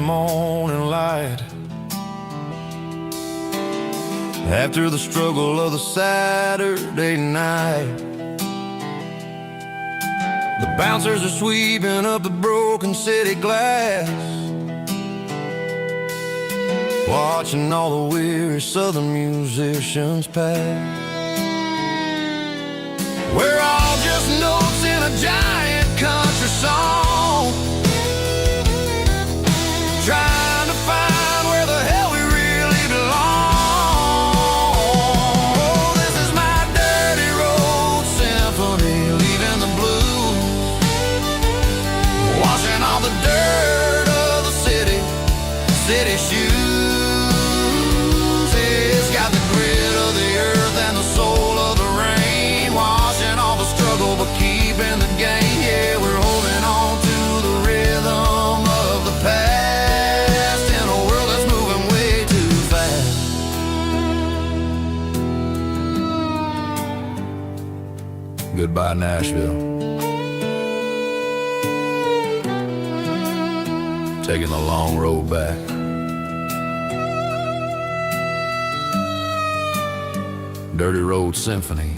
morning light. After the struggle of the Saturday night, the bouncers are sweeping up the broken city glass, watching all the weary southern musicians pass. We're all just notes in a giant country song, trying to find where the hell we really belong. Oh, this is my dirty road symphony, leaving the blues, washing all the dirt of the city shoes. It's got the grit of the earth and the soul of the rain, washing all the struggle but keeping the game. Yeah, we're holding on to the rhythm of the past in a world that's moving way too fast. Goodbye, Nashville. Taking the long road back. Dirty Road Symphony.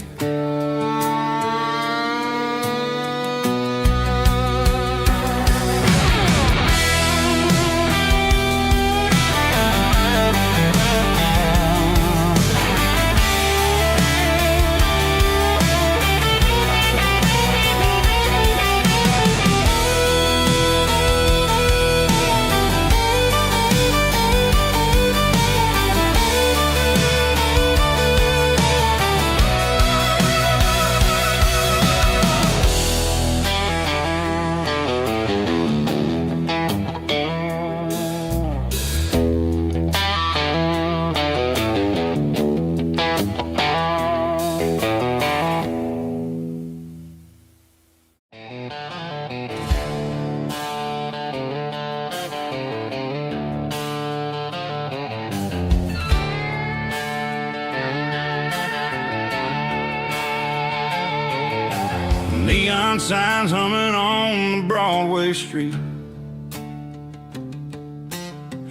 Neon signs humming on the Broadway street,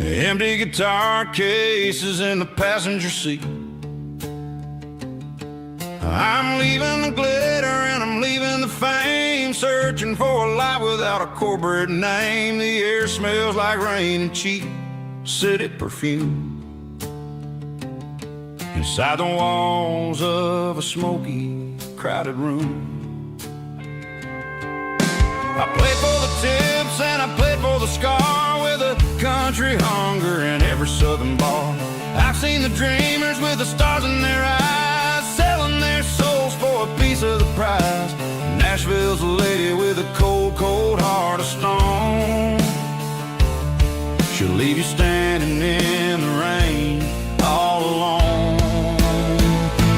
empty guitar cases in the passenger seat. I'm leaving the glitter and I'm leaving the fame, searching for a life without a corporate name. The air smells like rain and cheap city perfume inside the walls of a smoky, crowded room. I played for the tips and I played for the scar, with a country hunger in every southern bar. I've seen the dreamers with the stars in their eyes, selling their souls for a piece of the prize. Nashville's a lady with a cold, cold heart of stone. She'll leave you standing in the rain all alone.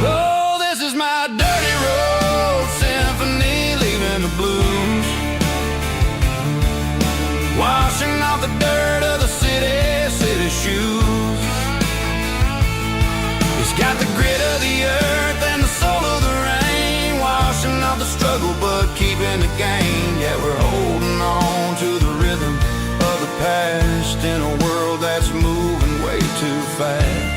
Oh, this is my dirty road symphony, leaving the blues, washing off the dirt of the city shoes. It's got the grit of the earth and the soul of the rain, washing off the struggle but keeping the game. Yeah, we're holding on to the rhythm of the past in a world that's moving way too fast.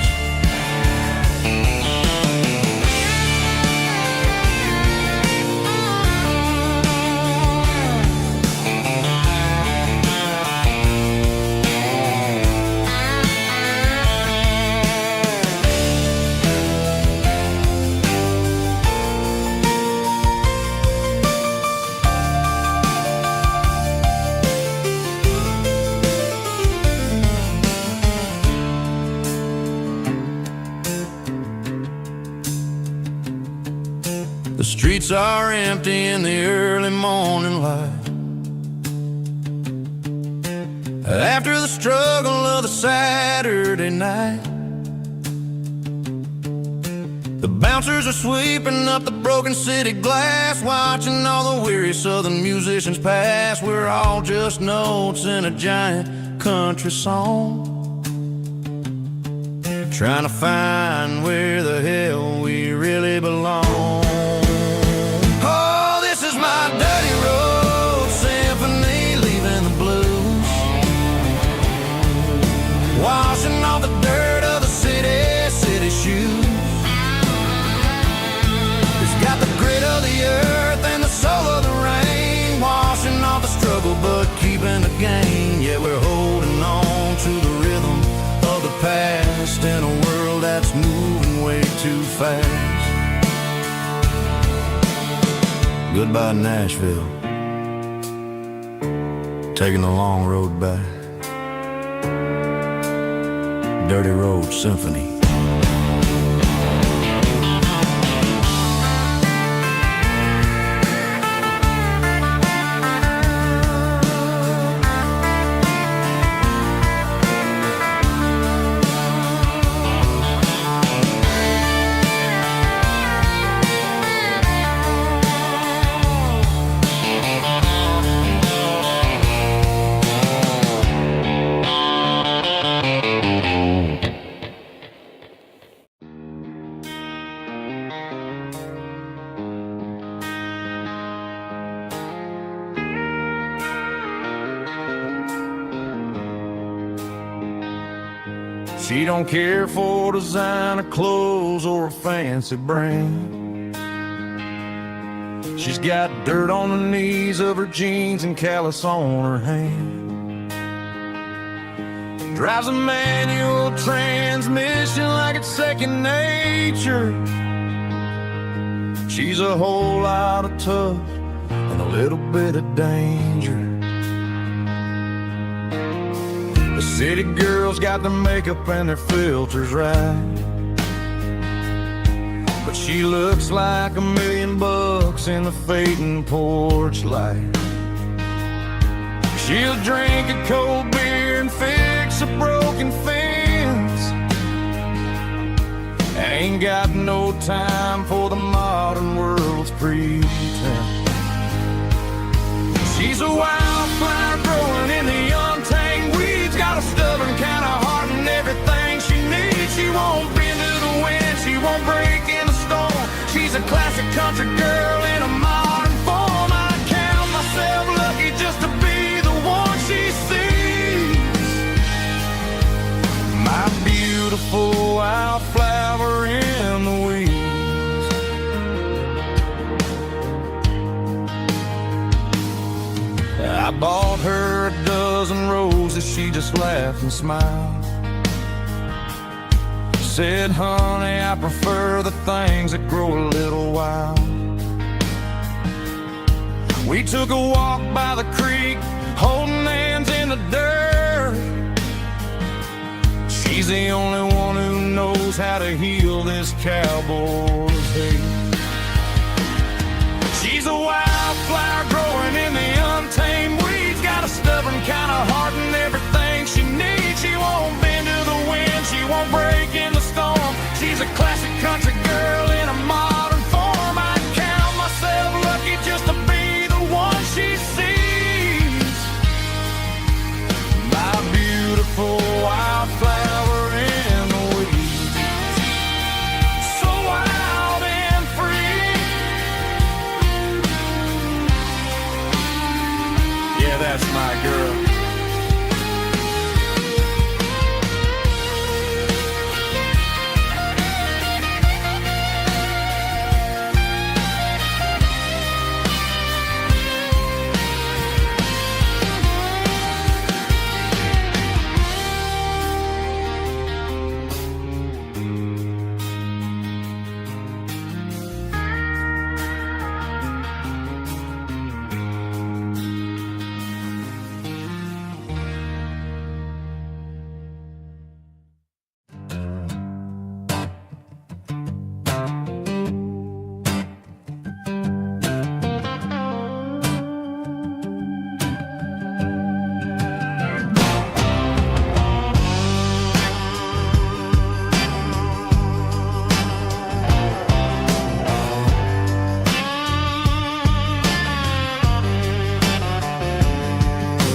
The streets are empty in the early morning light, after the struggle of the Saturday night. The bouncers are sweeping up the broken city glass, watching all the weary southern musicians pass. We're all just notes in a giant country song, trying to find where the hell we really belong. Oh, this is my dirty road symphony, leaving the blues, washing off the dirt of the city shoes. It's got the grit of the earth and the soul of the rain, washing off the struggle but keeping the gain. Yeah, we're holding on to the rhythm of the past in a world that's moving way too fast. Goodbye Nashville, taking the long road back. Dirty Road Symphony. She don't care for designer clothes or a fancy brand. She's got dirt on the knees of her jeans and callus on her hand. Drives a manual transmission like it's second nature. She's a whole lot of tough and a little bit of danger. The city girls got their makeup and their filters right, but she looks like $1,000,000 in the fading porch light. She'll drink a cold beer and fix a broken fence. Ain't got no time for the modern world's pretense. She's a wildflower growing in the untamed weeds, got a stubborn kind of heart and everything she needs. She won't bend to the wind, she won't break in the storm. She's a classic country girl in a modern form. I count myself lucky just to be the one she sees. My beautiful wildflower in the weeds. I bought her a dozen roses, she just laughed and smiled. Said, honey, I prefer the things that grow a little wild. We took a walk by the creek, holding hands in the dirt. She's the only one who knows how to heal this cowboy's hate. She's a wildflower growing in the untamed weeds, got a stubborn kind of heart and everything she needs. She won't bend to the wind, she won't break in the storm. She's a classic country girl in a modern form. I count myself lucky just to be the one she sees. My beautiful wildflower in the weeds, so wild and free. Yeah, that's my girl.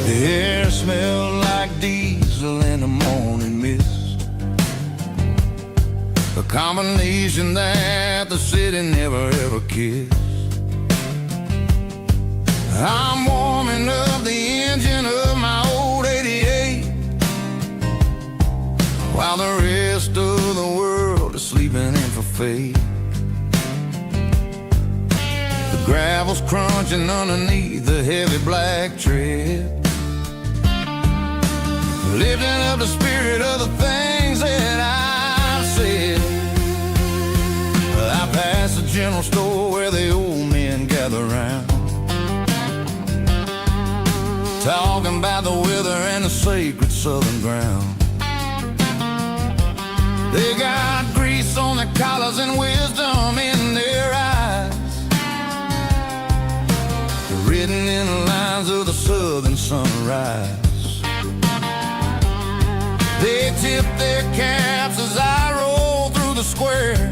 The air smelled like diesel in the morning mist, a combination that the city never ever kissed. I'm warming up the engine of my old 88, feet. The gravel's crunching underneath the heavy black tread, lifting up the spirit of the things that I've said. I pass the general store where the old men gather round, talking about the weather and the sacred southern ground. They got grease on their collars and wisdom in their eyes, written in the lines of the southern sunrise. They tip their caps as I roll through the square,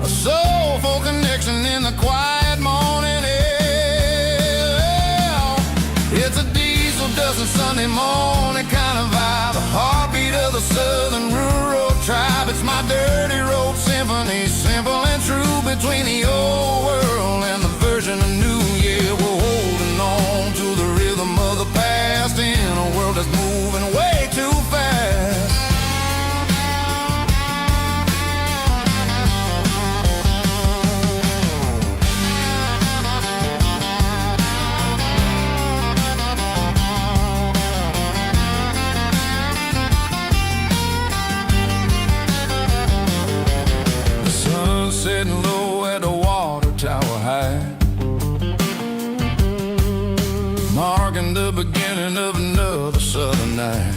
a soulful connection in the quiet morning air. It's a diesel dusting Sunday morning kind of vibe, a heartbeat of the southern rural tribe. It's my dirty road symphony, simple and true, between the old world and the version of new. Yeah, we're holding on to the rhythm of the past in a world that's moving way too fast. The sun's setting low at the water tower high, marking the beginning of another southern night.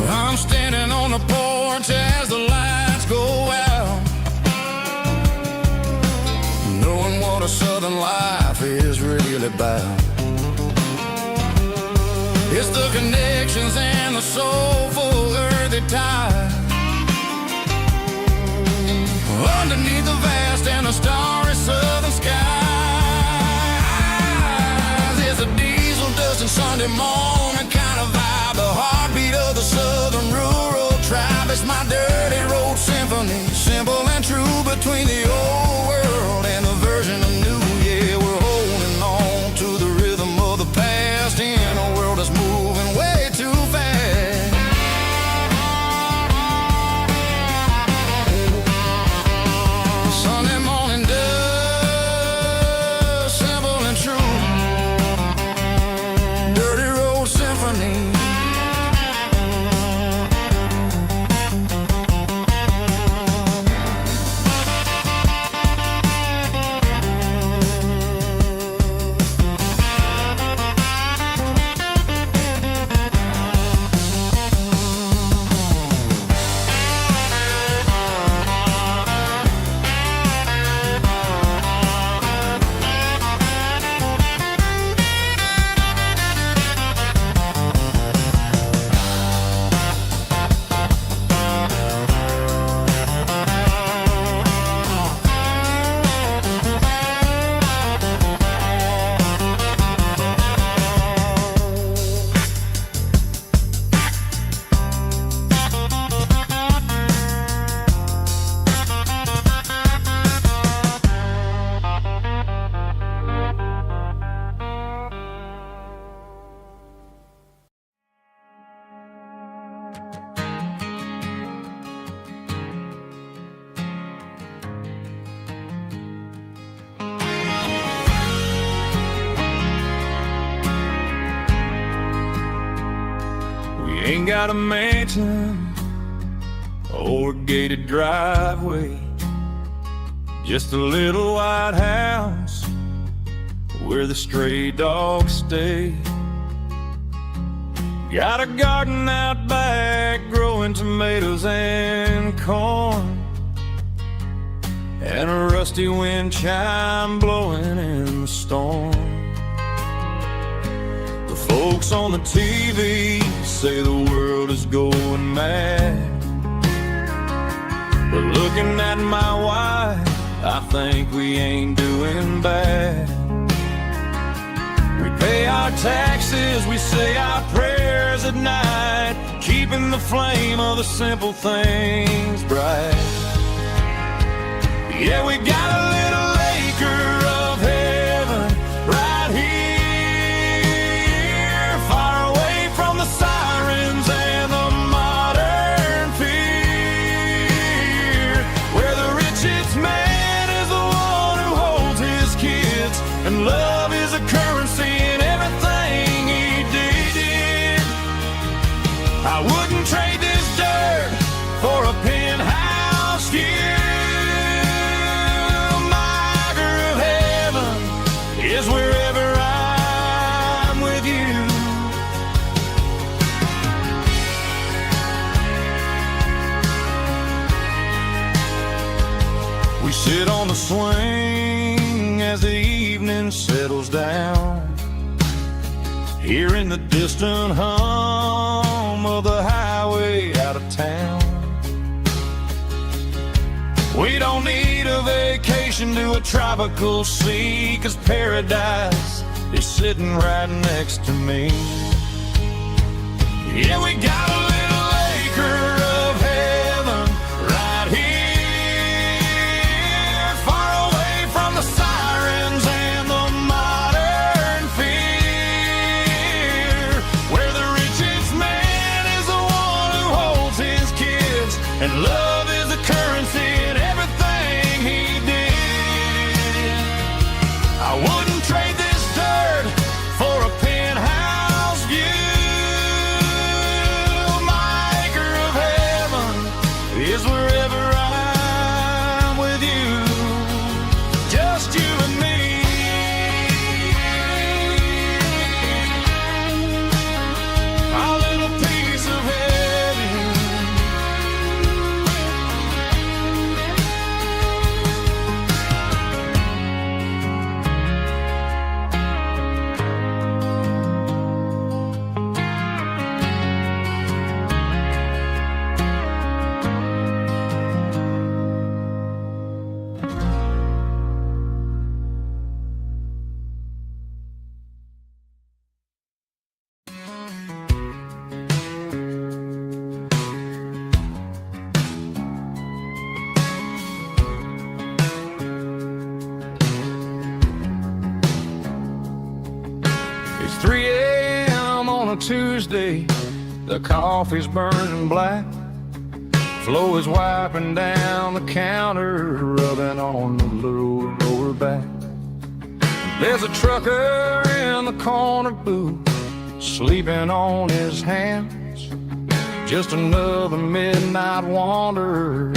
I'm standing on the porch as the lights go out, knowing what a southern life is really about. It's the connections and the soulful earthy tide, underneath the vast and the starry southern skies. It's a diesel dusting Sunday morning kind of vibe, the heartbeat of the southern rural tribe. It's my dirty road symphony, simple and true, between the old world and the version of new. Yeah, we're holding on to the rhythm of the past in a world that's moving way too fast. Sunday morning dust, simple and true, dirty road symphony. Ain't got a mansion or a gated driveway, just a little white house where the stray dogs stay. Got a garden out back growing tomatoes and corn, and a rusty wind chime blowing in the storm. The folks on the TV say the world is going mad, but looking at my wife, I think we ain't doing bad. We pay our taxes, we say our prayers at night, keeping the flame of the simple things bright. Yeah, we got a little acre of heaven right here, far away from the sirens and the modern Sit on the swing as the evening settles down, hearing the distant hum of the highway out of town. We don't need a vacation to a tropical sea, 'cause paradise is sitting right next to me. Yeah, we got a little acre of heaven right here, far away from the sirens and the modern fear, where the richest man is the one who holds his kids, and love is the currency in everything he did. I wouldn't trade this dirt for a penthouse view. My acre of heaven is wherever I'm with you, just you and me. Our little piece of heaven. It's 3 a.m. on a Tuesday, the coffee's burning black. Flo is wiping down the counter, rubbing on the little lower back. There's a trucker in the corner booth, sleeping on his hands. Just another midnight wanderer,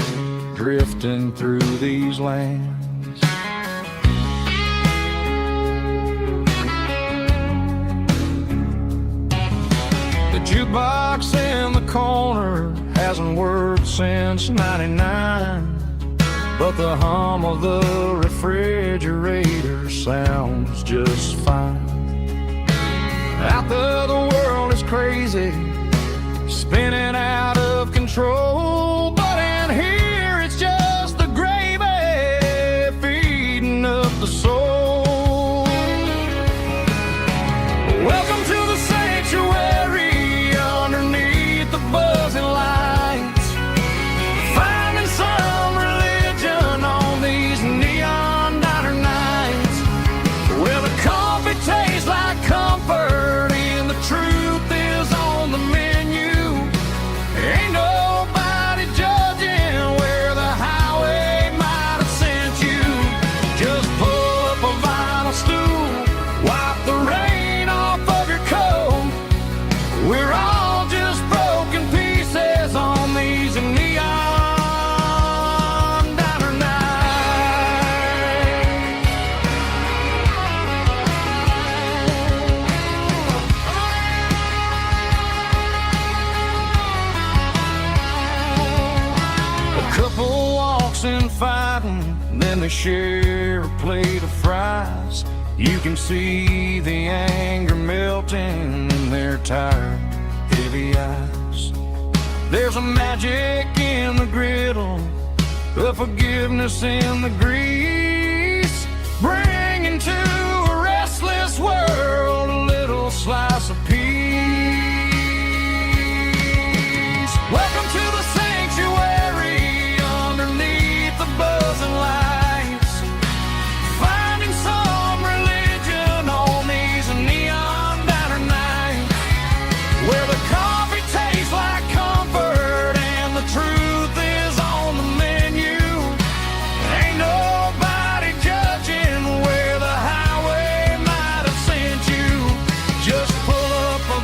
drifting through these lands. The jukebox in the corner hasn't worked since '99, but the hum of the refrigerator sounds just fine. Out there the world is crazy, spinning out of control, but in here it's just the gravy feeding up the soul. Welcome to the sanctuary underneath the buzzing lights, finding some religion on these neon diner nights, where the coffee tastes like comfort and the truth is on the menu. Ain't nobody judging where the highway might have sent you. Just pull up a vinyl stool, wipe the rain off of your coat. We're all just broken pieces on these neon diner nights. A couple walks in fighting, then they share a plate of fries. You can see the anger melting in their tired, heavy eyes. There's a magic in the griddle, a forgiveness in the grease, bringing to a restless world a little slice of peace. Welcome to the sanctuary underneath the buzzing lights, finding some religion on these neon diner nights, where the coffee tastes like comfort and the truth is on the menu. Ain't nobody judging where the highway might have sent you. Just pull up a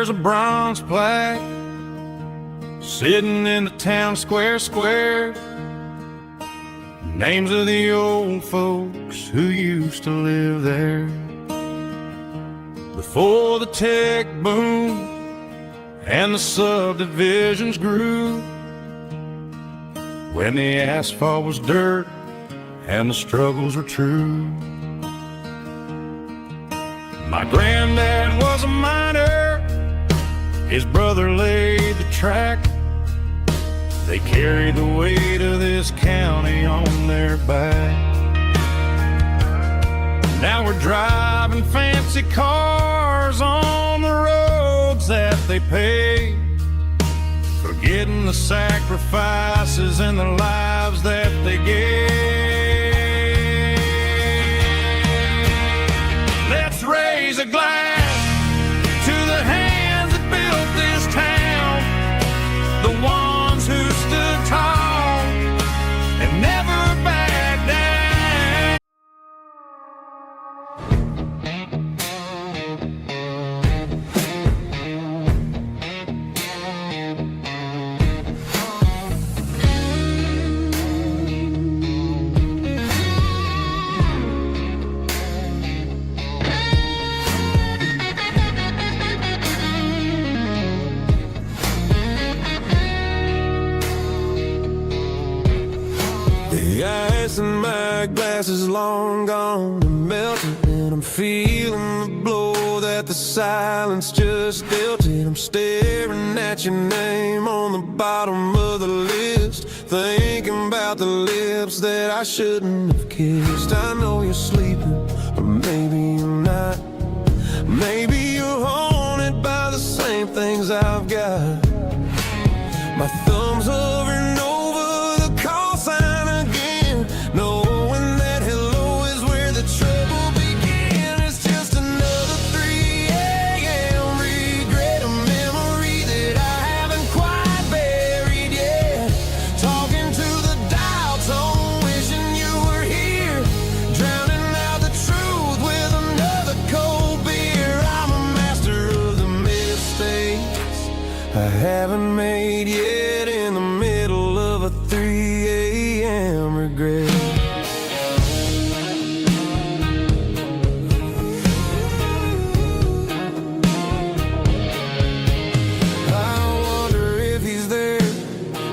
there's a bronze plaque sitting in the town square. Names of the old folks who used to live there. Before the tech boom and the subdivisions grew, when the asphalt was dirt and the struggles were true. My granddad was a miner, his brother laid the track. They carried the weight of this county on their back. Now we're driving fancy cars on the roads that they paved, forgetting the sacrifices and the lives that they gave. Let's raise a glass to the hands that built this town, the ones who stood tall and never backed down. The ice in my glass is long gone and melted, and I'm feeling the blow that the silence just dealt it. I'm staring at your name on the bottom of the list, thinking about the lips that I shouldn't have kissed. I know you're sleeping, but maybe you're not. Maybe you're haunted by the same things I've got. My thumb's hovering over the call sign again, knowing that hello is where the trouble began. It's just another 3 a.m. regret, a memory that I haven't quite buried yet. Talking to the dial tone, wishing you were here, drowning out the truth with another cold beer. I'm a master of the mistakes I haven't made yet, in the middle of a 3 a.m. regret. I wonder if he's there,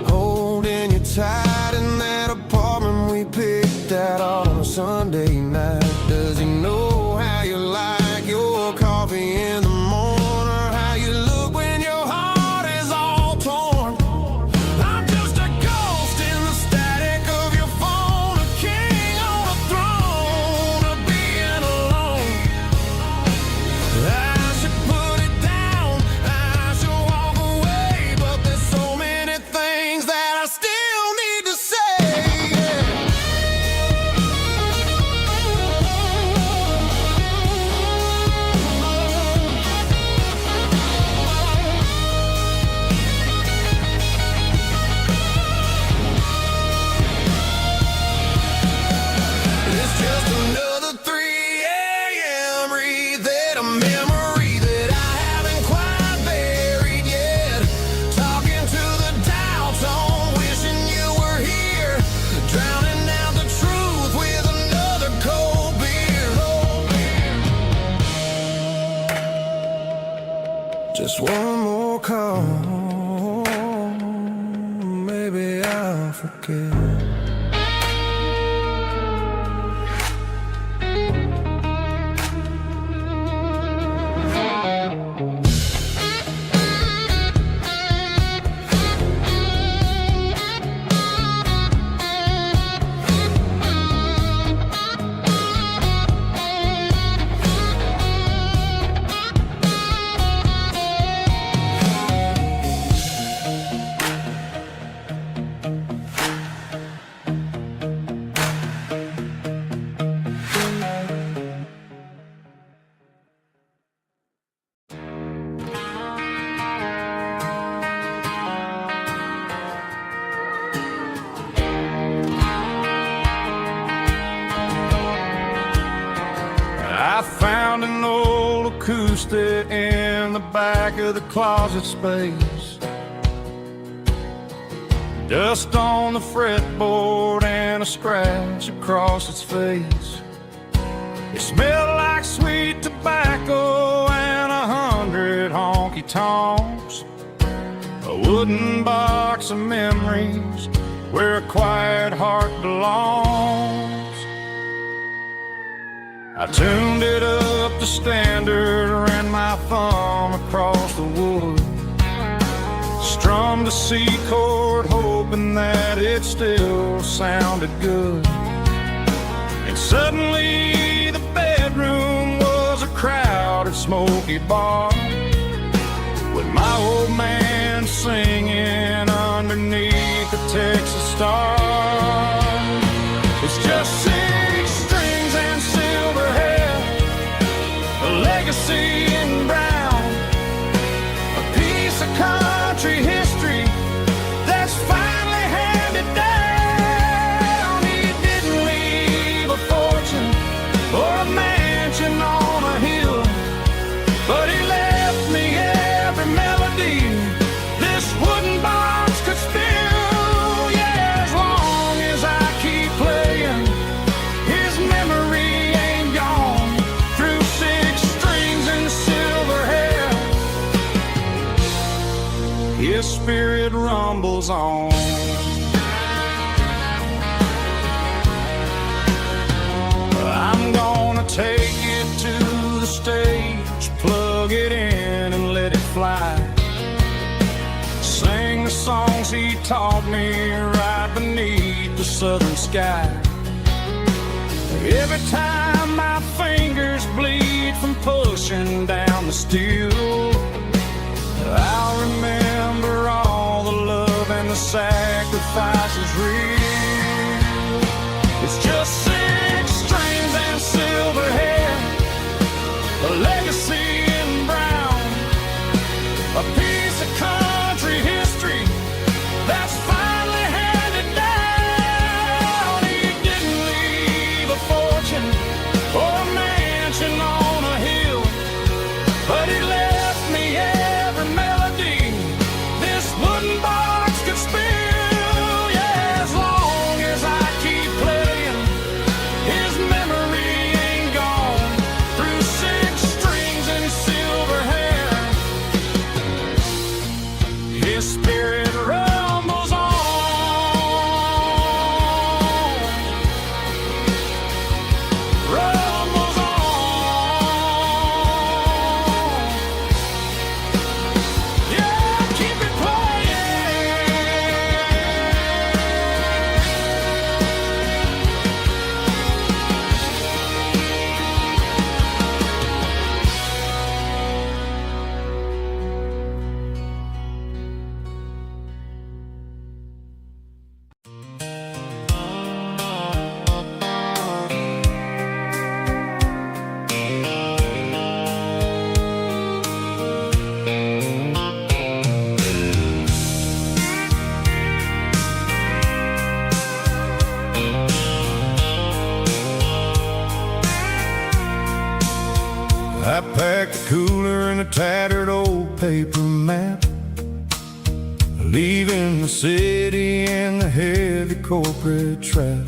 holding you tight in that apartment we picked out on a Sunday night. Does he know how you like your coffee in the morning, or how you look when your heart is all torn? I'm just a ghost in the static of your phone, a king on a throne of being alone. I should put it down, I should walk away, but there's so many things that I still need to say. It's just another 3 a.m. read that, a memory that I haven't quite buried yet. Talking to the dial tone, wishing you were here, drowning out the truth with another cold beer. Just one more call, maybe I'll forget. acoustic in the back of the closet space. Dust on the fretboard and a scratch across its face. It smelled like sweet tobacco and 100 honky-tonks. A wooden box of memories where a quiet heart belongs. I tuned it up to standard, ran my thumb across the wood, strummed a C chord hoping that it still sounded good. And suddenly the bedroom was a crowded smoky bar, with my old man singing underneath the Texas star. It's just 6 strings and silver hair, a legacy in brown, a piece of country history that's finally handed down. He didn't leave a fortune or a mansion on a hill, but he left me every melody this wooden box could spill. Yeah, as long as I keep playing, his memory ain't gone. Through 6 strings and silver hair, his spirit rumbles on. I'm gonna take it to the stage, plug it in and let it fly. Sing the songs he taught me right beneath the southern sky. Every time my fingers bleed from pushing down the steel, I'll remember all the love and the sacrifices real. It's just 6 strings and silver hair, a legacy in brown, a piece of country history that's finally handed down. He didn't leave a fortune or a mansion on a hill, but he left me every melody this wooden box could spill. Yeah, as long as I keep playing, his memory ain't gone. Through 6 strings and silver hair, his spirit rumbles on. Rumbles on. Yeah, keep it playing. I packed the cooler in a tattered old paper map, leaving the city in the heavy corporate trap.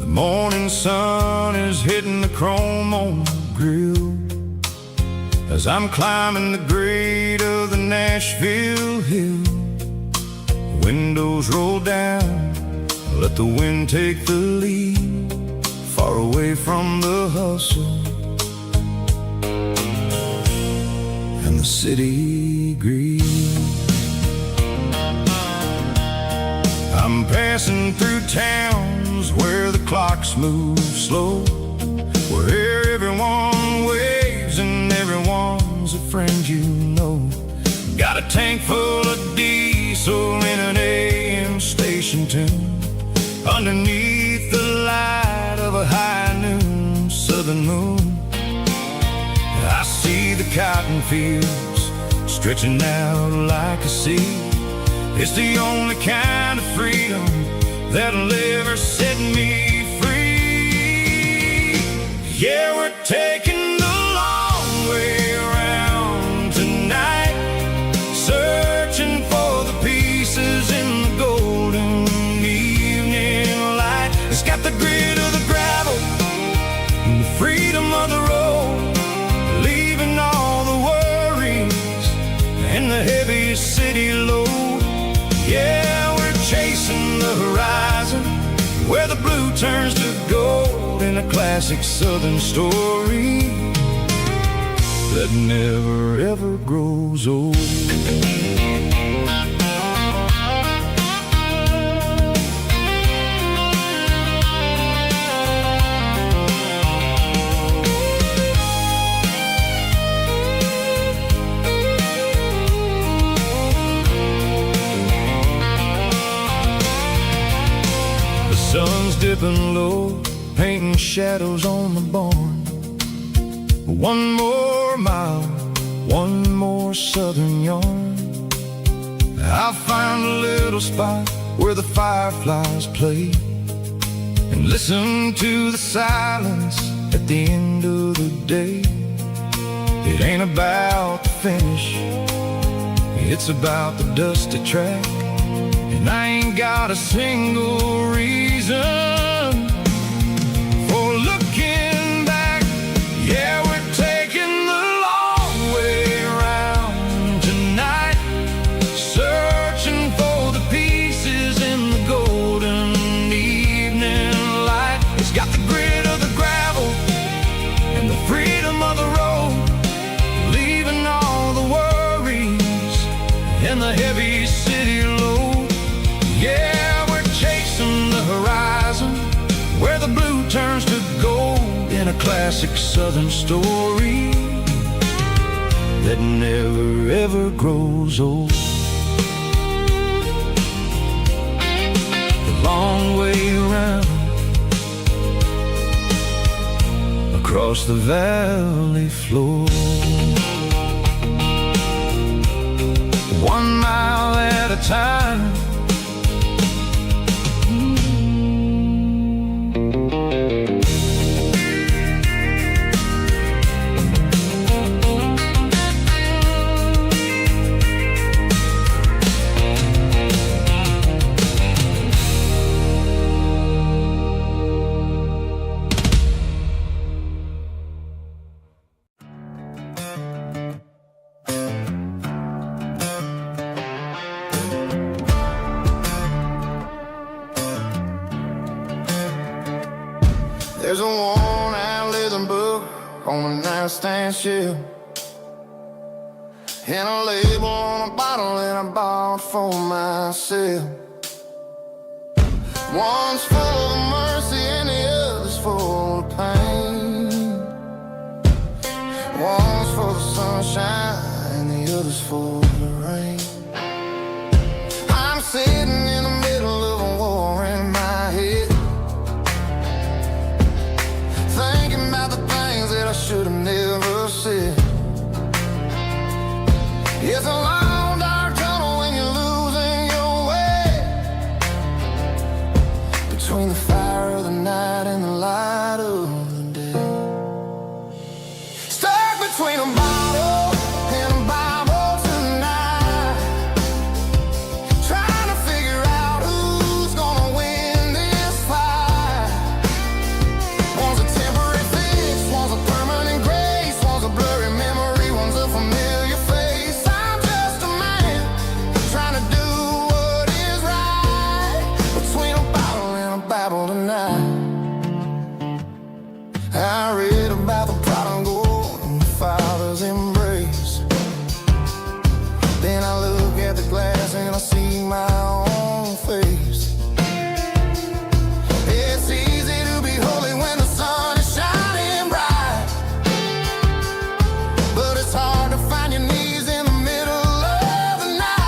The morning sun is hitting the chrome on the grill as I'm climbing the grade of the Nashville hill. The windows roll down, let the wind take the lead, far away from the hustle and the city greed. I'm passing through towns where the clocks move slow, where everyone waves and everyone's a friend you know. Got a tank full of diesel in an AM station tune, underneath the light of a high noon southern moon. I see the cotton fields stretching out like a sea. It's the only kind of freedom that'll ever set me free. Yeah, we're taking the long city low. Yeah, we're chasing the horizon, where the blue turns to gold, in a classic southern story that never ever grows old. Sun's dipping low, painting shadows on the barn. One more mile, one more southern yarn. I'll find a little spot where the fireflies play, and listen to the silence at the end of the day. It ain't about the finish, it's about the dusty track. And I ain't got a single reason for looking back. Yeah, we're taking the long way around tonight, searching for the pieces in the golden evening light. It's got the grit of the gravel and the freedom of the road, leaving all the worries and the heavy city load. Yeah, we're chasing the horizon, where the blue turns to gold, in a classic southern story that never ever grows old. The long way around, across the valley floor, 1 mile at a time. There's a worn-out leather book on the nightstand shelf, and a label on a bottle that I bought for myself. One's full of mercy and the other's full of pain. One's for the sunshine and the other's for the rain. I'm sitting in the middle of a war in my head, thinking about the things that I should have never said. It's a long dark tunnel when you're losing your way, between the fire of the night and the light of the day. Stuck between a bottle and a Bible tonight, trying to figure out who's gonna win this fight. One's a temporary fix, one's a permanent grace, one's a blurry memory, one's a familiar face. I'm just a man trying to do what is right, between a bottle and a Bible tonight. I read about the prodigal and the father's embrace. Then I look at the glass and I see my own face. It's easy to be holy when the sun is shining bright, but it's hard to find your knees in the middle of the night.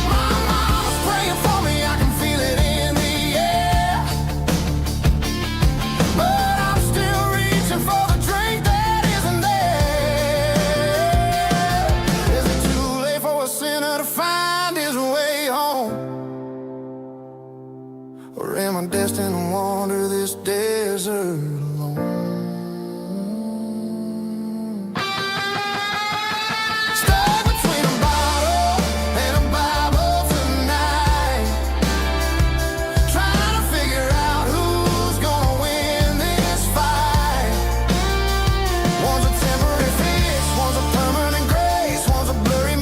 My mama's praying for me, I can feel it in the air, but I'm still reaching for the drink that isn't there. Is it too late for a sinner to find his way home? Or am I destined to wander this desert alone? Stuck between a bottle and a Bible tonight, trying to figure out who's gonna win this fight. One's a temporary fix, one's a permanent grace, one's a blurry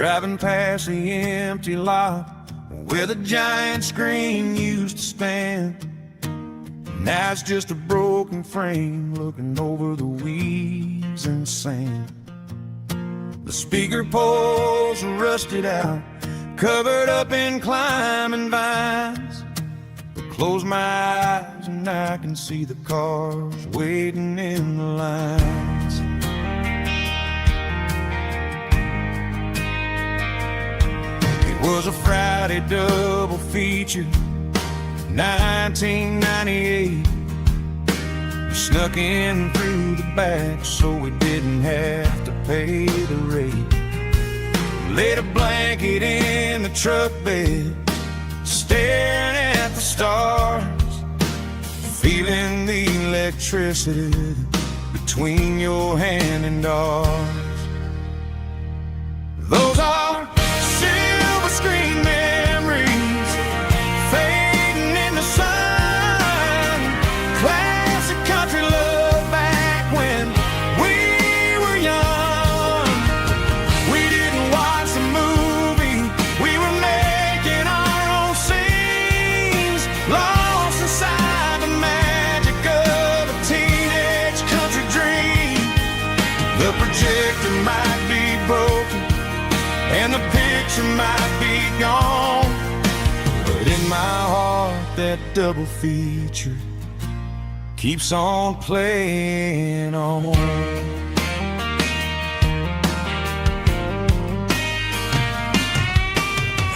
Driving past the empty lot where the giant screen used to stand. Now it's just a broken frame looking over the weeds and sand. The speaker poles are rusted out, covered up in climbing vines. But close my eyes and I can see the cars waiting in the lines. It was a Friday double feature, 1998. We snuck in through the back so we didn't have to pay the rate. Laid a blanket in the truck bed, staring at the stars, feeling the electricity between your hand and ours. Those are silver screen memories fading in the sun. Classic country love back when we were young. We didn't watch the movie, we were making our own scenes, lost inside the magic of a teenage country dream. The projector might be broken and the picture might be gone, but in my heart that double feature keeps on playing on.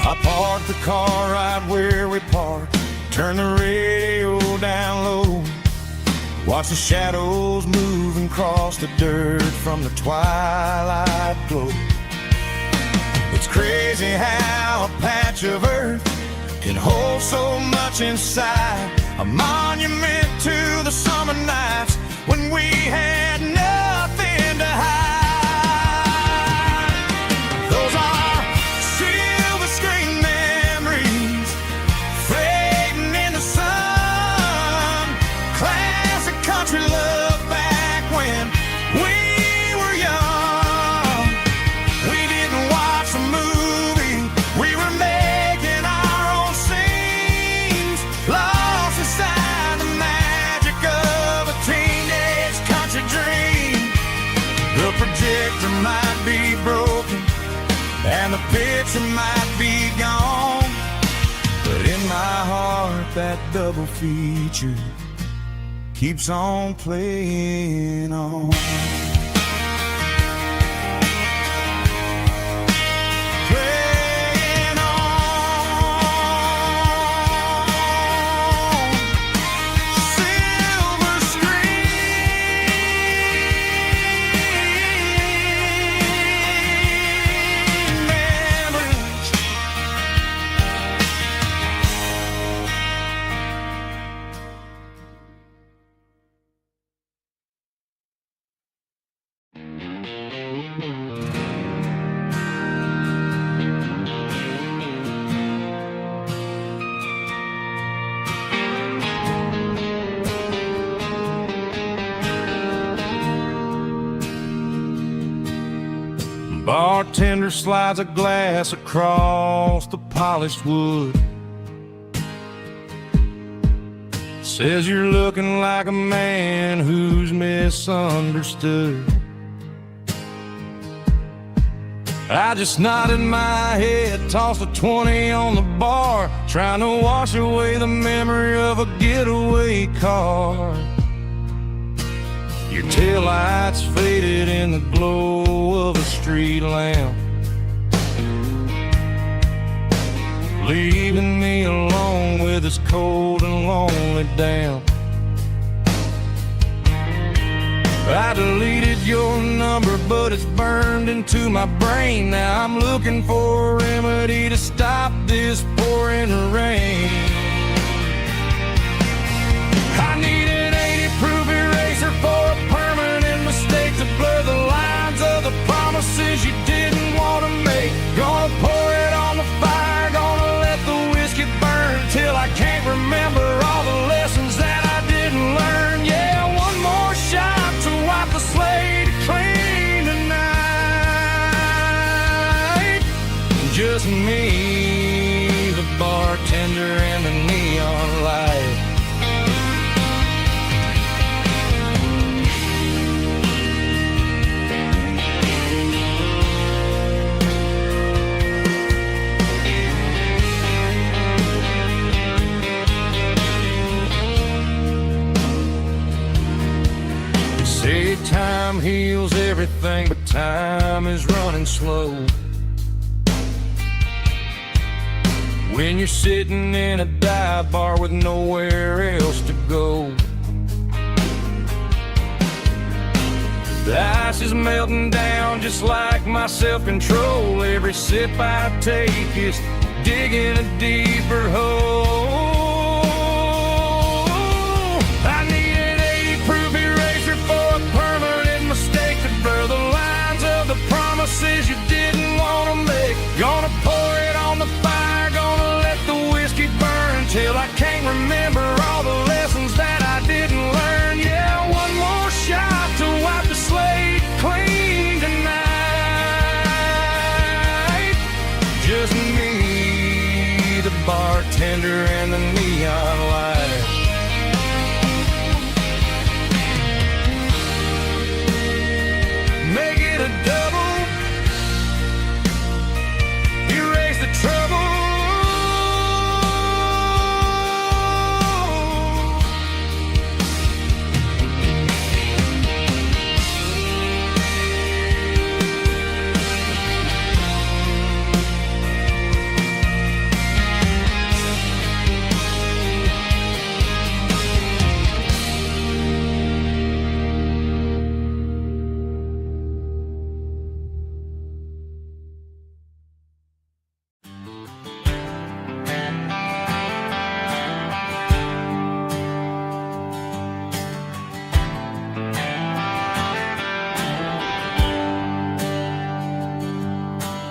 I parked the car right where we parked, turned the radio down low, watch the shadows move and cross the dirt from the twilight glow. It's crazy how a patch of earth can hold so much inside, a monument to the summer nights when we had nothing to hide. Those are silver screen memories fading in the sun. Classic country love back when we were young. We didn't watch the movie, we were making our own scenes, lost inside the magic of a teenage country dream. The projector might be broken and the picture might be gone, but in my heart that double feature keeps on playing on. Playing on. Silver screen memories. Bartender slides a glass across the polished wood, says you're looking like a man who's misunderstood. I just nodded my head, tossed a 20 on the bar, trying to wash away the memory of a getaway car. Your taillights faded in the glow of a street lamp, leaving me alone with this cold and lonely damp. I deleted your number, but it's burned into my brain. Now I'm looking for a remedy to stop this pouring rain. I need an 80-proof eraser for a permanent mistake to blur the lines of the promises you didn't want to make. Gonna pour it on the fire, gonna let the whiskey burn till I can't remember all the lessons that I didn't learn. Yeah, one more shot to wipe the slate clean tonight. say time heals everything, but time is running slow. When you're sitting in a dive bar with nowhere else to go, the ice is melting down just like my self-control. Every sip I take is digging a deeper hole. I need an 80-proof eraser for a permanent mistake to blur the lines of the promises you didn't want to make. Gonna pour it on the fire, gonna let the whiskey burn till I can't remember all the lessons that I didn't learn. Yeah, one more shot to wipe the slate clean tonight. Just me, the bartender, and the neon light. Make it a double, erase the trouble.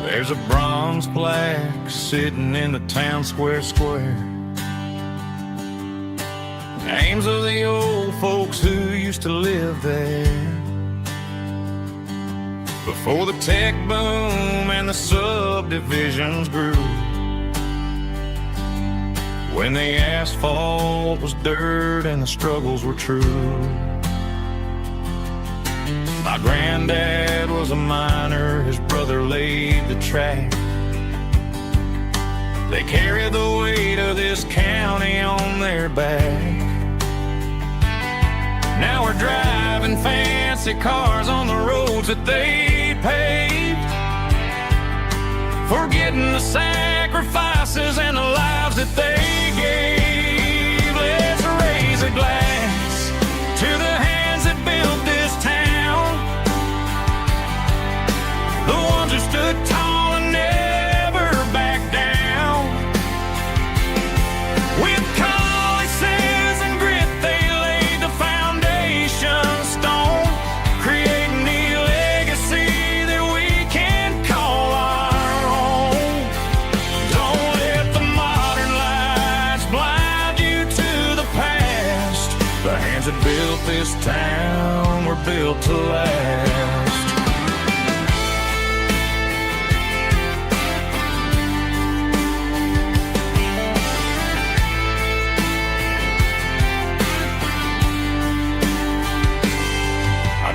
There's a bronze plaque sitting in the town square. Names of the old folks who used to live there before the tech boom and the subdivisions grew, when the asphalt was dirt and the struggles were true. My granddad was a miner, his brother laid the track. They carried the weight of this county on their back. Now we're driving fancy cars on the roads that they paved, forgetting the sacrifices and the lives that they gave. Let's raise a glass to the hands that built this town, the ones who stood tall and never backed down. With calluses and grit, they laid the foundation stone, creating the legacy that we can call our own. Don't let the modern lights blind you to the past. The hands that built this town were built to last.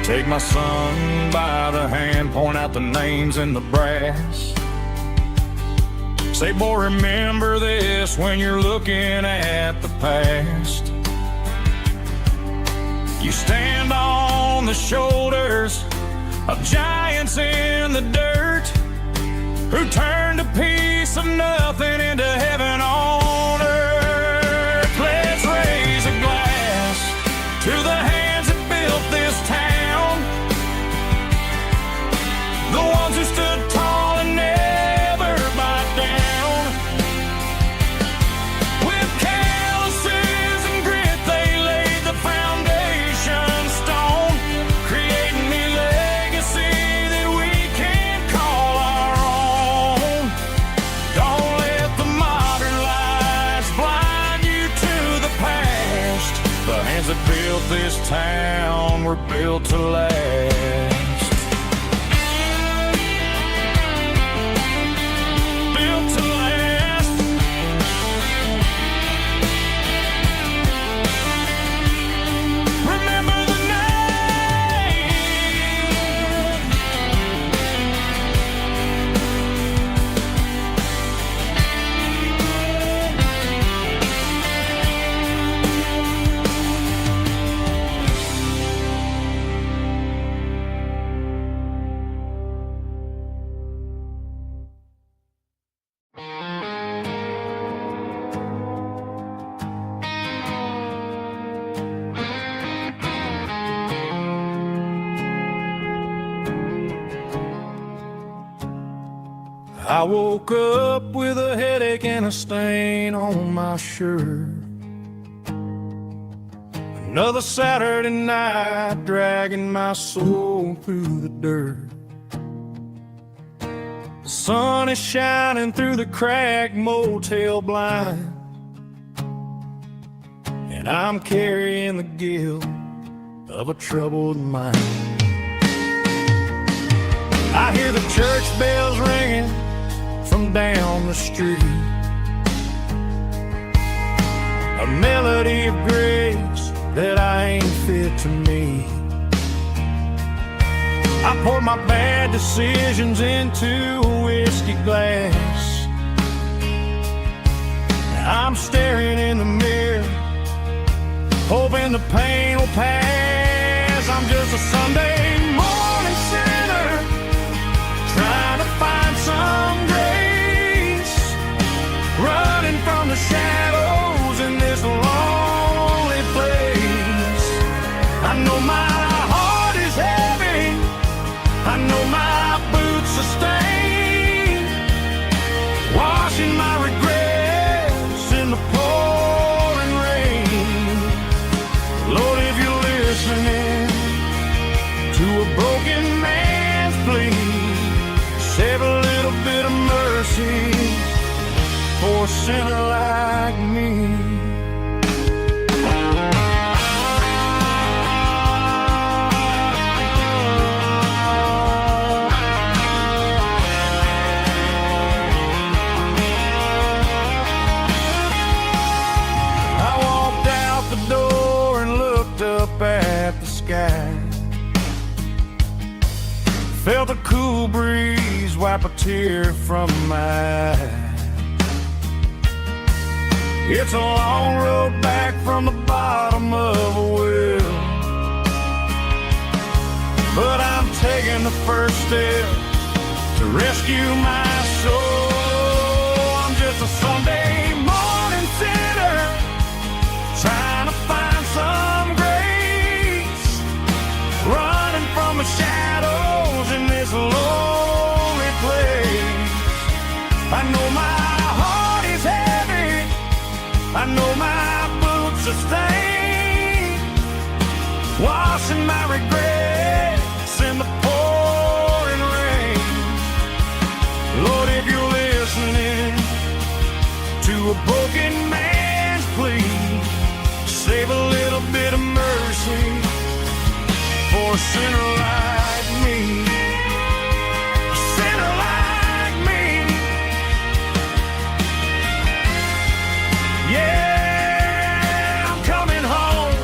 Take my son by the hand, point out the names in the brass. Say, boy, remember this when you're looking at the past. You stand on the shoulders of giants in the dirt, who turned a piece of nothing into heaven on earth. Let's raise a glass to the hands that built this town, the ones who stood tall and never backed down. With calluses and grit, they laid the foundation stone, creating the legacy that we can call our own. Don't let the modern lights blind you to the past. The hands that built this town were built to last. I woke up with a headache and a stain on my shirt. Another Saturday night dragging my soul through the dirt. The sun is shining through the cracked motel blind, and I'm carrying the guilt of a troubled mind. I hear the church bells ringing from down the street, a melody of grace that I ain't fit to meet. I poured my bad decisions into a whiskey glass. I'm staring in the mirror, hoping the pain will pass. I'm just a Sunday morning sinner, trying to find some grace, running from the shadows in this lonely place. I know my heart is heavy, I know my boots are stained, washing my regrets in the pouring rain. Lord, if you're listening to a broken man's plea, save a little bit of mercy for a sinner like me. I walked out the door and looked up at the sky, felt a cool breeze wipe a tear from my eye. It's a long road back from the bottom of a well, but I'm taking the first step to rescue my soul. I'm just a Sunday morning sinner, trying to find some grace, running from the shadows in this lonely place. I know my heart is heavy, I know my boots are stained, washing my regrets in the pouring rain. Lord, if you're listening to a broken man's plea, save a little bit of mercy for a sinner like me. A sinner like me. Yeah, I'm coming home.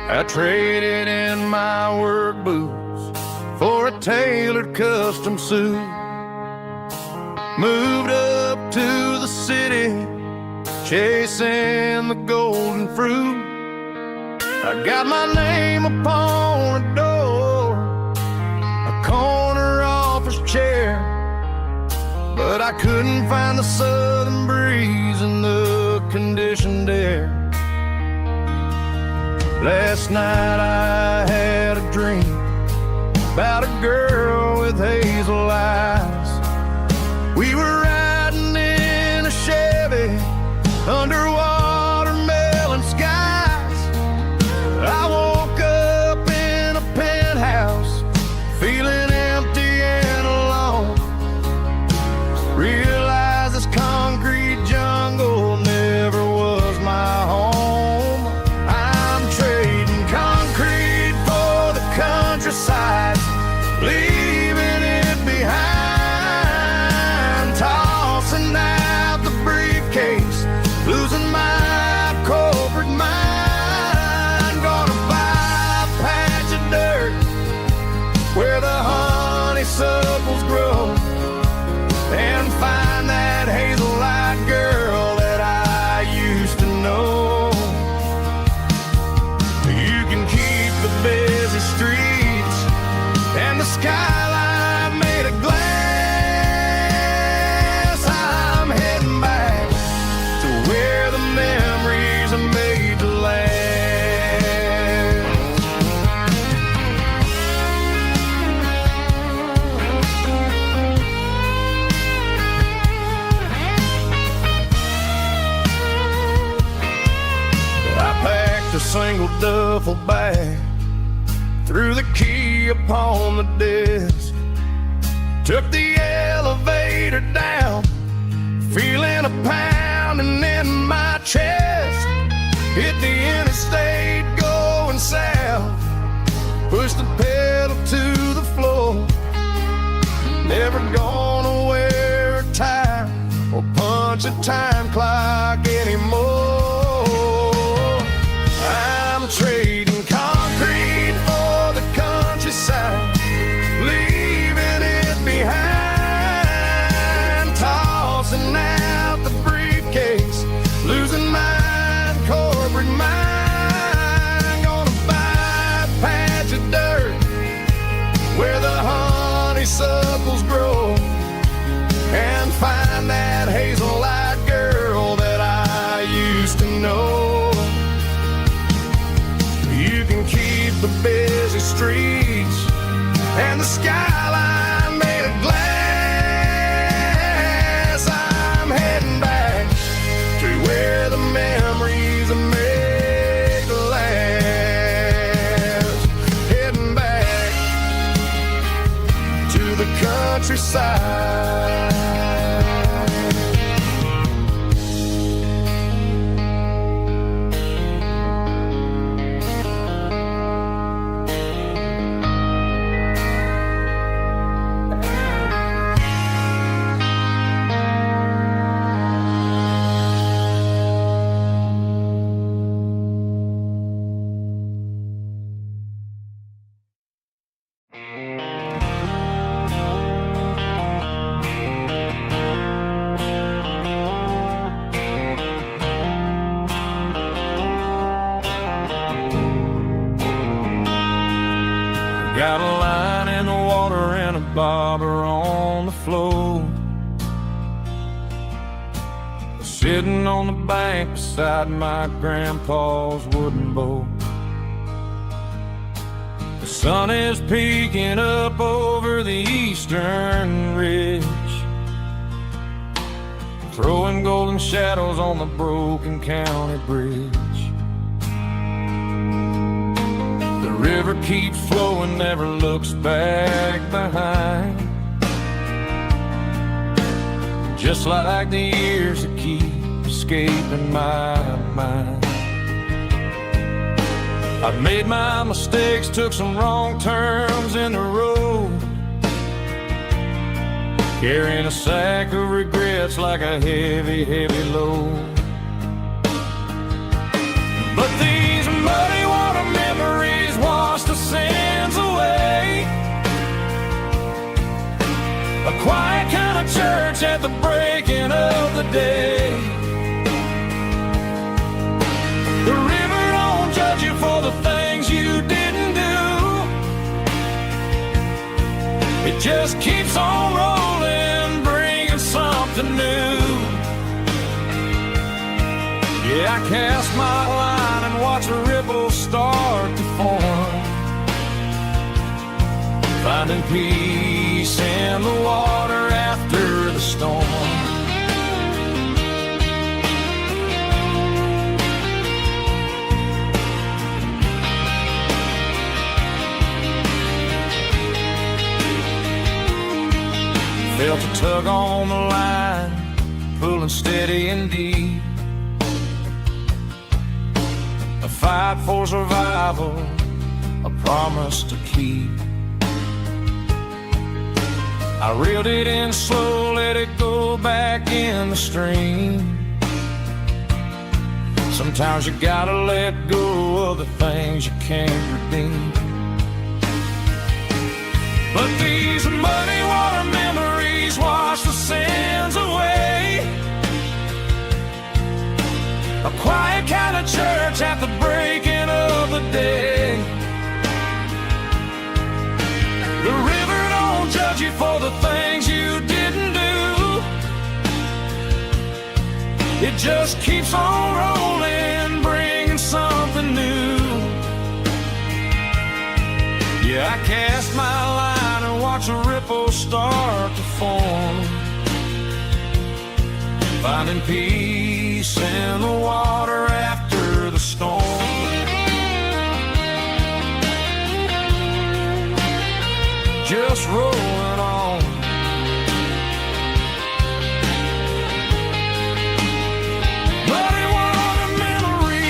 I traded in my work boots for a tailored custom suit, moved up to the city, chasing the golden fruit. I got my name upon a door, a corner office chair, but I couldn't find the southern breeze in the conditioned air. Last night I had a dream about a girl with hazel eyes. We were riding in a Chevy under watermelon skies. I woke up in a penthouse feeling empty and alone. Realized this concrete jungle never was my honeysuckles grow and find that hazel-eyed girl that I used to know. You can keep the busy streets and the skyline made of glass. I'm heading back to where the memories are made to last. A single duffel bag, threw the key upon the desk, took the elevator down, feeling a pounding in my chest. Hit the interstate going south, pushed the pedal to the floor. Never gonna wear a tie or punch a time clock anymore. I'm trading concrete for the countryside, leaving it behind, tossing out the briefcase, losing my corporate mind. Gonna buy a patch of dirt where the honeysuckles grow and find that hazel-eyed girl that I used to know. The busy streets and the skyline made of glass. I'm heading back to where the memories are made to last. Heading back to the countryside. Got a line in the water and a bobber on the floor, sitting on the bank beside my grandpa's wooden boat. The sun is peeking up over the eastern ridge, throwing golden shadows on the broken county bridge. The river keeps flowing, never looks back behind, just like the years that keep escaping my mind. I've made my mistakes, took some wrong turns in the road, carrying a sack of regrets like a heavy, heavy load. But these muddy water memories wash the sins away. A quiet kind of church at the breaking of the day. The river don't judge you for the things you didn't do. It just keeps on rolling, bringing something new. Yeah, I cast my line and watch the ripples start to form, finding peace in the water after the storm. Felt a tug on the line, pulling steady and deep. A fight for survival, a promise to keep. I reeled it in slow, let it go back in the stream. Sometimes you gotta let go of the things you can't redeem. But these muddy water memories wash the sins away. A quiet kind of church at the breaking of the day. The river don't judge you for the things you didn't do. It just keeps on rolling, bringing something new. Yeah, I cast my line and watch a ripple start to form, finding peace in the water after the storm. Just rolling on. Muddy water memory.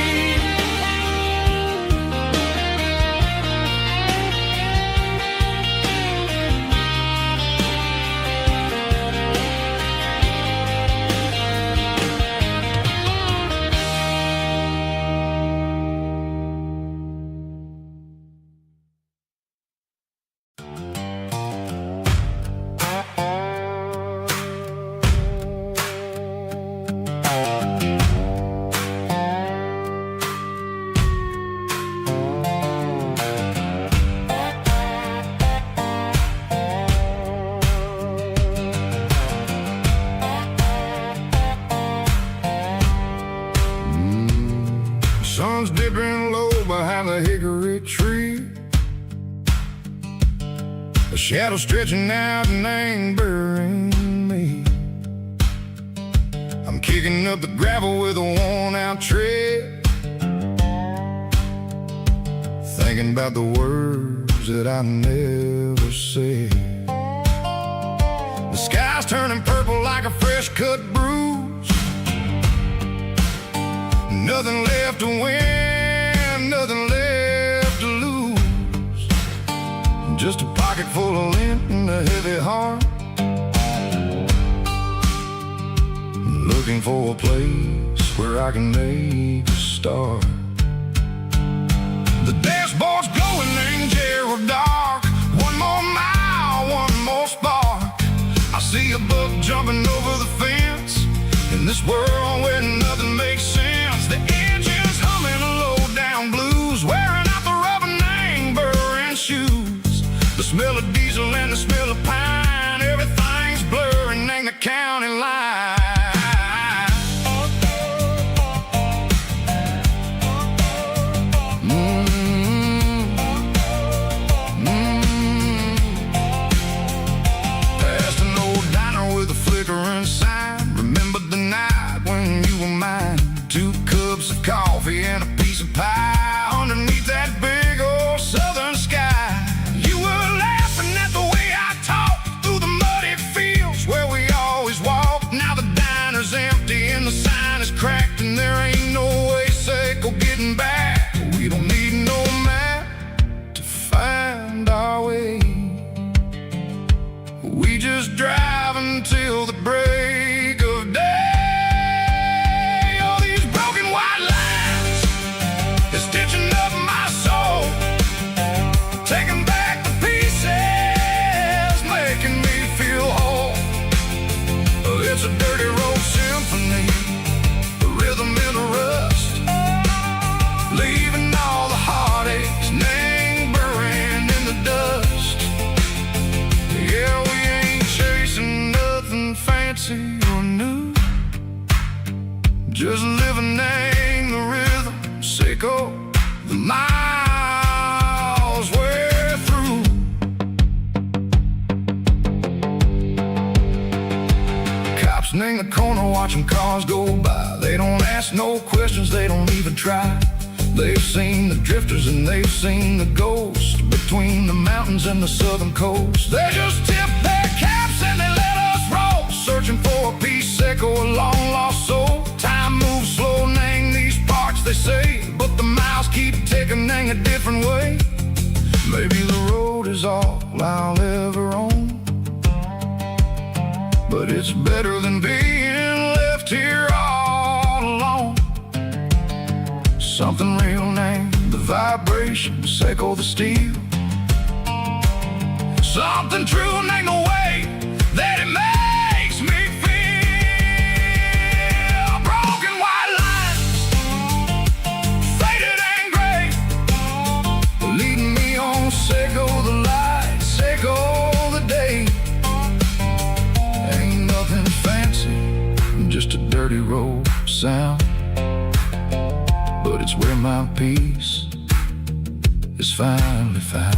Sun's dipping low behind the hickory tree. A shadow stretching out and angering me. I'm kicking up the gravel with a worn-out tread, thinking about the words that I never said. The sky's turning purple like a fresh-cut bruise. Nothing left to win, nothing left to lose. Just a pocket full of lint and a heavy heart, looking for a place where I can make a start. The dashboard's glowing angel dark. One more mile, one more spark. I see a buck jumping over the fence in this world where nothing makes sense. The engine's humming a low-down blues, wearing out the rubber name, burring shoes. The smell of diesel and the smell of pine, everything's blurring, ain't the county line. Past an old diner with a flickering sign. Remember the night when you were mine. 2 cups of coffee and a piece of pie underneath that big old southern sky. You were laughing at the way I talked through the muddy fields where we always walked. Now the diner's empty and the sign is cracked, and there ain't no way safe of getting back. We don't need no map to find our way. We just drive until the break of day. Stitching up my soul, taking back the pieces, making me feel whole. It's a dirty road symphony, the rhythm in the rust, leaving all the heartaches lingering in the dust. Yeah, we ain't chasing nothing fancy or new, just living in the rhythm, sicko. The miles we're through. Cops in the corner watching cars go by. They don't ask no questions, they don't even try. They've seen the drifters and they've seen the ghosts between the mountains and the southern coast. They just tip their caps and they let us roll, searching for a piece echo, a long lost soul. Time moves slow, name these parts they say, but the miles keep ticking in a different way. Maybe the road is all I'll ever own, but it's better than being left here all alone. Something real named the vibrations echo the steel. Something true and ain't no way that it makes me feel. Broken white lines, faded and gray, leading me on. Say go the light, say go the day. Ain't nothing fancy, just a dirty road sound, but it's where my peace is finally found.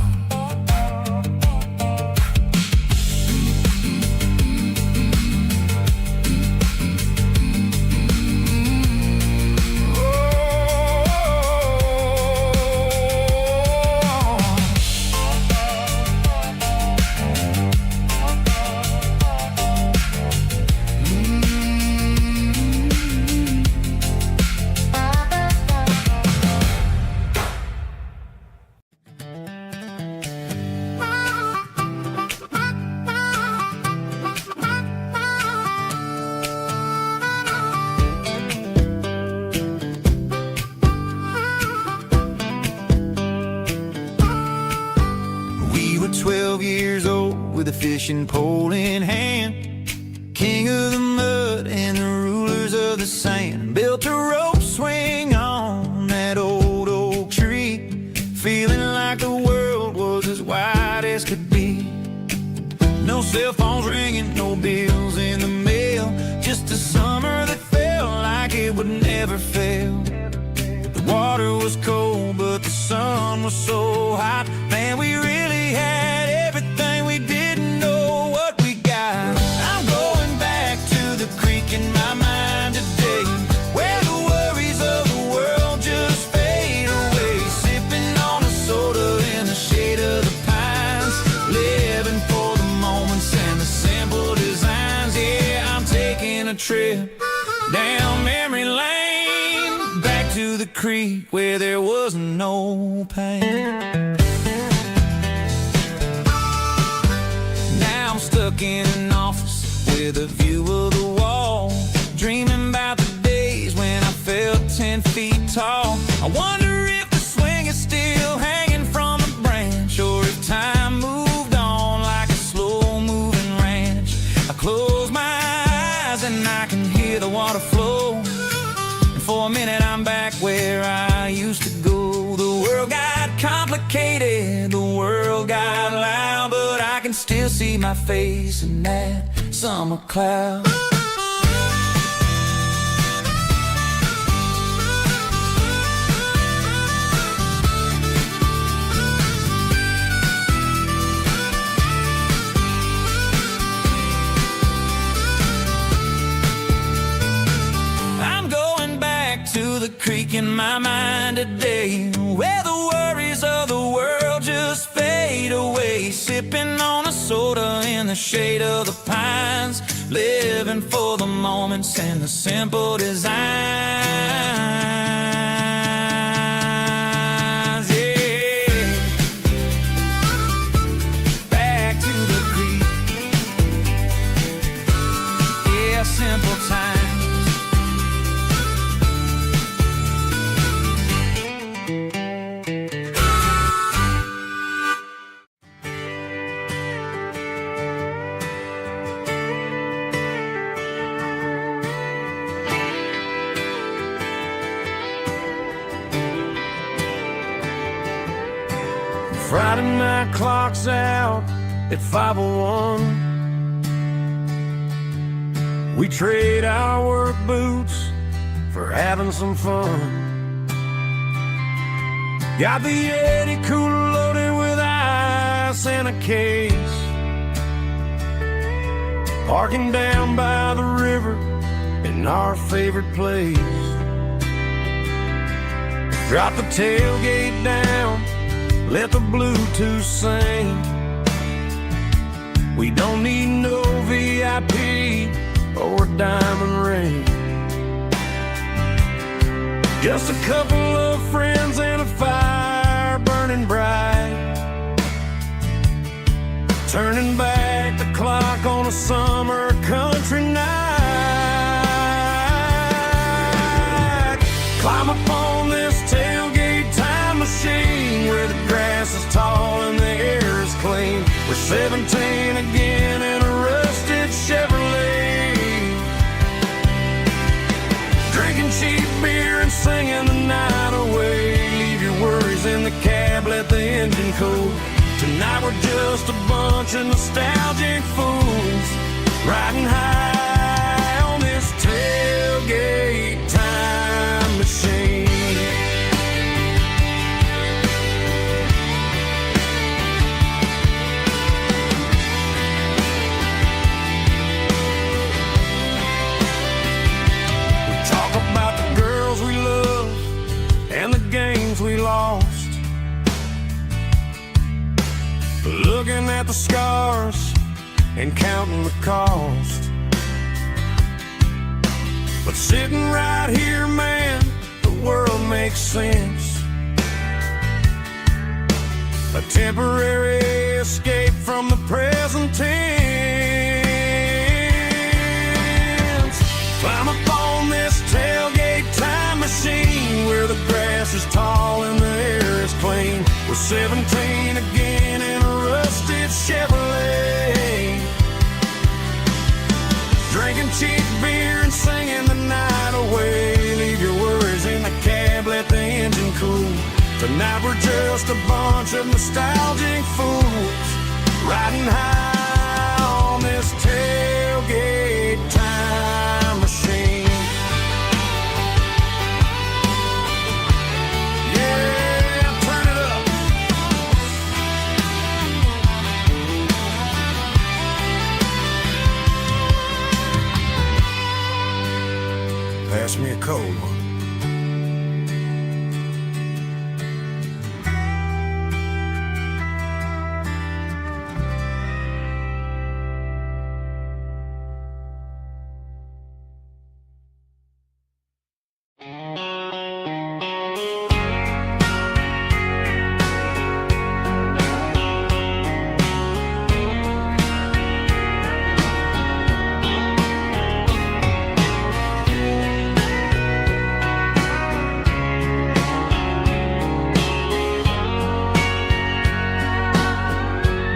We were 12 years old with a fishing pole in hand, king of the mud and the rulers of the sand. Built a rope swing on that old oak tree, feeling like the world was as wide as could be. No cell phones ringing, no bills in the mail, just a summer that felt like it would never fail. The water was cold, but the sun was so hot. Man, we really had everything, we didn't know what we got. I'm going back to the creek in my mind today, where the worries of the world just fade away. Sipping on a soda in the shade of the pines, living for the moments and the simple designs. Yeah, I'm taking a trip down memory lane, back to the creek where there was no pain. Now I'm stuck in an office with a view of the wall, dreaming about the days when I felt 10 feet tall. I wonder if the swing is still hanging from the branch, or if time moved on like a slow-moving ranch. I close my eyes and I can hear the water flow, and for a minute I'm back where I used to go. The world got complicated, the world got loud, but I can still see my face in that summer cloud. To the creek in my mind today, where the worries of the world just fade away. Sipping on a soda in the shade of the pines, living for the moments and the simple designs. Yeah, back to the creek. Yeah, simple times. Friday night clock's out at 5:01. We trade our work boots for having some fun. Got the Yeti cooler loaded with ice and a case, parking down by the river in our favorite place. Drop the tailgate down, let the Bluetooth sing. We don't need no VIP or a diamond ring, just a couple of friends and a fire burning bright, turning back the clock on a summer country night. Climb up on this tailgate time machine, where the grass is tall and the air is clean. We're 17 again in a rusted Chevrolet, drinking cheap beer and singing the night away. Leave your worries in the cab, let the engine cool. Tonight we're just a bunch of nostalgic fools, riding high on this tailgate time machine. We talk about the girls we love and the games we lost, looking at the scars and counting the cost. But sitting right here, man, the world makes sense. A temporary escape from the present tense. Climb up on this tailgate time machine, where the grass is tall and the air is clean. We're 17 again in a rusted Chevrolet, drinking cheap beer and singing the night away. Leave your worries in the cab, let the engine cool. Tonight we're just a bunch of nostalgic fools, riding high on this tailgate time machine. Yeah, turn it up. Pass me a cold one.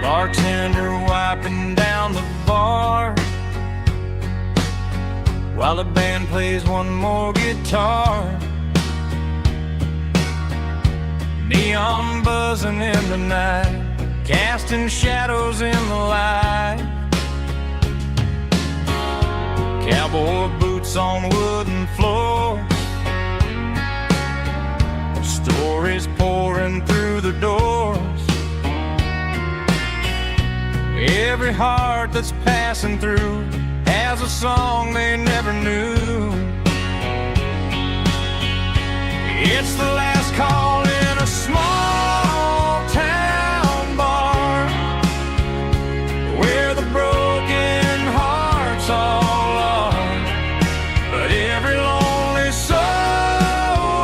Bartender wiping down the bar while the band plays one more guitar. Neon buzzing in the night, casting shadows in the light. Cowboy boots on wooden floors, stories pouring through the doors. Every heart that's passing through has a song they never knew. It's the last call in a small town bar, where the broken hearts all are. But every lonely soul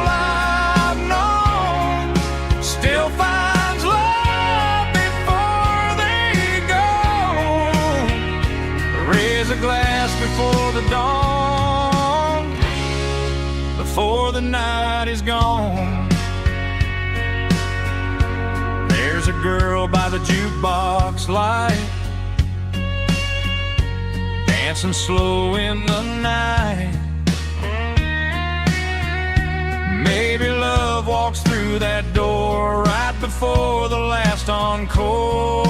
I've known still finds love before they go. Raise a glass before the dawn, before the night is gone. There's a girl by the jukebox light, dancing slow in the night. Maybe love walks through that door right before the last encore.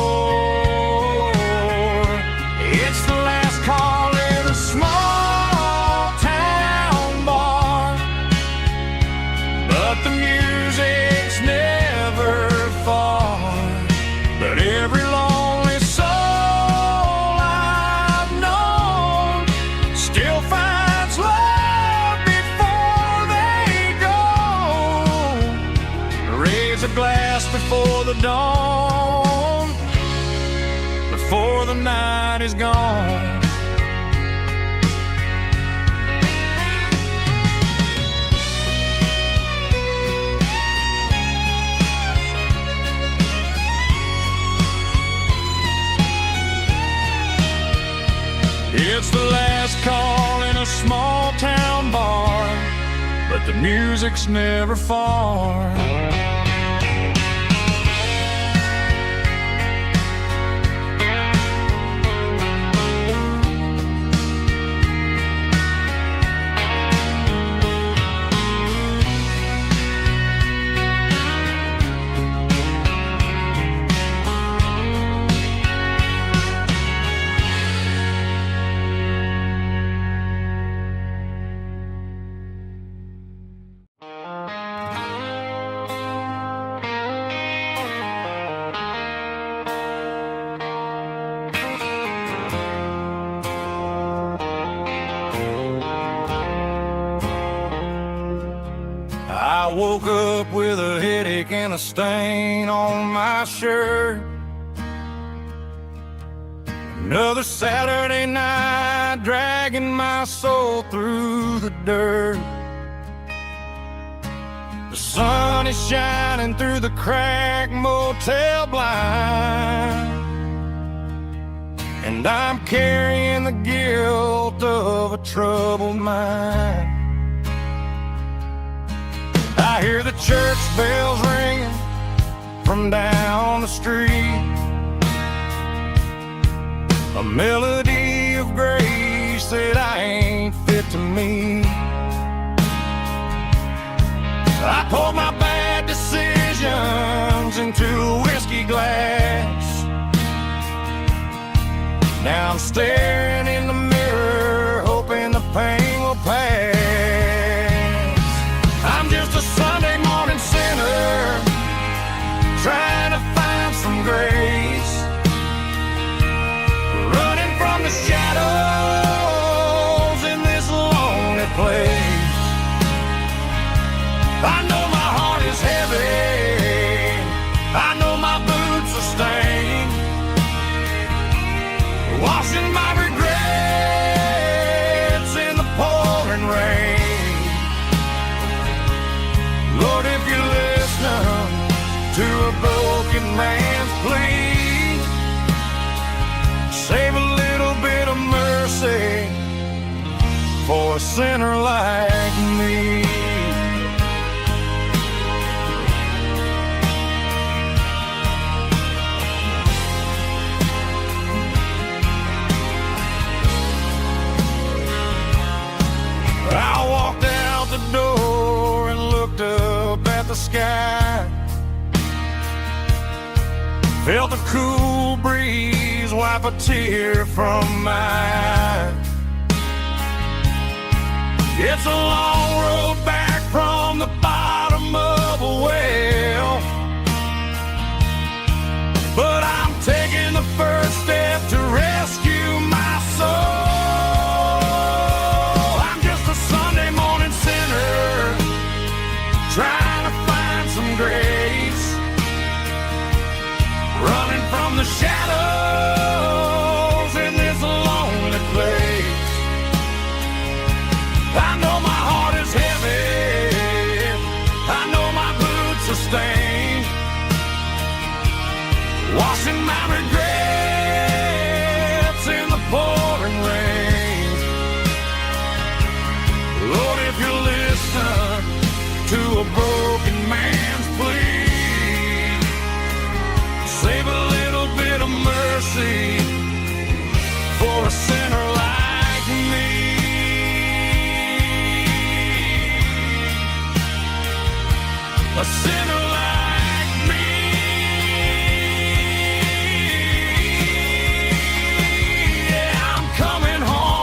It's the last call in a small town bar, but the music's never far. But every lonely soul I've known still finds love before they go. Raise a glass before the dawn, before the night is gone. It's the last call in a small town bar, but the music's never far. woke up with a headache and a stain on my shirt. Another Saturday night, dragging my soul through the dirt. The sun is shining through the cracked motel blind, and I'm carrying the guilt of a troubled mind. I hear the church bells ringing from down the street, a melody of grace that I ain't fit to meet. I poured my bad decisions into a whiskey glass. Now I'm staring in the mirror, hoping the pain will pass. I'm just a Sunday morning sinner, trying to find some grace, running from the shadows in this lonely place. I know my heart is heavy, I know my boots are stained, washing my regrets in the pouring rain. Lord, if you're listening to a broken man's plea, save a little bit of mercy for a sinner like me. I walked out the door and looked up at the sky, felt a cool breeze wipe a tear from my eye. It's a long road back from the bottom of a well, but I'm taking the first step to rescue my soul. Trying to find some grace, running from the shadows in this lonely place. I know my heart is heavy, I know my boots are stained, washing my regrets in the pouring rain. Lord, if you listen to a broken man's plea, save a little bit of mercy for a sinner like me. A sinner like me. Yeah, I'm coming home.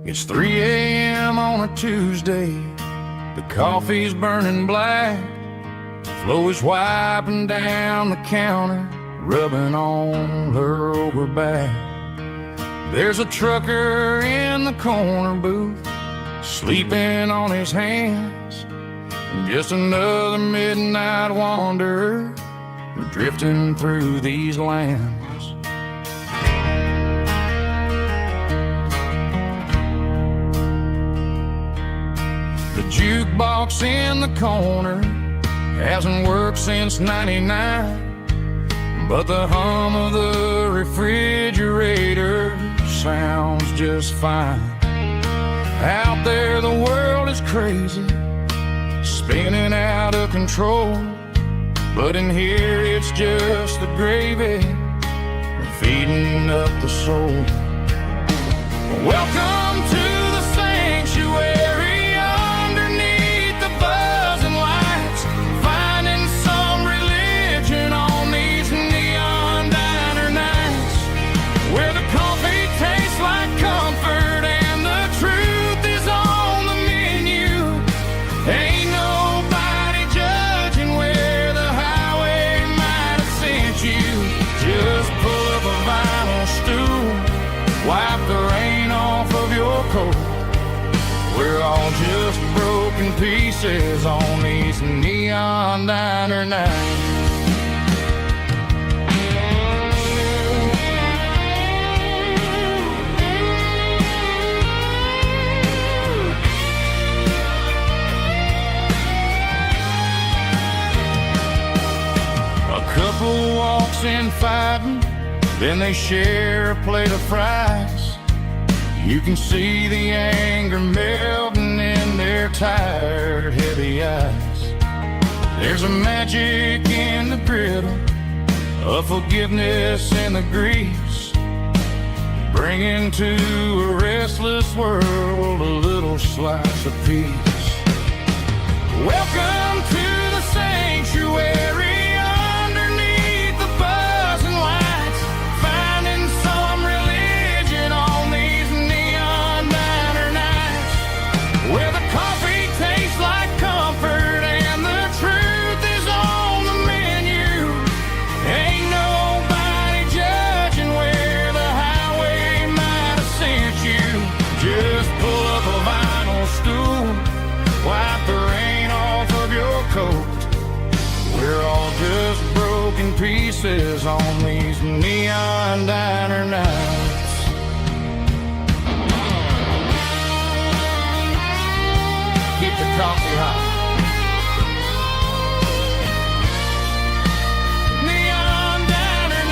It's 3 a.m. on a Tuesday, the coffee's burning black, Flo is wiping down the counter, rubbing on her over back. There's a trucker in the corner booth, sleeping on his hands, just another midnight wanderer drifting through these lands. The jukebox in the corner hasn't worked since '99, but the hum of the refrigerator sounds just fine. Out there the world is crazy, spinning out of control, but in here it's just the gravy feeding up the soul. Welcome to the sand. neon diner night. Couple walks in fighting, then they share a plate of fries. You can see the anger melting in their tired, heavy eyes. There's a magic in the griddle, a forgiveness in the grease, bringing to a restless world a little slice of peace. Welcome to the sanctuary. We're all just broken pieces on these neon diner nights. Keep the coffee hot. Neon diner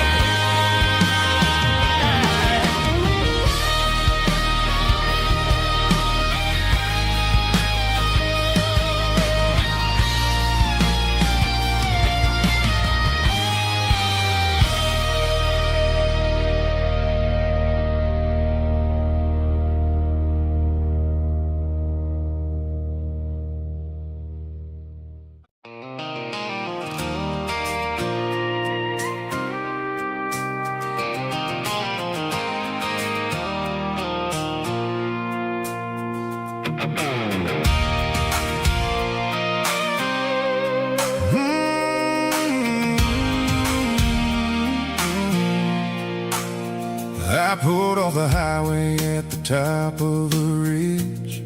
I pulled off the highway at the top of a ridge,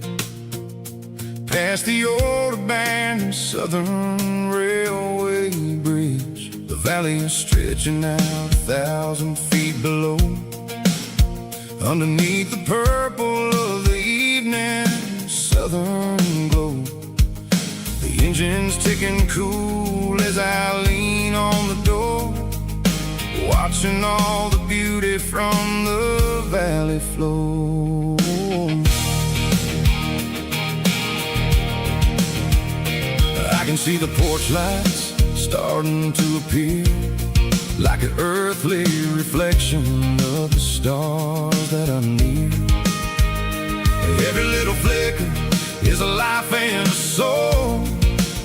past the old abandoned Southern Railway bridge. The valley is stretching out 1,000 feet below, underneath the purple of the evening southern glow. The engine's ticking cool as I lean on the door, watching all the beauty from the valley flow. I can see the porch lights starting to appear, like an earthly reflection of the stars that are near. Every little flicker is a life and a soul,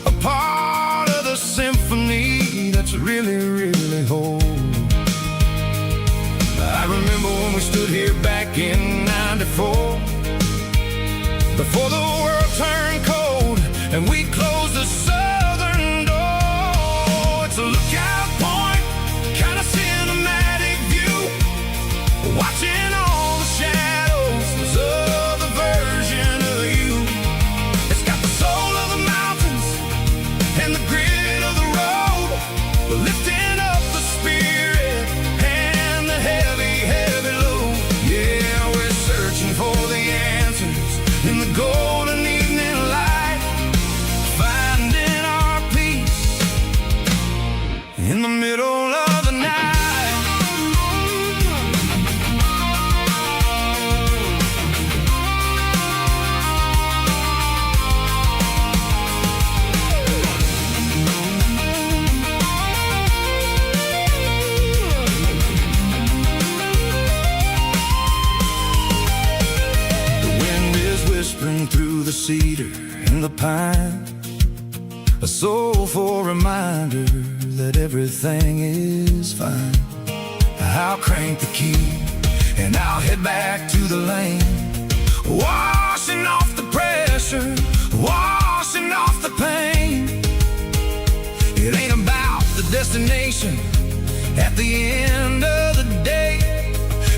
a part of the symphony that's really, really whole. I remember when we stood here back in '94, before the world turned cold and we closed the southern door. It's a lookout point, kind of cinematic view, watching all the shadows of the version of you. It's got the soul of the mountains and the grit of the road, lifting up the spirit and the heavy, heavy load. Yeah, we're searching for the answers in the golden evening light, finding our peace in the middle of the night. Whispering through the cedar and the pine, a soulful reminder that everything is fine. I'll crank the key and I'll head back to the lane, washing off the pressure, washing off the pain. It ain't about the destination at the end of the day,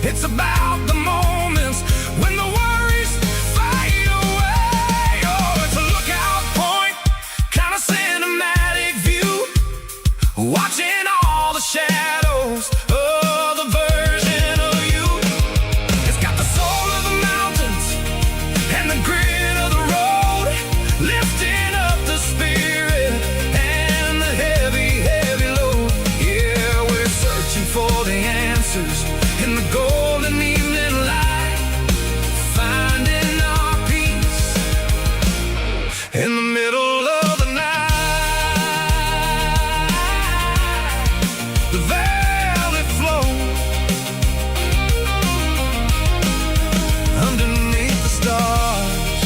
it's about the moments when the worries fade away. Oh, it's a lookout point, kind of cinematic view, the shadows of the version of you. It's got the soul of the mountains and the grit of the road, lifting up the spirit and the heavy, heavy load. Yeah, we're searching for the answers in the golden evening light, finding our peace in the middle of the night. The velvet flow underneath the stars.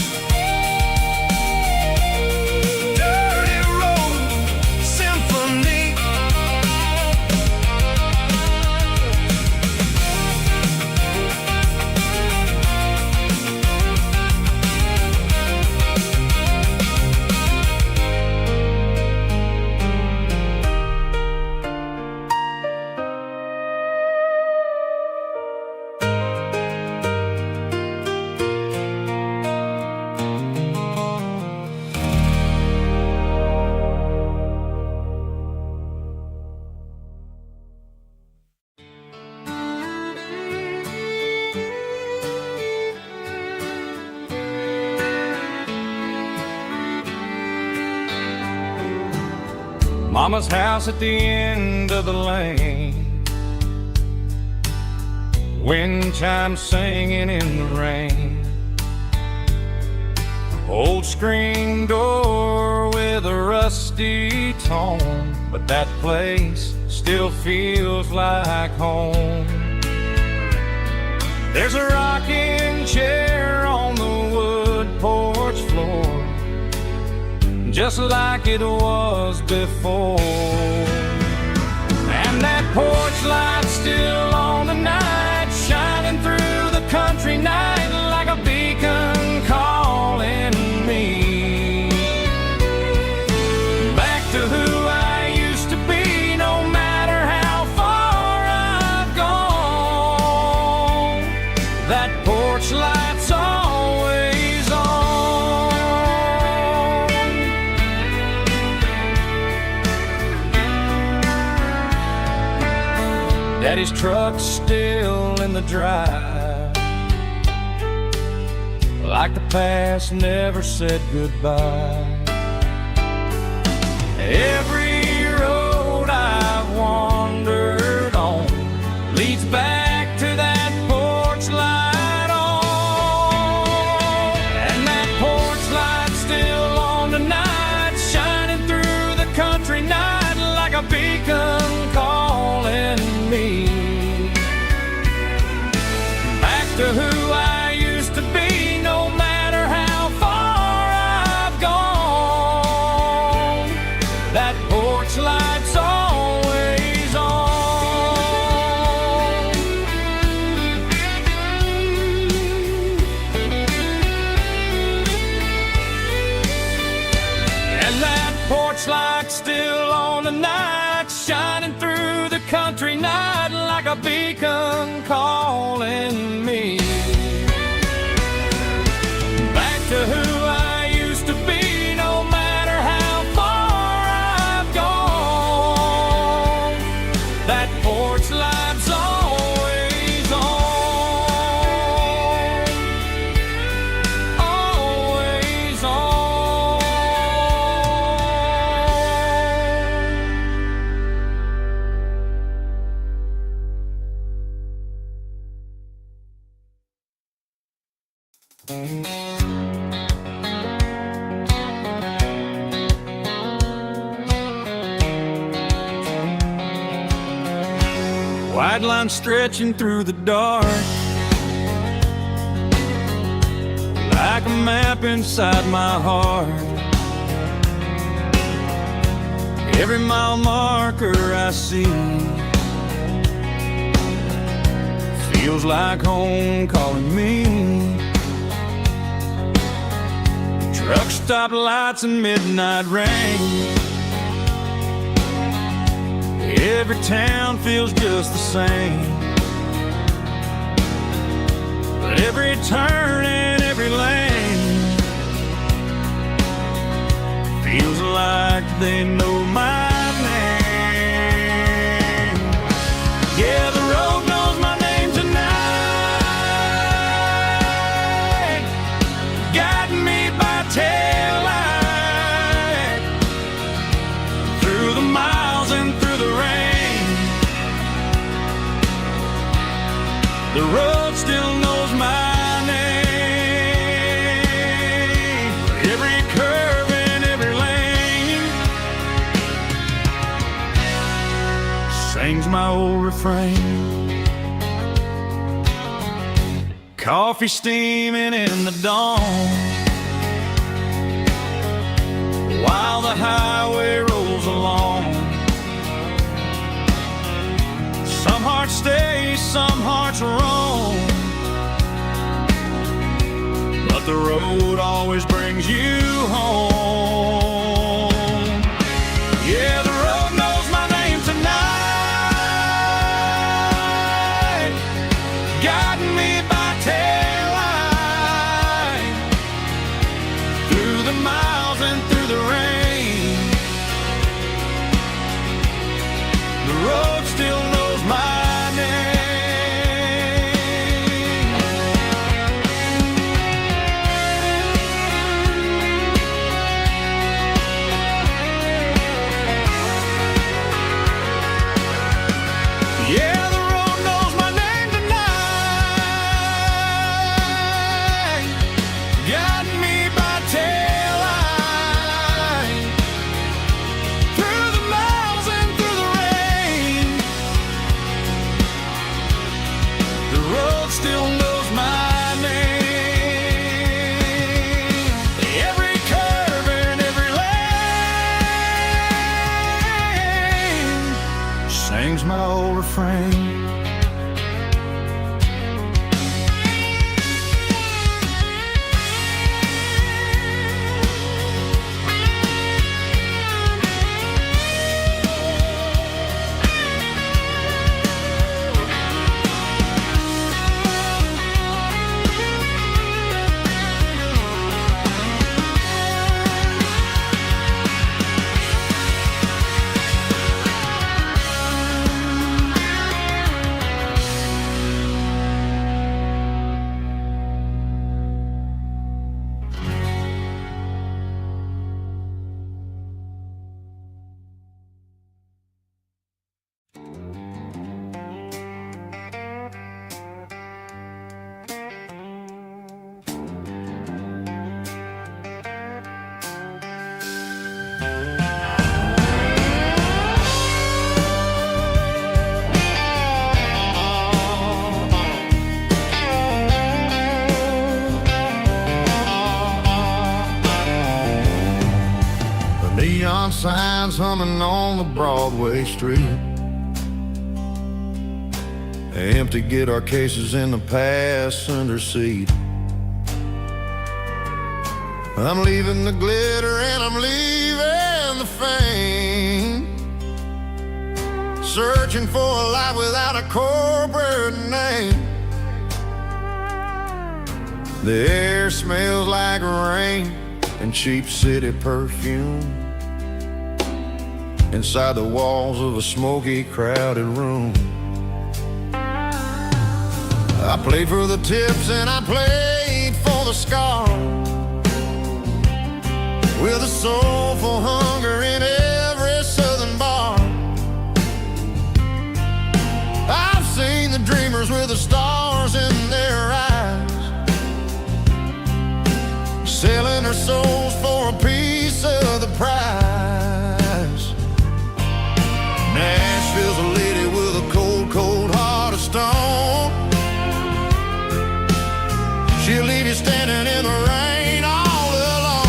Dirty road symphony. Mama's house at the end of the lane, wind chimes singing in the rain. Old screen door with a rusty tone, but that place still feels like home. There's a rocking chair on the wood porch floor, just like it was before. And that porch light's still on tonight, shining through the country night like a beacon calling me back to who I used to be. No matter how far I've gone, that porch light's always on. Daddy's truck's still in the drive, like the past never said goodbye. Every road I've wandered on leads back to that porch light on. And that porch light's still on tonight, shining through the country night like a beacon calling me back to who I used to be. No matter how far I've gone, that porch light's always on. And that porch light's still on tonight, shining through the country night like a beacon calling me back to who I used to be. No matter how far I've gone, that porch light's always on, always on. White line stretching through the dark, like a map inside my heart. Every mile marker I see feels like home calling me. Truck stop lights and midnight rain, every town feels just the same. But every turn and every lane feels like they know my name. sings my old refrain. Coffee steaming in the dawn, while the highway rolls along. Some hearts stay, some hearts roam, but the road always brings you home. Yeah, the road knows my name tonight, guiding me by taillight, through the miles and through the rain. The road still knows my name. Yeah, the road knows my name tonight, guiding me by taillight, through the miles and through the rain. The road still knows my name. Every curve and every lane sings my old refrain. Neon signs humming on the Broadway street, empty guitar cases in the passenger seat. I'm leaving the glitter and I'm leaving the fame, searching for a life without a corporate name. The air smells like rain and cheap city perfume inside the walls of a smoky, crowded room. I played for the tips and I played for the scars, with a soulful hunger in every southern bar. I've seen the dreamers with the stars in their eyes, selling their souls for a piece of the prize. Nashville's a lady with a cold, cold heart of stone. She'll leave you standing in the rain all alone.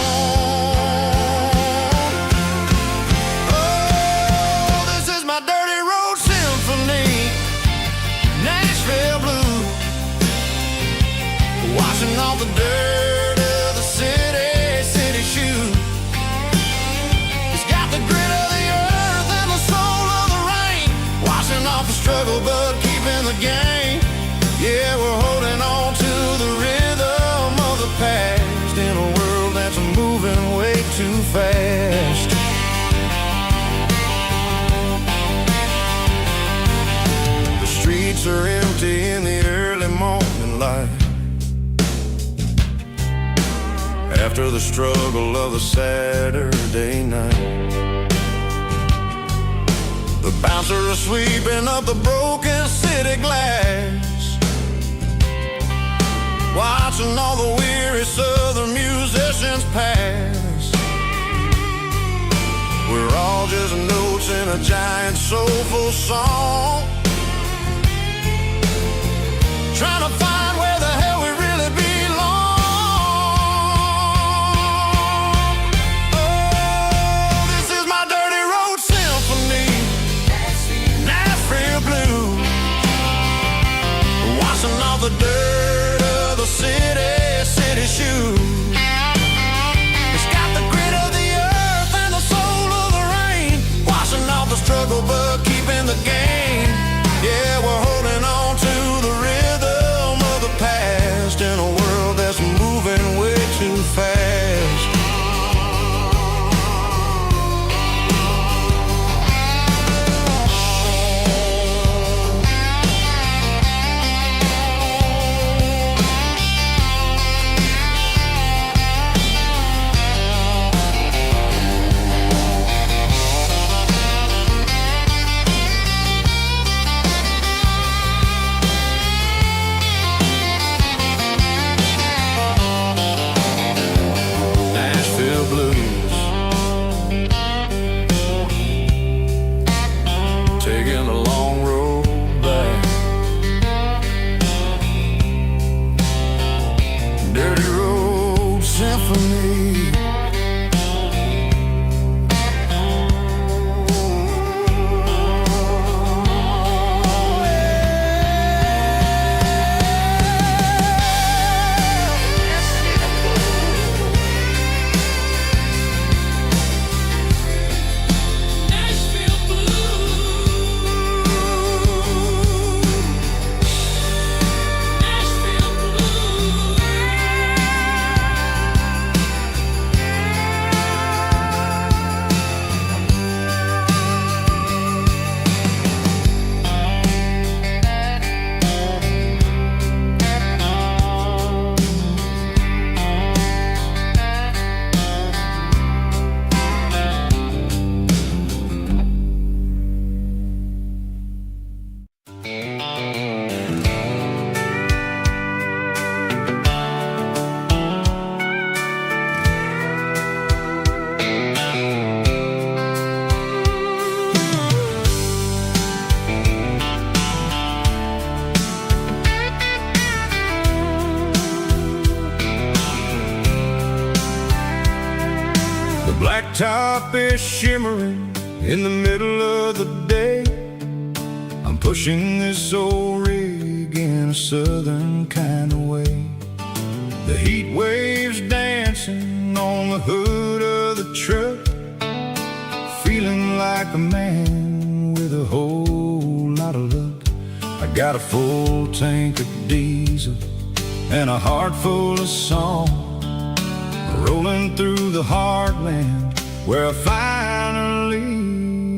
Oh, this is my dirty road symphony, Nashville blues, washing off the dirt of the city shoes. It's got the grit of the earth and the soul of the rain, washing off the struggle but keeping the game. Yeah, we're holding on to the rhythm of the past in a world that's moving way too fast. The streets are empty in the early morning light, after the struggle of the Saturday night. The bouncer is sweeping up the broken city glass, watching all the weary southern musicians pass. We're all just notes in a giant soulful song. trying to find where the hell we really belong. Oh, this is my dirty road symphony, Nashville blues, washing off the dirt of the city shoes. It's got the grit of the earth and the soul of the rain, washing off the struggle but keeping the game. Yeah, we're holding on to the rhythm of the past in a world that's moving way too fast. Taking a long road back, dirty road symphony. Blacktop is shimmering in the middle of the day. I'm pushing this old rig in a southern kind of way. The heat waves dancing on the hood of the truck, feeling like a man with a whole lot of luck. I got a full tank of diesel and a heart full of song, rolling through the heartland where I finally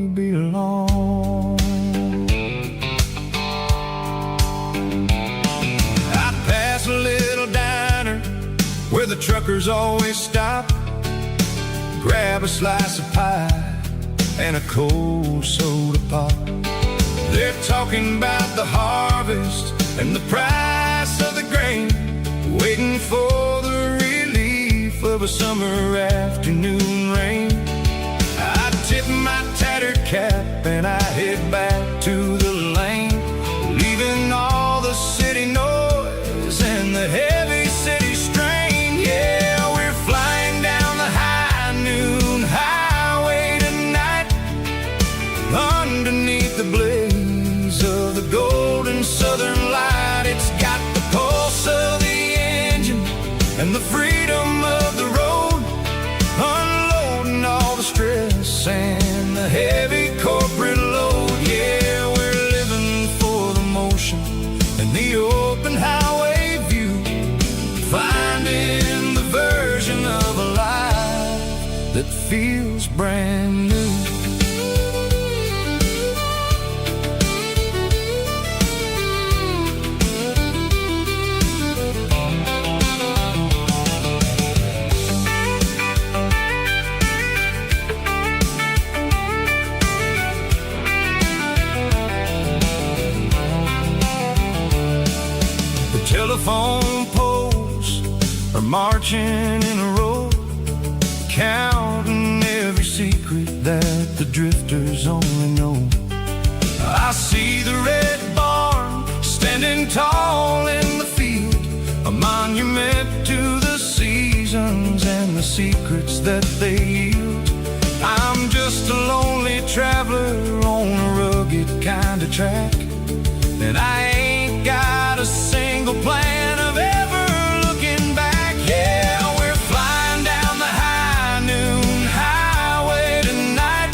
belong. I'd pass a little diner where the truckers always stop, grab a slice of pie and a cold soda pop. They're talking about the harvest and the price of the grain, waiting for the relief of a summer afternoon rain. I tip my tattered cap and I head back to the lane, leaving all the city noise and the heavy city strain. Yeah, we're flying down the high noon highway tonight, underneath the blaze of the golden southern light. It's got the pulse of the engine and the freedom of the road, unloading all the stress and the heavy corporate load. Yeah, we're living for the motion and the open highway view, finding the version of a life that feels brand new. Telephone poles are marching in a row, counting every secret that the drifters only know. I see the red barn standing tall in secrets that they yield. I'm just a lonely traveler on a rugged kind of track, and I ain't got a single plan of ever looking back. Yeah, we're flying down the high noon highway tonight,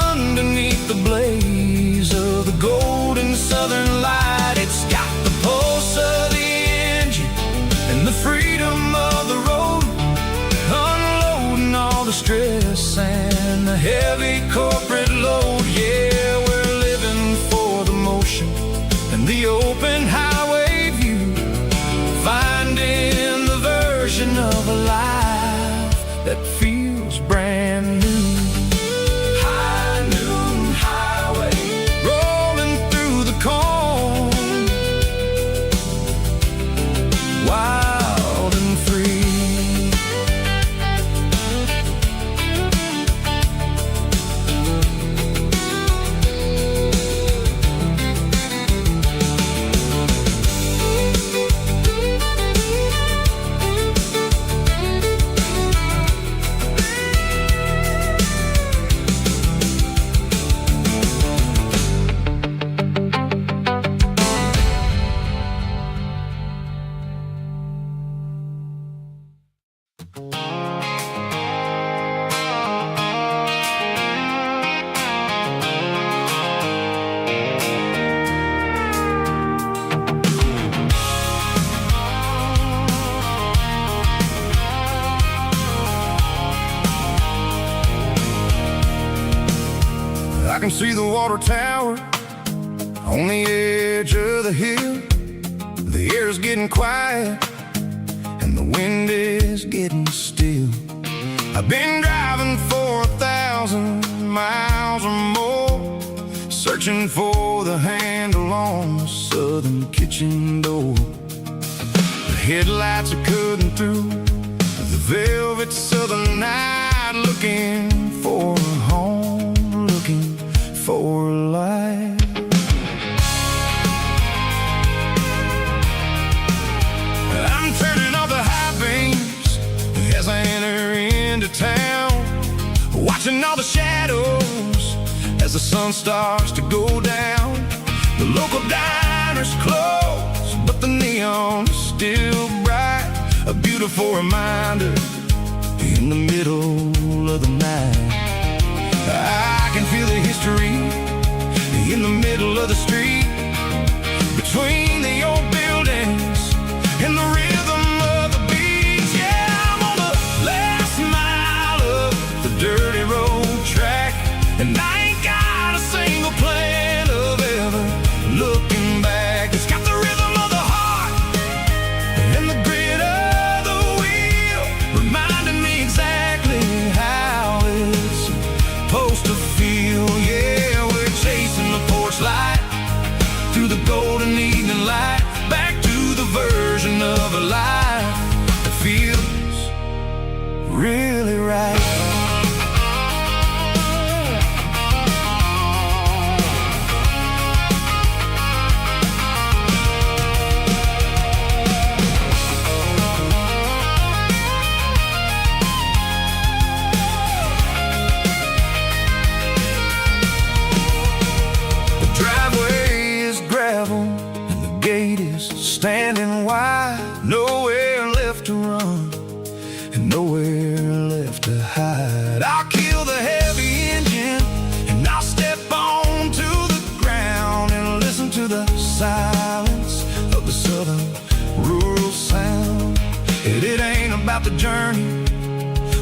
underneath the blaze of the golden southern light. It's got the pulse of the engine and the freedom of the road, unloading all the stress and the heavy corporate load. Yeah, we're living for the motion and the open highway view, finding the version of a life that feels brand new. High noon highway, rolling through the corn, wild and free. I can see the water tower on the edge of the hill. The air's getting quiet and the wind is getting still. I've been driving for 1,000 miles or more, searching for the handle on the southern kitchen door. The headlights are cutting through the velvet southern night, looking for a home, looking for a life. I'm turning off the high beams as I enter into town, watching all the shadows as the sun starts to go down. The local diner's closed, but the neon is still bright, a beautiful reminder in the middle of the night. I can feel the history in the middle of the street, between the old buildings and the rhythm of the beats. Yeah, I'm on the last mile of the dirty road track, and I ain't got a single plan of ever looking back. It's got the rhythm of the heart and the grit of the wheel, reminding me exactly how it's supposed to feel. Yeah, we're chasing the porch light through the golden evening light, back to the version of a life that feels really right. Standing wide, nowhere left to run and nowhere left to hide. I'll kill the heavy engine and I'll step onto the ground and listen to the silence of the southern rural sound. It ain't about the journey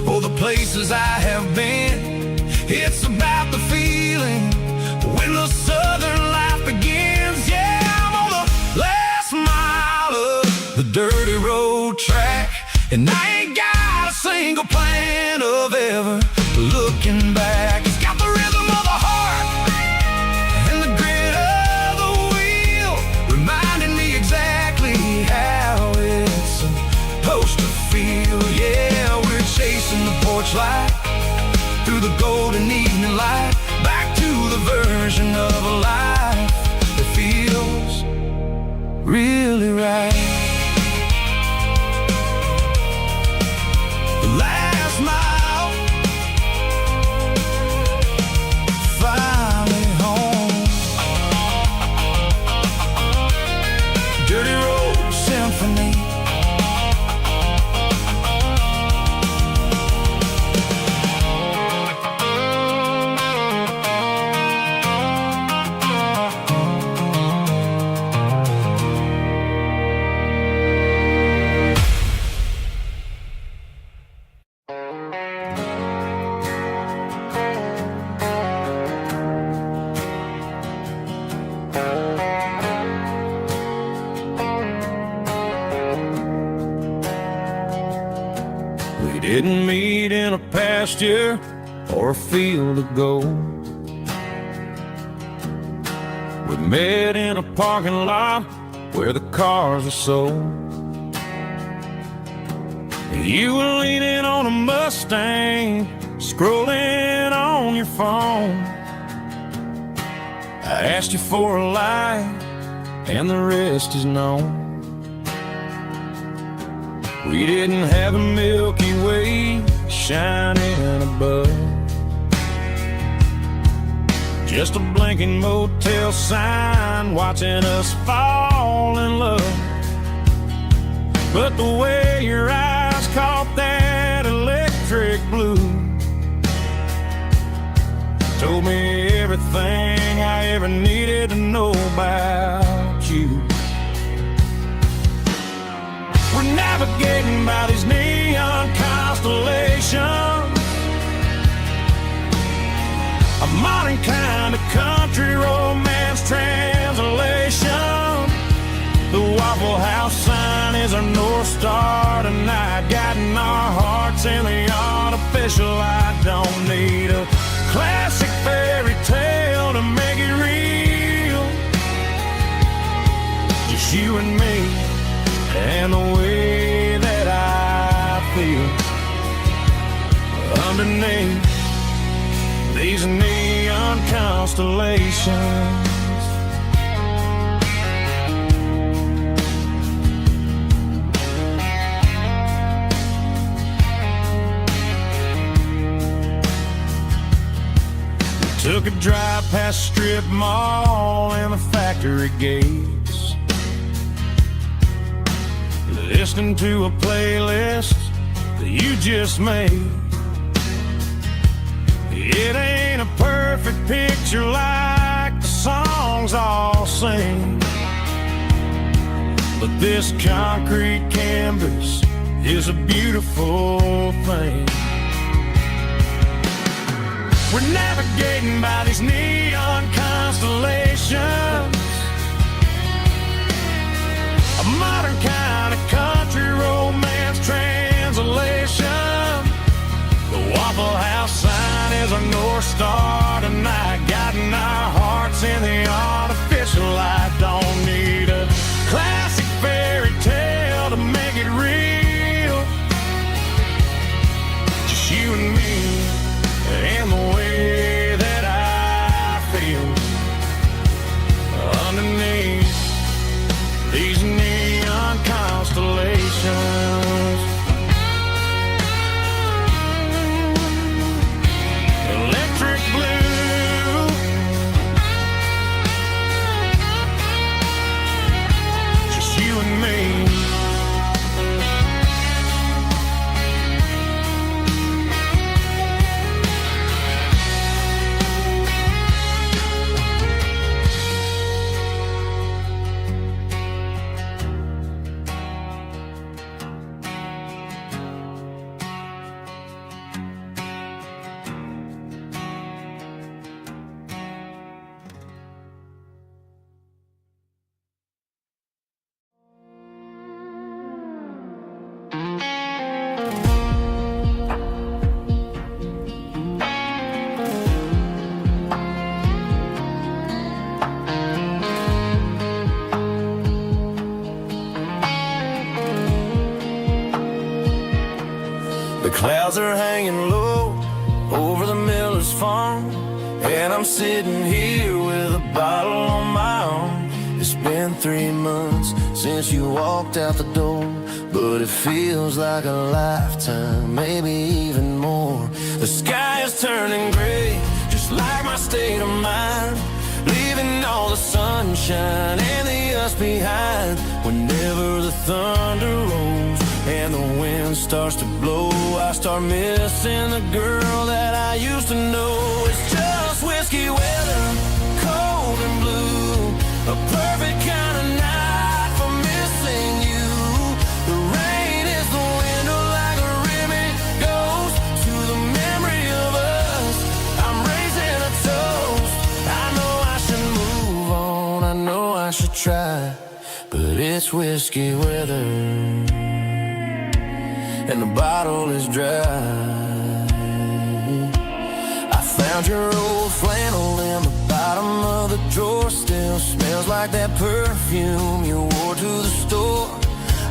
or the places I have been, it's about the feeling when the southern life begins. Yeah, I'm on the last mile of the dirty road track, and I ain't got a single plan of ever looking back. It's got the rhythm of the heart and the grit of the wheel, reminding me exactly how it's supposed to feel. Yeah, we're chasing the porch light through the golden evening light, back to the version of a life that feels really right. didn't meet in a pasture or a field of gold. We met in a parking lot where the cars are sold. You were leaning on a Mustang, scrolling on your phone. I asked you for a light, and the rest is known. We didn't have a Milky Way shining above, just a blinking motel sign watching us fall in love. But the way your eyes caught that electric blue told me everything I ever needed to know about you. We're navigating by these neon constellations, a modern kind of country romance translation. The Waffle House sign is our North Star tonight, guiding our hearts in the artificial. I don't need a classic fairy tale to make it real, just you and me and the way that I feel underneath these neon constellations. Took a drive past Strip Mall and the factory gates, listening to a playlist that you just made. It ain't a perfect picture like the songs all sing, but this concrete canvas is a beautiful thing. We're navigating by these neon constellations, a modern kind of country romance translation. The Waffle House sign is our North Star tonight, guiding our hearts in the artificial light. Don't need a classic fairy tale to make it real, just you and me and the way that I feel underneath these neon constellations. Electric blue, just you and me. The clouds are hanging low over the miller's farm, and I'm sitting here with a bottle on my arm. It's been 3 months since you walked out the door, but it feels like a lifetime, maybe even more. The sky is turning gray, just like my state of mind, leaving all the sunshine and the us behind. Whenever the thunder rolls and the wind starts to blow, I start missing the girl that I used to know. It's just whiskey weather, cold and blue, a perfect kind of night for missing you. The rain is the window like a ribbon goes to the memory of us. I'm raising a toast. I know I should move on, I know I should try, but it's whiskey weather, and the bottle is dry. I found your old flannel in the bottom of the drawer. Still smells like that perfume you wore to the store.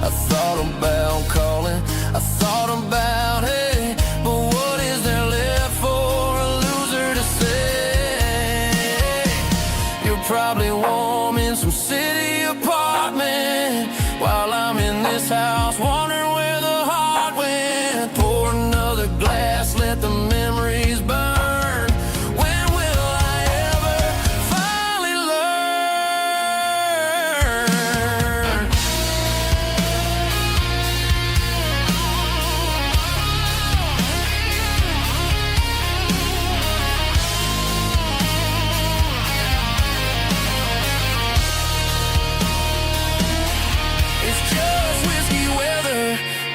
I thought about calling, I thought about, hey, but what is there left for a loser to say? You're probably warm in some city apartment, while I'm in this house wondering where the heart went. Pour another glass, let the memories burn. When will I ever finally learn? It's just whiskey weather,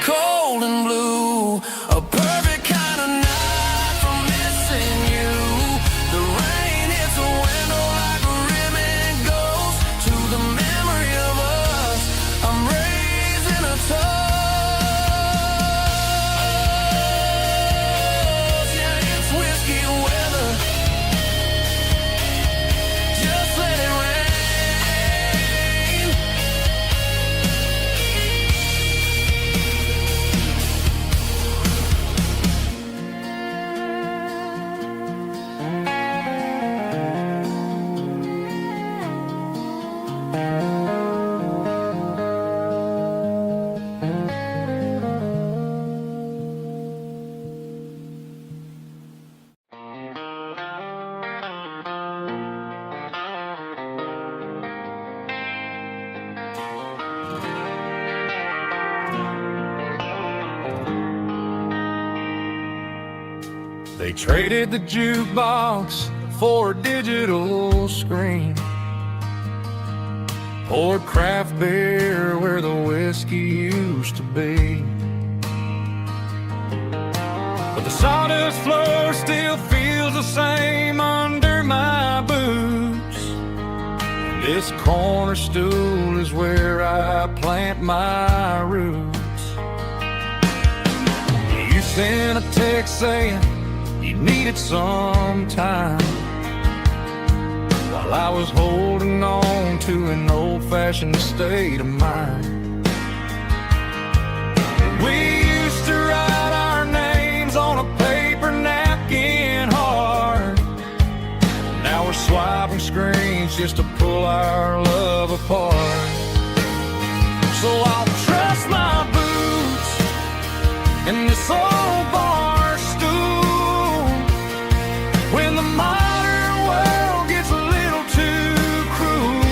cold and blue. A perfect kind of night for missing you. The rain hits a window like a ribbon goes to the memory of us. I'm raising a toast. Yeah, it's whiskey weather. Just let it rain. They traded the jukebox for a digital screen, poured craft beer where the whiskey used to be. But the sawdust floor still feels the same under my boots. This corner stool is where I plant my roots. You sent a text saying you needed some time, while I was holding on to an old-fashioned state of mind. We used to write our names on a paper napkin hard. Now we're swiping screens just to pull our love apart. So I'll trust my boots in this old bar stool when the modern world gets a little too cruel.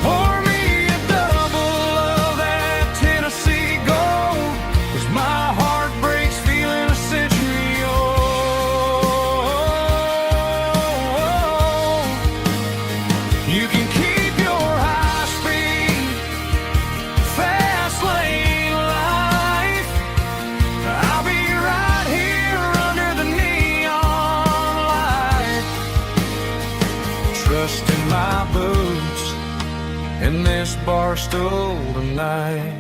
Pour me a double of that Tennessee Gold, 'cause my heart breaks feeling a century old. You can keep your high speed, fast lane life. I'll be right here under the neon light, trusting my boots in this bar stool tonight.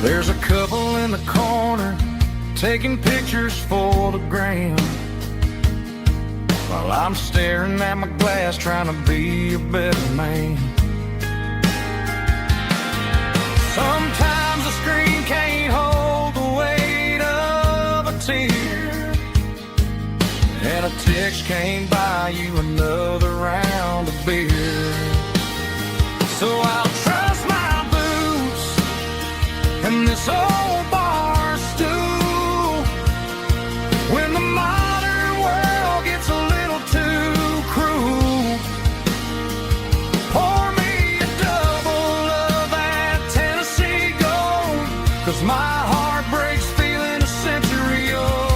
There's a couple in the corner taking pictures for the gram, while I'm staring at my glass trying to be a better man. Sometimes the screen can't hold the weight of a tear, and a text can't buy you another round of beer. So I'll trust my boots in this old bar stool when the modern world gets a little too cruel. Pour me a double of that Tennessee Gold, 'cause my heart breaks feeling a century old.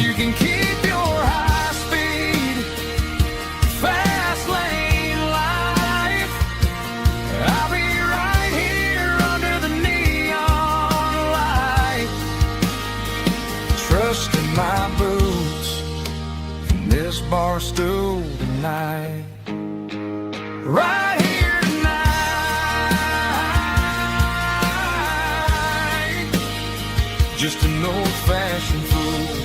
You can keep your high speed, fast lane life. bar stool tonight. Right here tonight. Just an old-fashioned fool.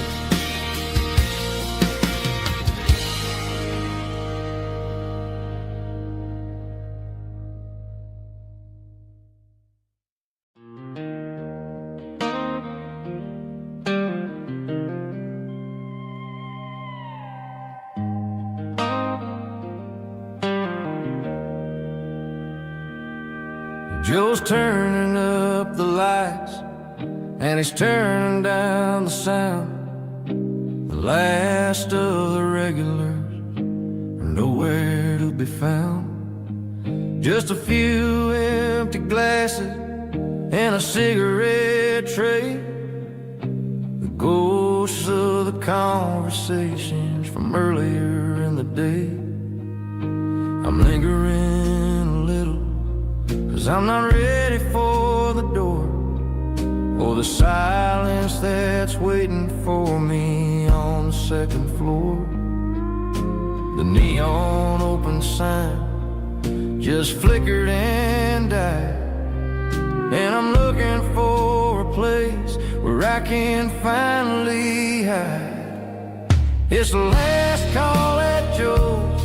Joe's turning up the lights, and he's turning down the sound. The last of the regulars are nowhere to be found. Just a few empty glasses and a cigarette tray, the ghosts of the conversations from earlier in the day. I'm lingering a little, 'cause I'm not ready for the door, or the silence that's waiting for me on the second floor. The neon open sign just flickered and died, and I'm looking for a place where I can finally hide. It's the last call at Joe's,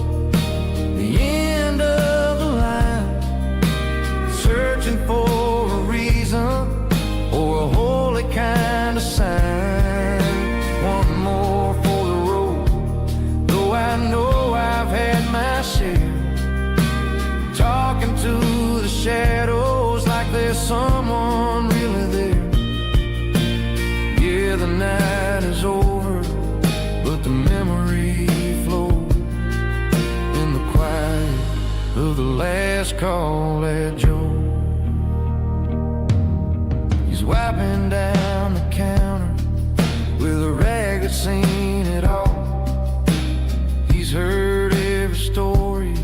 the end of the line, searching for a reason or a holy kind of sign. One more for the road, though I know I've had my share, talking to the shadows like there's someone really there. Yeah, the night is over, but the memory flows in the quiet of the last call at Joe. He's wiping down the counter with a rag that's seen it all. He's heard every story,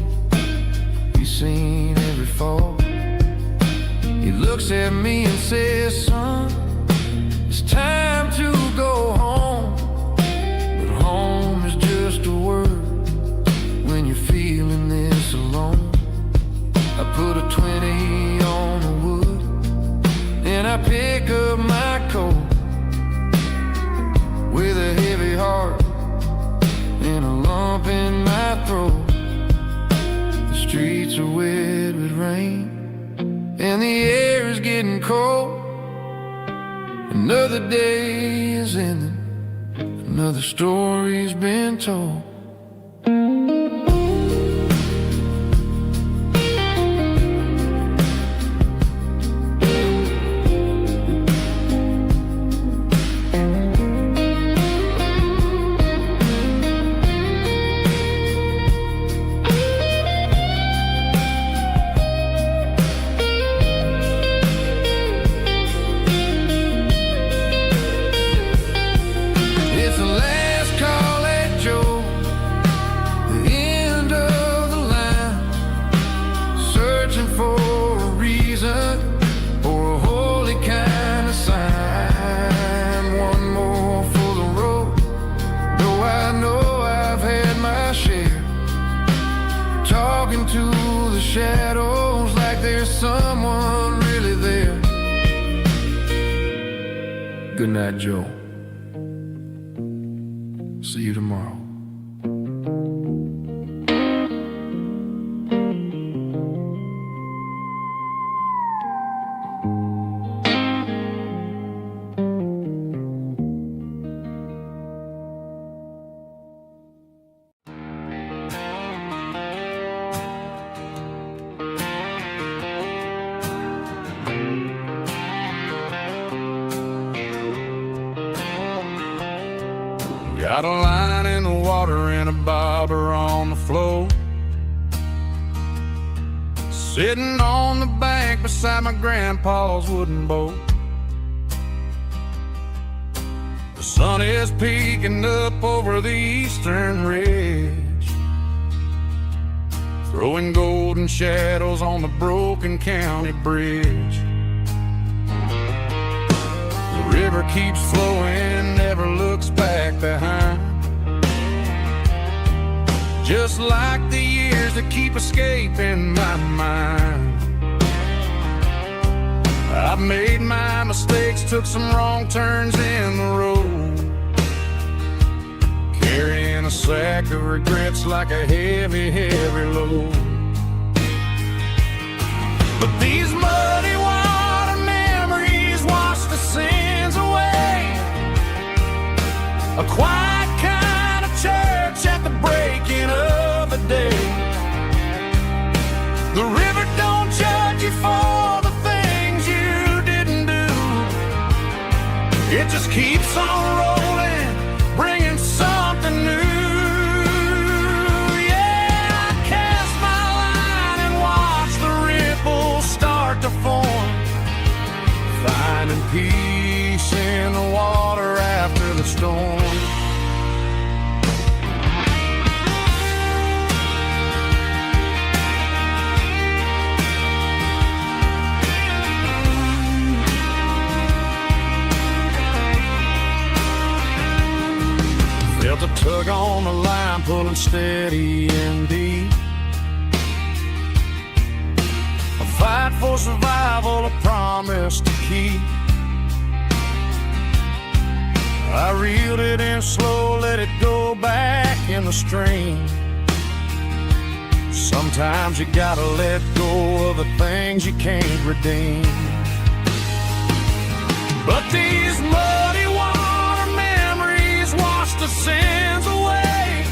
he's seen every fall. He looks at me and says, son, it's time to go home. But home is just a word when you're feeling this alone. I put a 20 on the wood, and I pick up my coat with a heavy heart and a lump in my throat. The streets are wet with rain, and the air is getting cold. Another day is ending, another story's been told. Shadows like there's someone really there. Good night, Joe. See you tomorrow. Got a line in the water and a bobber on the floor, sitting on the bank beside my grandpa's wooden boat. The sun is peeking up over the eastern ridge, throwing golden shadows on the broken county bridge. The river keeps flowing, never looks back behind. just like the years that keep escaping my mind. I've made my mistakes, took some wrong turns in the road, carrying a sack of regrets like a heavy, heavy load. But these muddy water memories wash the sins away. A quiet kind of church at the breaking of the day. The river don't judge you for the things you didn't do. It just keeps on rolling, bringing something new. Yeah, I cast my line and watch the ripples start to form, finding peace in the water after the storm. Felt a tug on the line, pulling steady and deep. A fight for survival, a promise to keep. I reeled it in slow, let it go back in the stream. Sometimes you gotta let go of the things you can't redeem. But these muddy water memories wash the sins away.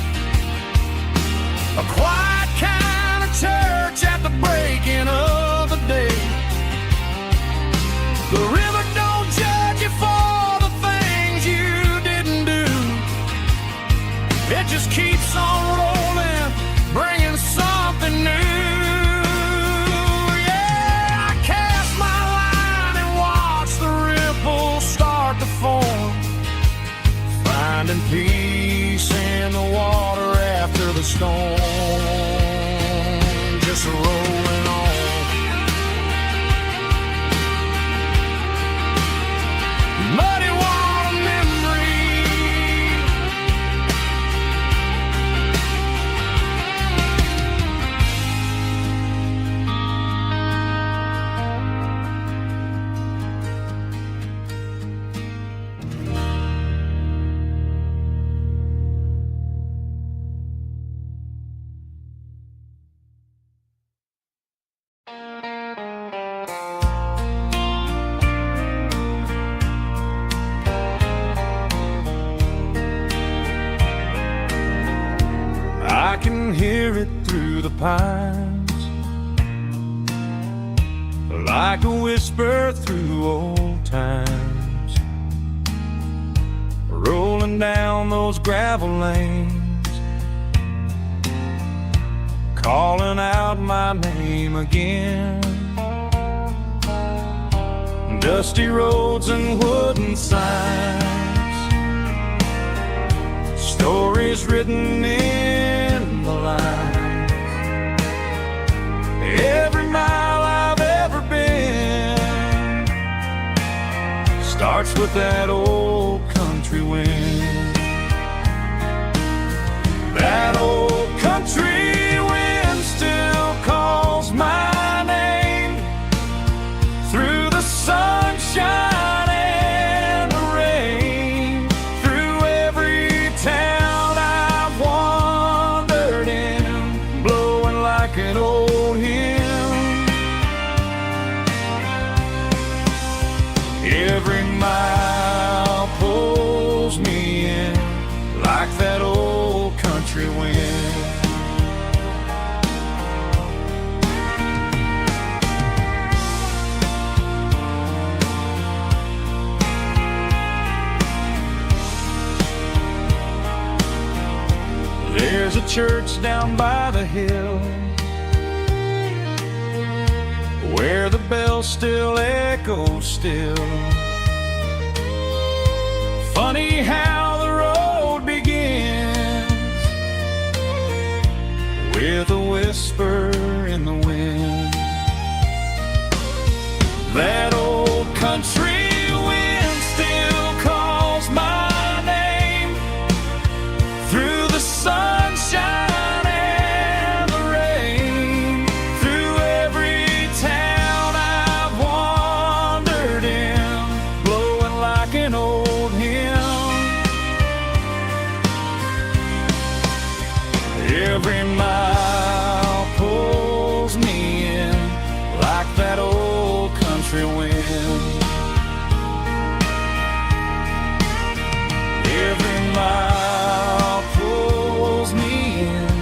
A quiet kind of church at the breaking of the day. The river don't judge you for the things you didn't do. It just keeps on rolling, bringing something new. Yeah, I cast my line and watch the ripples start to form, finding peace in the water after the storm. Just rolling on. Muddy water memory. I can hear it through the pines, like a whisper through old times, rolling down those gravel lanes, calling out my name again. Dusty roads and wooden signs, stories written in the lines. Every mile I've ever been starts with that old country wind. That old country wind still calls my name through the sunshine and the rain, through every town I've wandered in, blowing like an old hymn. Every mile pulls me in like that old country wind. There's a church down by the hill where the bells still echo still. Funny how the road begins with a whisper in the wind. That old country wind still calls my name through the sunshine Every mile pulls me in like that old country wind. Every mile pulls me in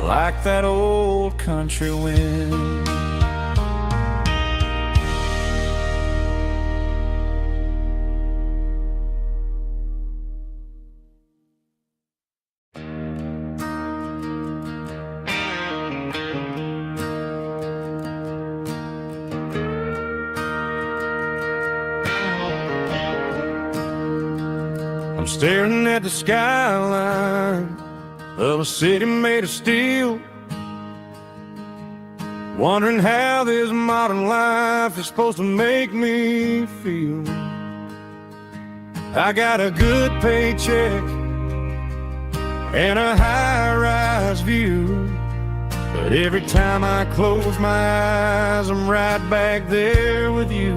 like that old country wind. I'm staring at the skyline of a city made of steel, wondering how this modern life is supposed to make me feel. I got a good paycheck and a high-rise view, but every time I close my eyes, I'm right back there with you.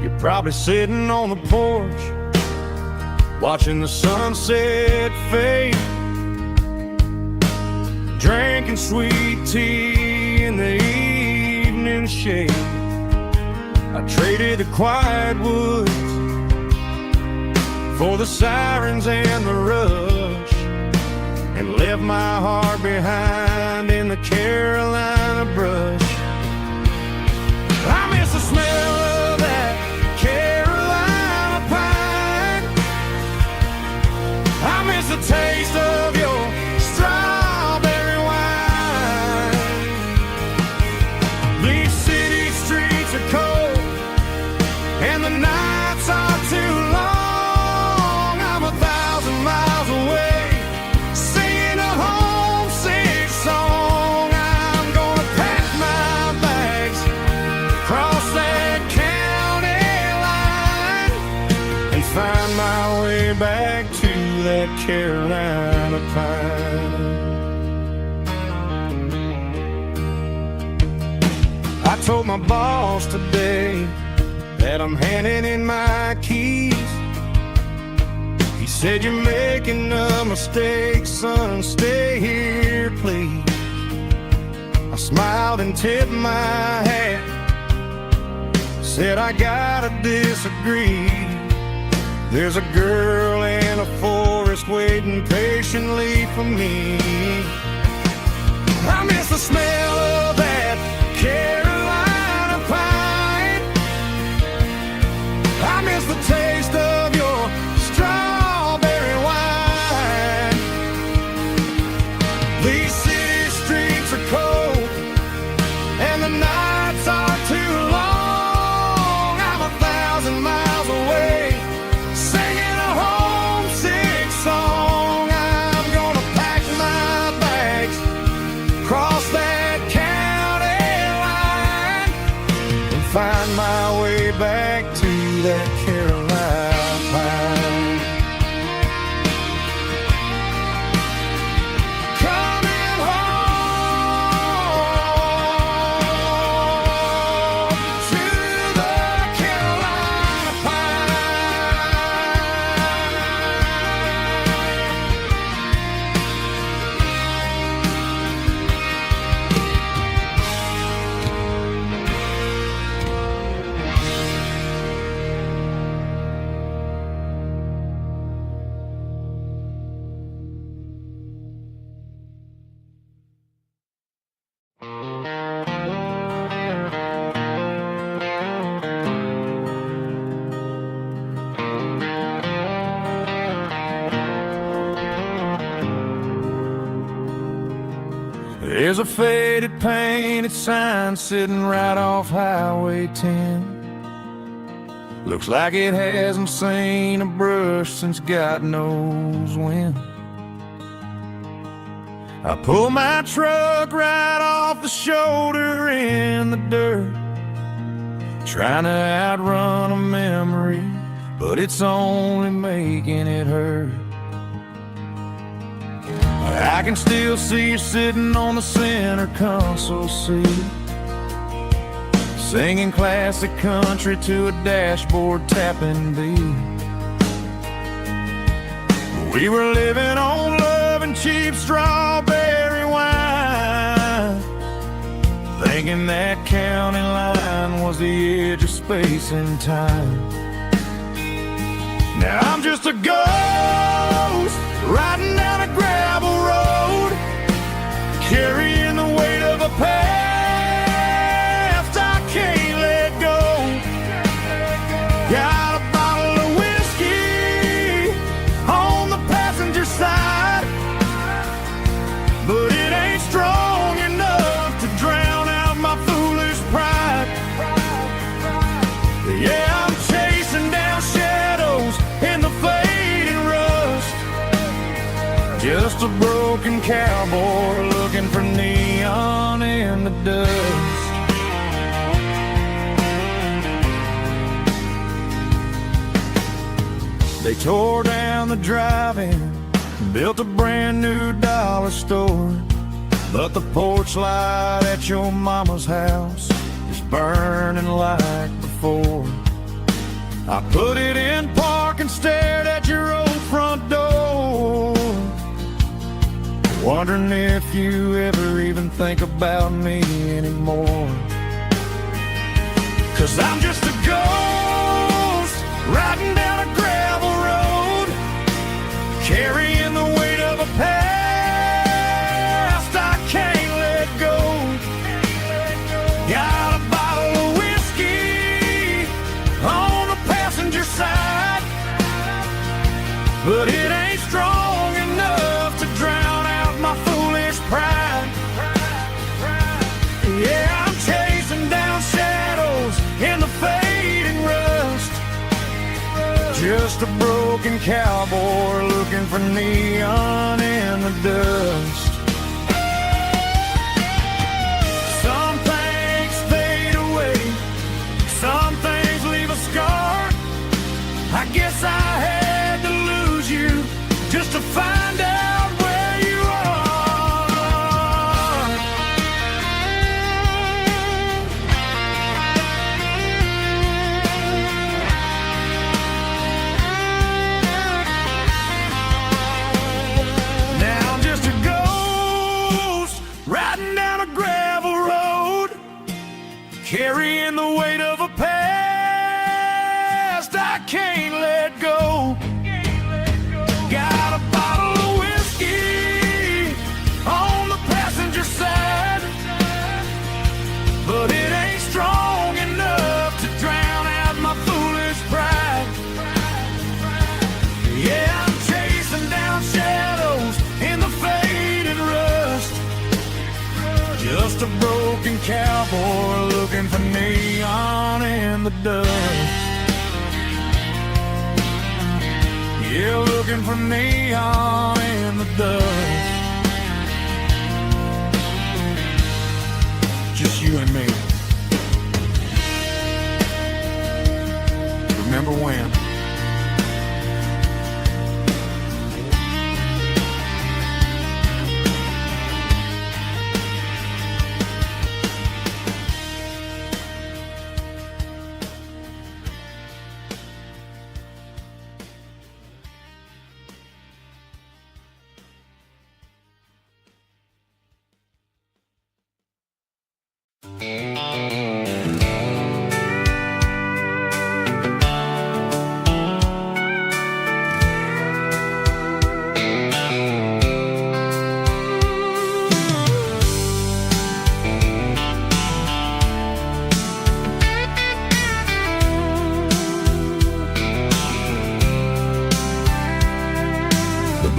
You're probably sitting on the porch, watching the sunset fade, drinking sweet tea in the evening shade. I traded the quiet woods for the sirens and the rush, and left my heart behind in the Carolina brush. I miss the smell of that Carolina pine. I miss the taste of your strawberry wine. These city streets are cold and the nights are too long. I'm 1,000 miles away, singing a homesick song. I'm gonna pack my bags, cross that county line, and find my way back to that Carolina pine. I told my boss today that I'm handing in my keys. He said, "You're making a mistake, son, stay here, please." I smiled and tipped my hat, said, "I gotta disagree. There's a girl in a forest waiting patiently for me." I miss the smell of that Carolina pine. I miss the taste of your strawberry wine. These city streets are cold and the nights are too long. I'm 1,000 miles away, singing a homesick song. I'm gonna pack my bags, cross that county line, and find my way back to that Carolina pine. Coming home to the Carolina There's a faded painted sign sitting right off Highway 10. Looks like it hasn't seen a brush since God knows when. I pull my truck right off the shoulder in the dirt, trying to outrun a memory, but it's only making it hurt. I can still see you sitting on the center console seat, singing classic country to a dashboard tapping beat. We were living on love and cheap strawberry wine, thinking that county line was the edge of space and time. Now I'm just a ghost riding down a gravel road, carrying the weight of a past I can't let go. Got a bottle of whiskey on the passenger side, but it ain't strong enough to drown out my foolish pride. Yeah, I'm chasing down shadows in the fading rust, just a broken cowboy looking for neon in the dust. They tore down the drive-in, built a brand new dollar store, but the porch light at your mama's house is burning like before. I put it in park and stared at your old front door, wondering if you ever even think about me anymore. 'Cause I'm just a ghost riding down a gravel road, carrying the weight of a past I can't let go. Got a bottle of whiskey on the passenger side, but it ain't strong enough to drown out my foolish pride. Yeah, I'm chasing down shadows in the fading rust, just a broken cowboy looking for neon in the dust. Some things fade away, some things leave a scar. I guess I had to lose you just to find out where you are. Now I'm just a ghost riding down a gravel road, carrying the weight of a past I can't let go. Got a bottle of whiskey on the passenger side, but it ain't strong enough to drown out my foolish pride. Yeah, I'm chasing down shadows in the faded rust, just a broken cowboy looking for neon in the dust. Yeah, looking for neon in the dust. Just you and me. Remember when?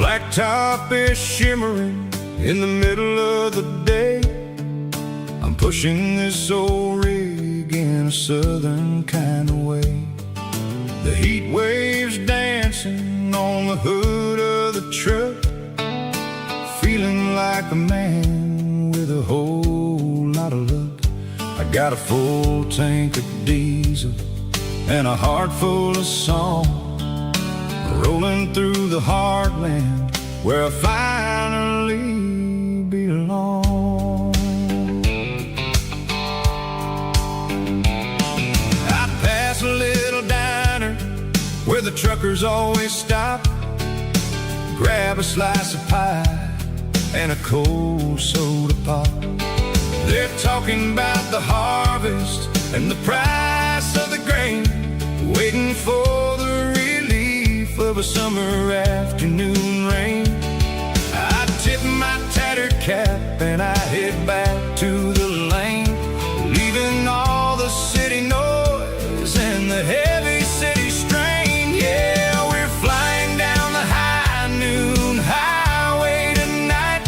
Blacktop is shimmering in the middle of the day. I'm pushing this old rig in a southern kind of way. The heat waves dancing on the hood of the truck, feeling like a man with a whole lot of luck. I got a full tank of diesel and a heart full of song, rolling through the heartland where I finally belong. I pass a little diner where the truckers always stop, grab a slice of pie and a cold soda pop. They're talking about the harvest and the price of the grain, waiting for the relief of a summer afternoon rain. I tip my tattered cap and I head back to the lane, leaving all the city noise and the heavy city strain. Yeah, we're flying down the high noon highway tonight,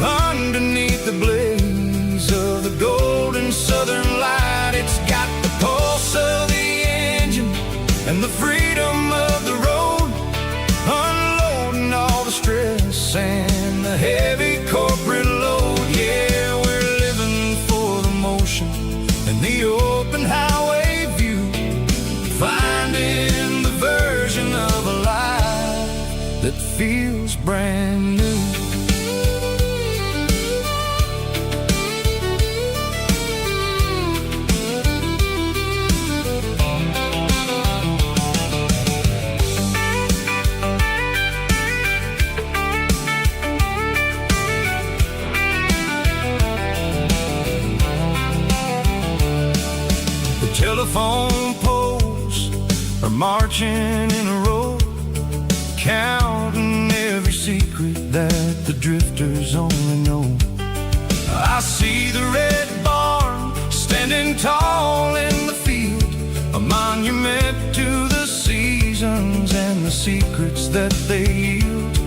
underneath the blaze of the golden southern light. It's got the pulse of the engine and the freedom of the road, unloading all the stress and the heavy corporate load. Yeah, we're living for the motion and the open highway view, finding the version of a life that feels brand new. Telephone poles are marching in a row, counting every secret that the drifters only know. I see the red barn standing tall in the field, a monument to the seasons and the secrets that they yield.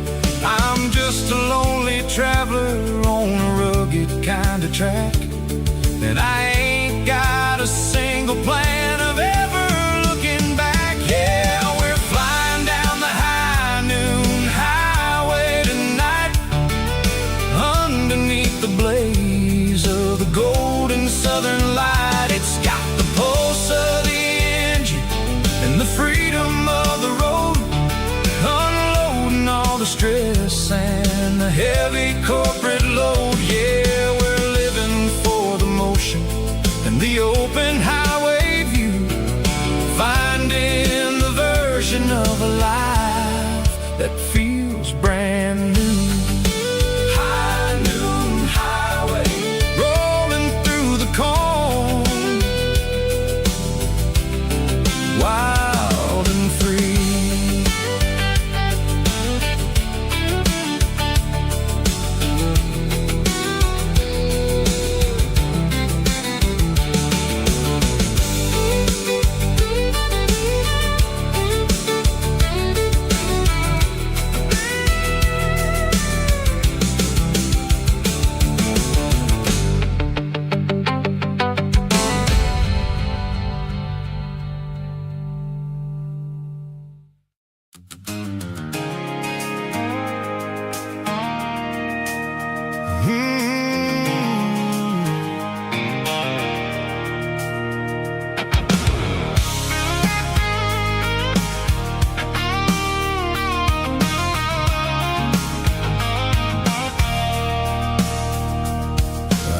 I'm just a lonely traveler on a rugged kind of track, and I ain't got a single plan of ever looking back. Yeah, we're flying down the high noon highway tonight, underneath the blaze of the golden southern light. It's got the pulse of the engine and the freedom of the road, unloading all the stress and the heavy corporate load. Yeah, we're living for the motion and the open highway view, finding the version of a life that feels brand new. High noon highway, rolling through the corn, wild and free.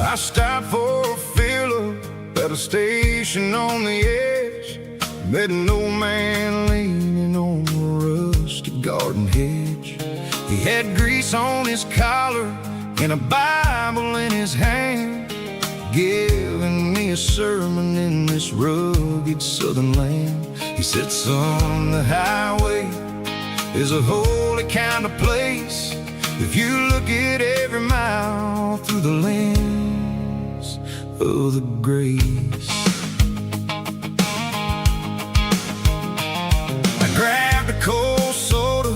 I stopped for a fill-up at a station on the edge, met an old man leaning on a rusted garden hedge. He had grease on his collar and a Bible in his hand, giving me a sermon in this rugged southern land. He said, son, the highway is a holy kind of place if you look at every mile through the lens of the grace. I grabbed a cold soda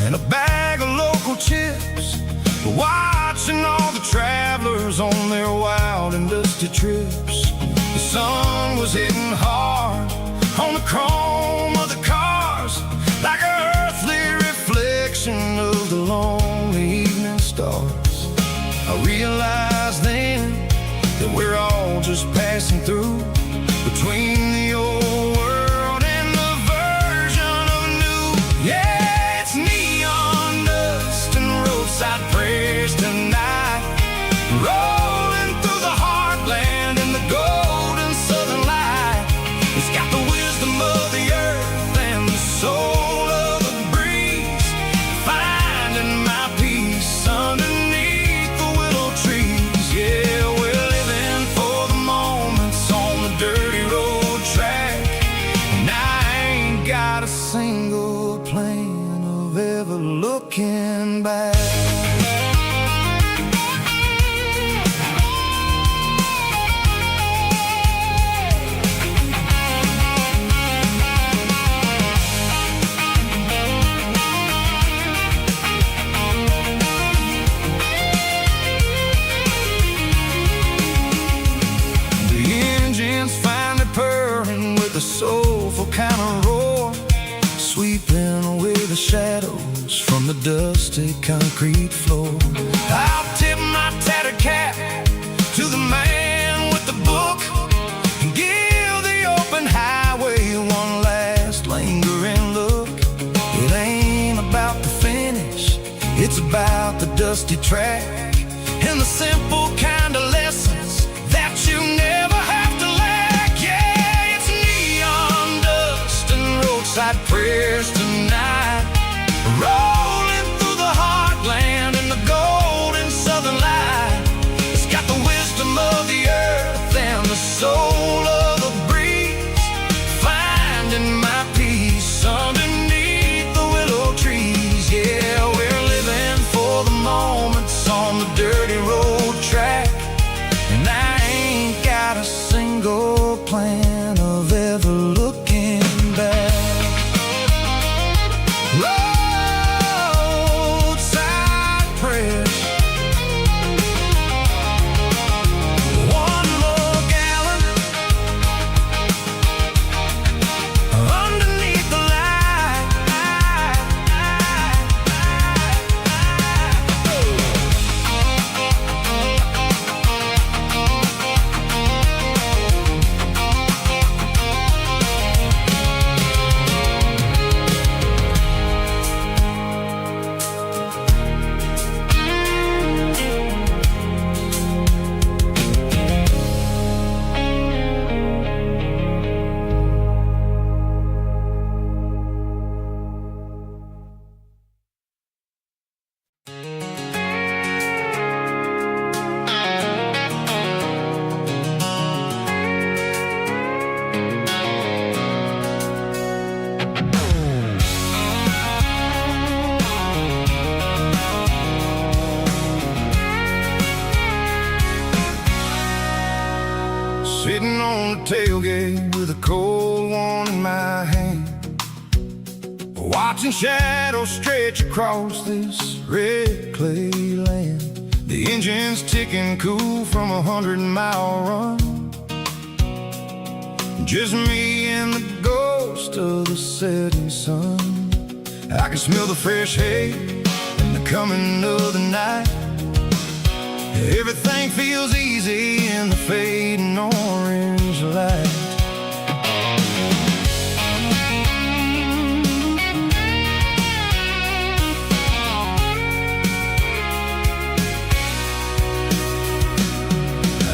and a bag of local chips, watching all the travelers on their wild and dusty trips. The sun was hitting hard on the chrome of the cars, like an earthly reflection of the lonely evening stars. I realized then that we're all just passing through between the old world and the version of new. Yeah, it's neon dust and roadside prayers tonight, rolling through the heartland in the golden southern light. It's got the wisdom of the earth and the soul of the breeze, finding my peace looking back. A soulful kind of roar, Sweeping away the shadows from the dusty concrete floor. I'll tip my tattered cap to the man with the book and give the open highway One last lingering look. It ain't about the finish, it's about the dusty track and the simple kind of lessons that you never have to lack. Yeah, it's neon dust and roadside prayers tonight, rolling through the heartland in the golden southern light. It's got the wisdom of the earth and the soul of the breeze, finding my peace underneath the willow trees. Yeah, we're living for the moments on the dirty road track, and I ain't got a single plan of ever looking back. roadside prayers. One more gallon underneath the light. Sitting on the tailgate with a cold one in my hand, watching shadows stretch across this red clay land. The engine's ticking cool from 100-mile run. Just me and the ghost of the setting sun. I can smell the fresh hay and the coming of the night. Everything feels easy in the fading orange light.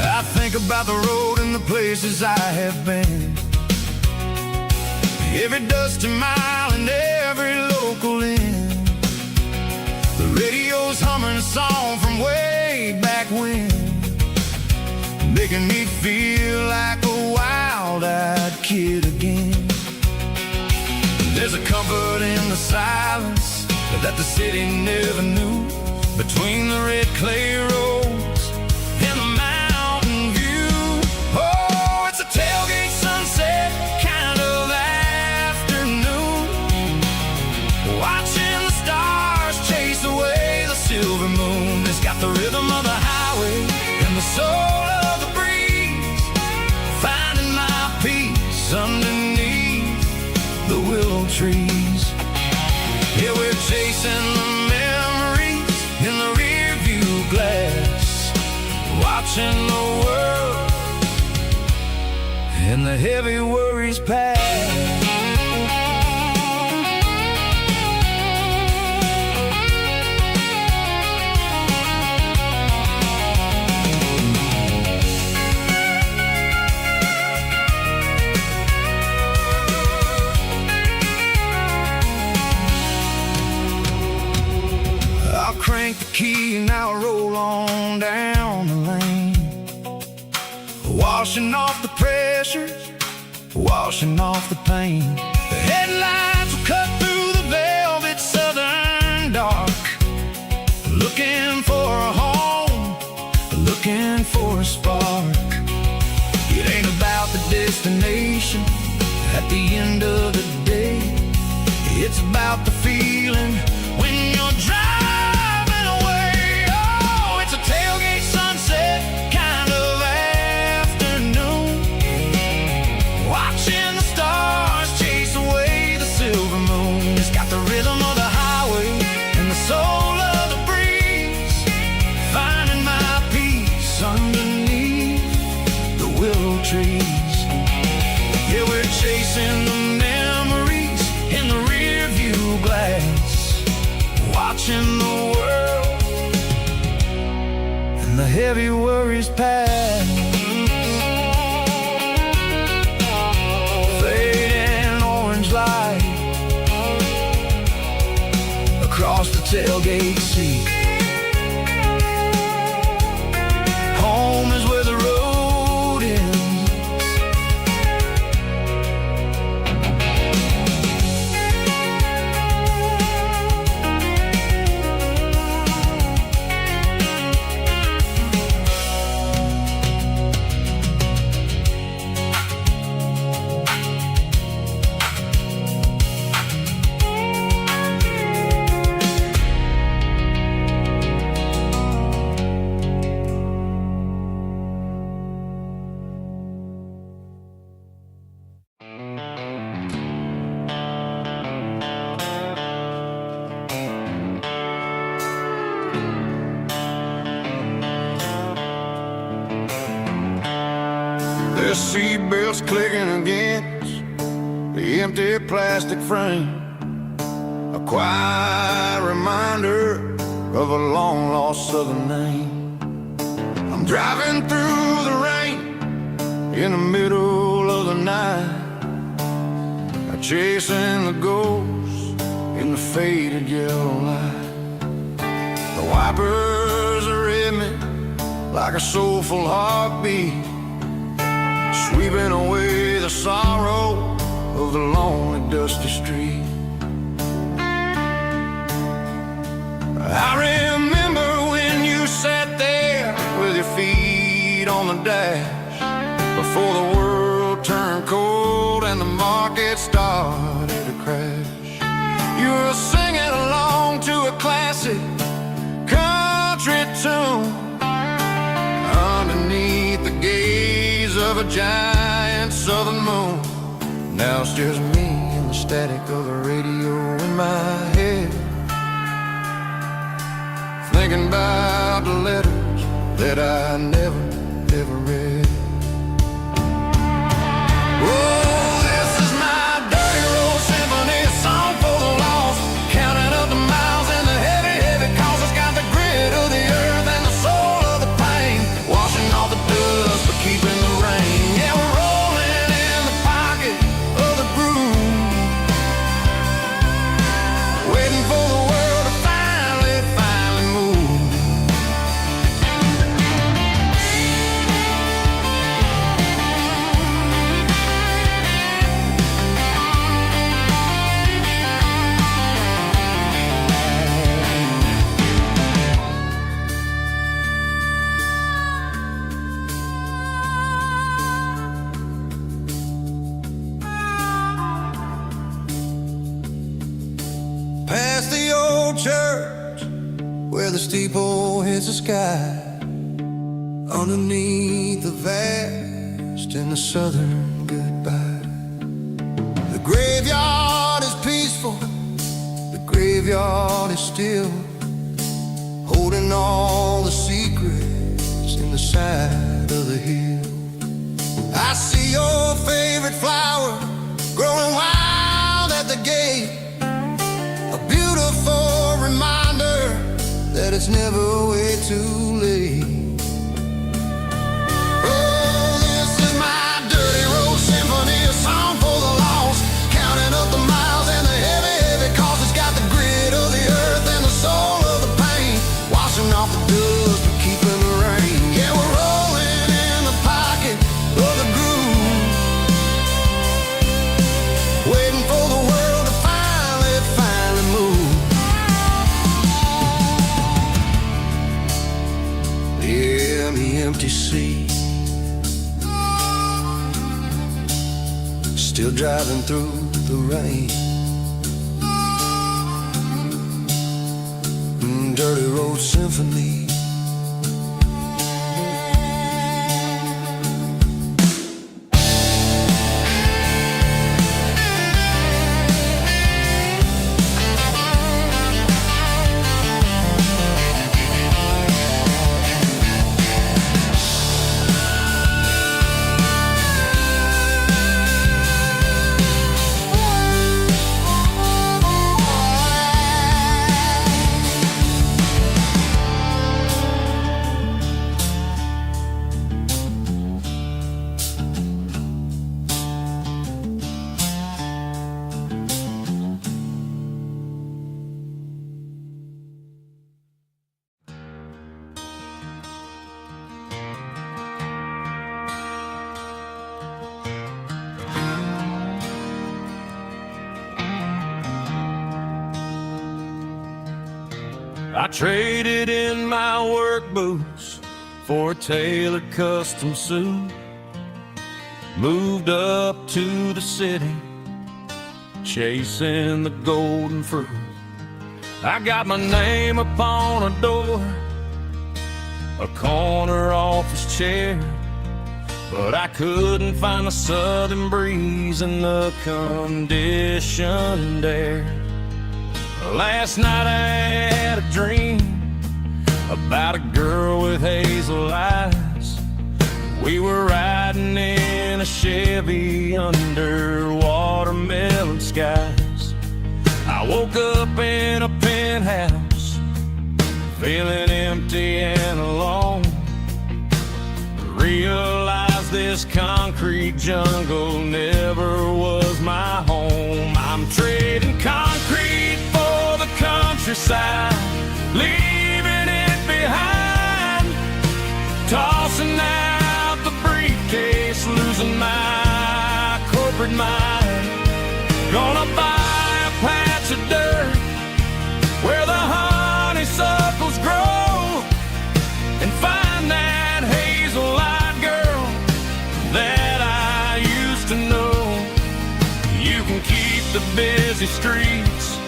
I think about the road and the places I have been, every dusty mile and every local inn. The radio's humming a song from way back when, making me feel like a wild-eyed kid again. There's a comfort in the silence that the city never knew, between the red clay roads and the mountain view. Oh, it's a tailgate sunset kind of afternoon, watching the stars chase away the silver moon. It's got the rhythm of the highway and the soul of the breeze, finding my peace underneath the willow trees. Yeah, we're chasing the memories in the rearview glass, watching the world and the heavy worries pass. I'll crank the key and I'll roll on down the lane, washing off the pressure, washing off the pain. The headlights will cut through the velvet southern dark, at the end of the day, it's about the feeling when you're driving away. Oh, it's a tailgate sunset kind of afternoon, watching the stars chase away the silver moon. It's got the rhythm of the highway and the soul of the breeze, finding my peace underneath the willow trees. Yeah, we're chasing the memories in the rear view glass, watching the world and the heavy worries pass. Fading orange light across the tailgate seat. Home is where the road ends. The seatbelts clicking against the empty plastic frame, a quiet reminder of a long-lost southern name. I'm driving through the rain in the middle of the night, chasing the ghosts in the faded yellow light. The wipers are in me like a soulful heartbeat, sweeping away the sorrow of the lonely, dusty street. I remember when you sat there with your feet on the dash, before the world turned cold and the market started to crash. You were singing along to a classic country tune underneath the gaze of a giant southern moon. Now it's just me and the static of the radio in my head, thinking about the letters that I never, ever read. Oh, this is my dirty road symphony, a song for the lost, counting up the miles and the heavy, heavy calls. It's got the grit of the earth and the soul of the pain, washing off the dust but keeping the rain. Yeah, we're rolling in the pocket of the groove, waiting for the world to finally move. Past the old church where the steeple hits the sky, underneath the vast and the southern goodbye. The graveyard is peaceful, the graveyard is still, holding all the secrets in the side of the hill. I see your favorite flower growing wild at the gate, a beautiful reminder that it's never way too late. Oh, this is my dirty road symphony, a song for the lost, counting up the miles and the heavy, heavy calls. It's got the grit of the earth and the soul of the pain, washing off the dust but keeping the rain. Yeah, we're rolling in the pocket of the groove, waiting for the world to finally move. Yeah, the empty seat, still driving through the rain. Dirty Road Symphony. I traded in my work boots for a tailored custom suit. Moved up to the city, chasing the golden fruit. I got my name upon a door, a corner office chair, but I couldn't find the southern breeze in the conditioned air. Last night I had a dream about a girl with hazel eyes. We were riding in a Chevy under watermelon skies. I woke up in a penthouse, feeling empty and alone. Realized this concrete jungle never was my home. I'm trading concrete for the countryside, leaving it behind, tossing out the briefcase, losing my corporate mind. Gonna buy a patch of dirt where the honeysuckles grow and find that hazel-eyed girl that I used to know. You can keep the busy streets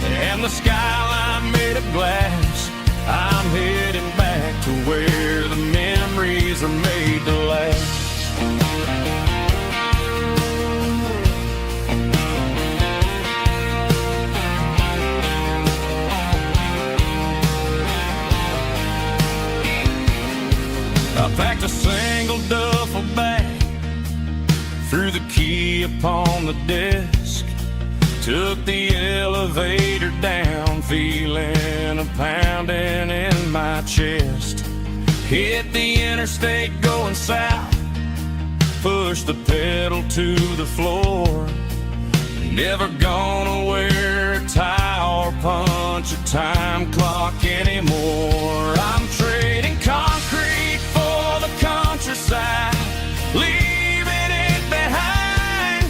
and the skyline made of glass. I'm heading back to where the memories are made to last. I packed a single duffel bag, threw the key upon the desk, took the elevator down, feeling a pounding in my chest. Hit the interstate going south, pushed the pedal to the floor. Never gonna wear a tie or punch a time clock anymore. I'm trading concrete for the countryside, leaving it behind,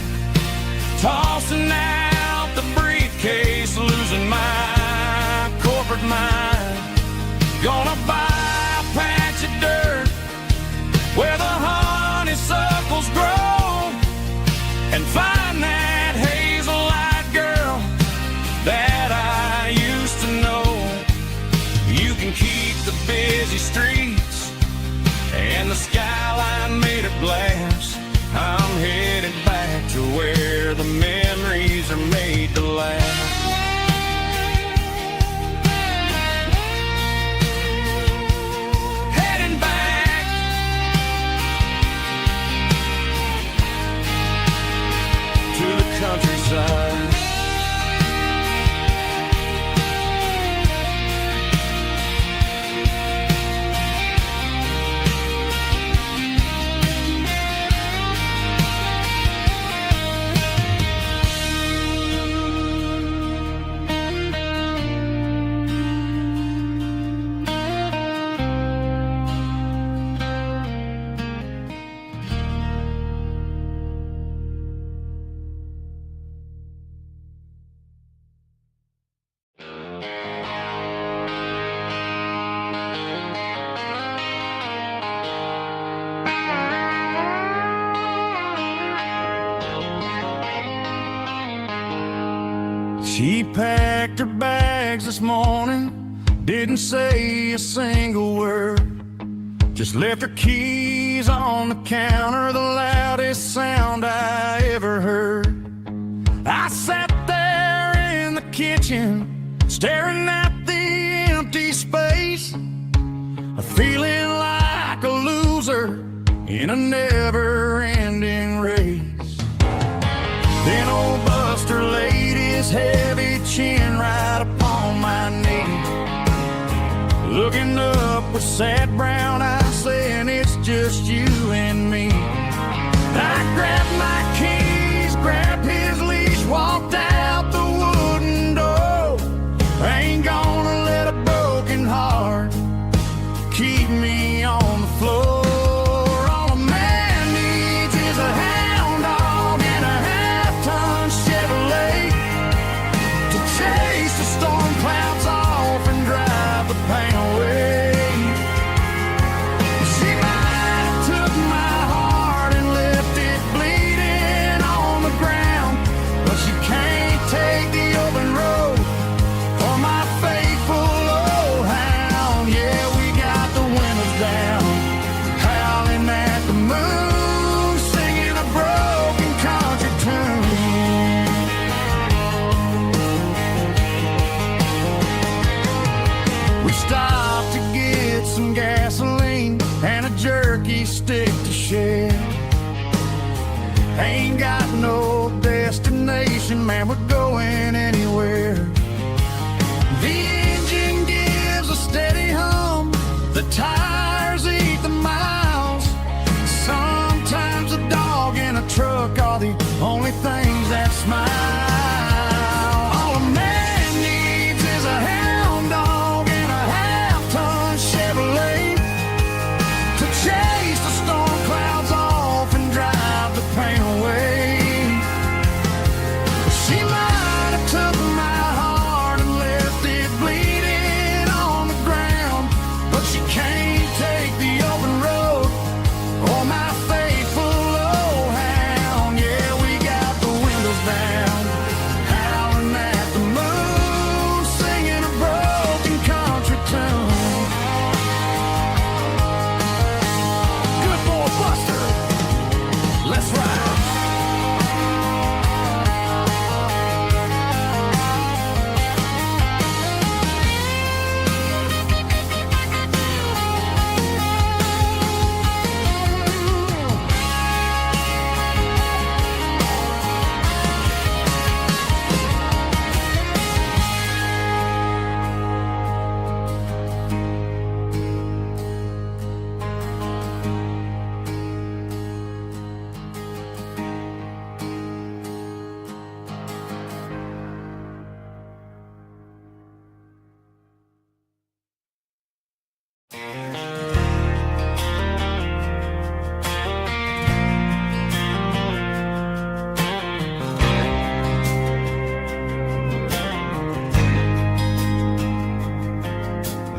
tossing out the briefcase, losing my corporate mind. Gonna buy a patch of dirt where the honeysuckles grow and find that hazel-eyed girl that I used to know. You can keep the busy streets and the skyline made of glass. I'm headed back to where the memories are made to last. Heading back to the countryside. She packed her bags this morning, didn't say a single word, just left her keys on the counter, the loudest sound I ever heard. I sat there in the kitchen, staring at the empty space, feeling like a loser in a never-ending race. Then old Buster laid his heavy chin right upon my knee, looking up with sad brown eyes, saying it's just you and me. I grabbed my keys, grabbed his leash, walked out the wooden door. I ain't gonna let a broken heart keep me on the floor. All a man needs is a hound dog and a half-ton Chevrolet to chase the storm clouds off and drive the pain away. She might have took my heart and left it bleeding on the ground, but she can't take the open road for my faithful old hound. Yeah, we got the windows down, howling at the moon, singing a broken country tune. We stopped to get some gasoline and a jerky stick to share. Ain't got no destination, man, we're going anywhere. The engine gives a steady hum, the tires eat the miles. Sometimes a dog in a truck are the only things that smile. All a man needs is a hound dog and a half-ton Chevrolet to chase the storm clouds off and drive the pain away. She might have took my heart and left it bleeding on the ground, but she can't take the open road or my faithful old hound. Yeah, we got the windows down, howling at the moon, singing a broken country tune. Good boy, Buster, let's ride.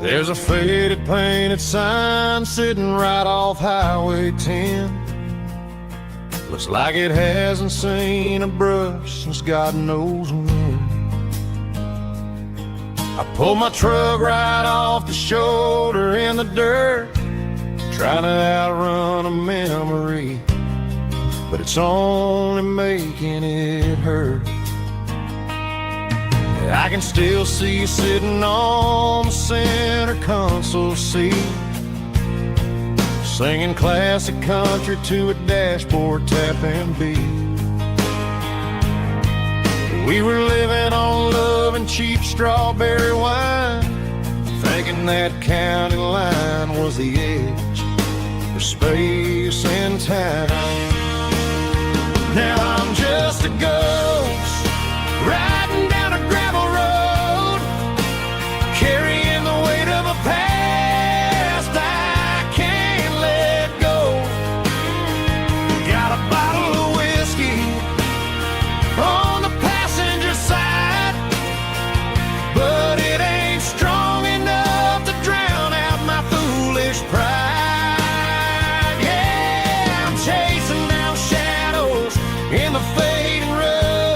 There's a faded painted sign sitting right off Highway 10. Looks like it hasn't seen a brush since God knows when. I pulled my truck right off the shoulder in the dirt, trying to outrun a memory, but it's only making it hurt. I can still see you sitting on the center console seat, singing classic country to a dashboard tapping beat. We were living on love and cheap strawberry wine, thinking that county line was the edge for space and time. Now I'm just a ghost riding down a gravel road, carrying the weight of a past I can't let go. Got a bottle of whiskey on the passenger side, but it ain't strong enough to drown out my foolish pride. Yeah, I'm chasing down shadows in the fading road.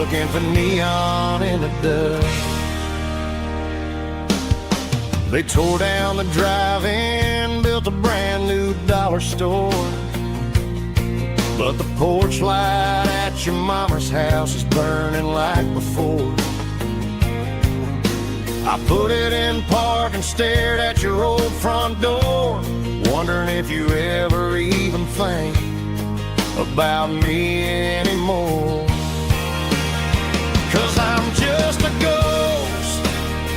looking for neon in the dust. They tore down the drive-in, built a brand new dollar store. But the porch light at your mama's house is burning like before. I put it in park and stared at your old front door, wondering if you ever even think about me anymore. 'Cause I'm just a ghost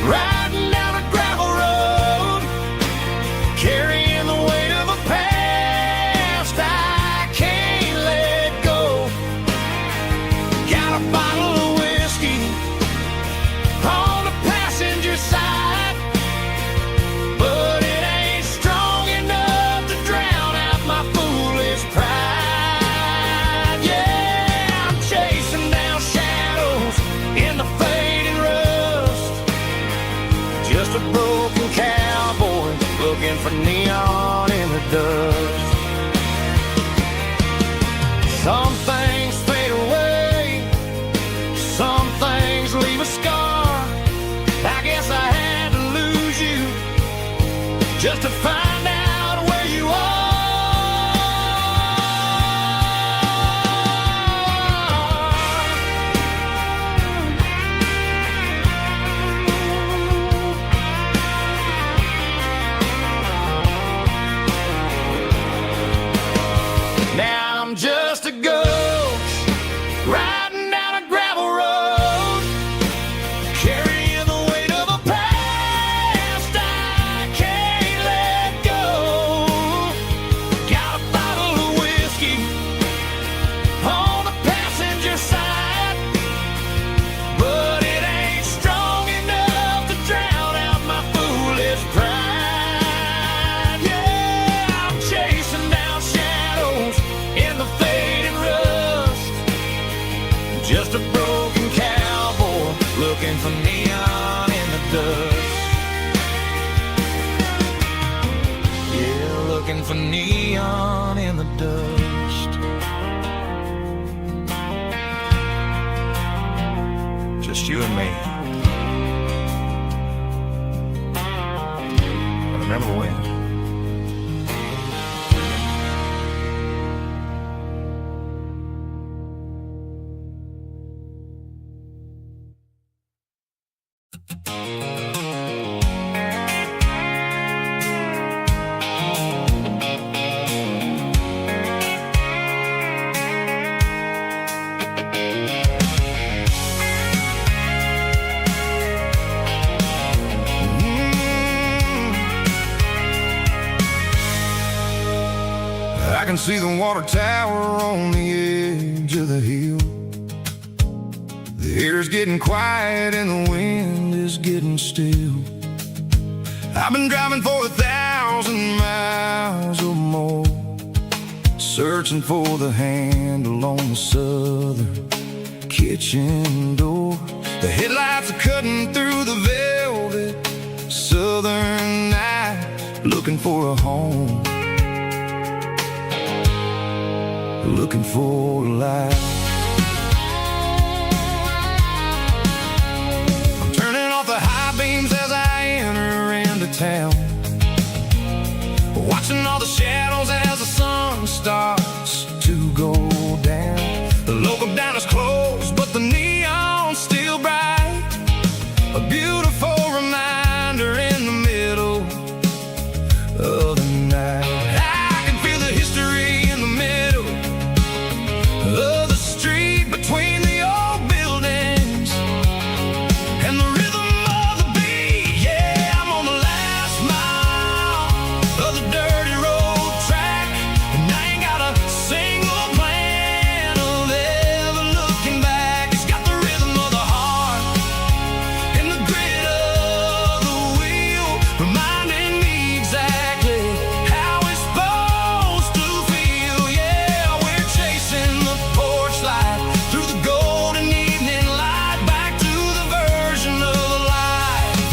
riding down a gravel road, carrying the weight of a past I can't let go. Got a bottle of whiskey on the passenger side, but it ain't strong enough to drown out my foolish pride. Yeah, I'm chasing down shadows in the fading rust, just a broken cowboy looking for neon in the dust. Some things fade away, some things leave a scar. I guess I had to lose you just to find out where you are. Now I'm just a ghost riding down a gravel road, carrying the weight of a past I can't let go. Got a bottle of whiskey on the passenger side, but it ain't strong enough to drown out my foolish pride. Yeah, I'm chasing down shadows in the fading rust, just a broken cowboy looking for neon in the dust. Yeah, looking for neon in the dust. Just you and me. And remember when? I can see the water tower on the edge of the hill. The air's getting quiet and the wind is getting still. I've been driving for 1,000 miles or more, searching for the handle on the southern kitchen door. The headlights are cutting through the velvet southern night, looking for a home, looking for a life. I'm turning off the high beams as I enter into town, watching all the shadows as the sun starts to go down. The local diner's closed, but the neon's still bright, a beautiful reminder in the middle of the night. I can feel the history in the middle of the street between the old buildings and the rhythm of the beat. Yeah, I'm on the last mile of the dirty road track, and I ain't got a single plan of ever looking back. It's got the rhythm of the heart and the grit of the wheel, reminding me exactly how it's supposed to feel. Yeah, we're chasing the porch light through the golden evening light, back to the version of life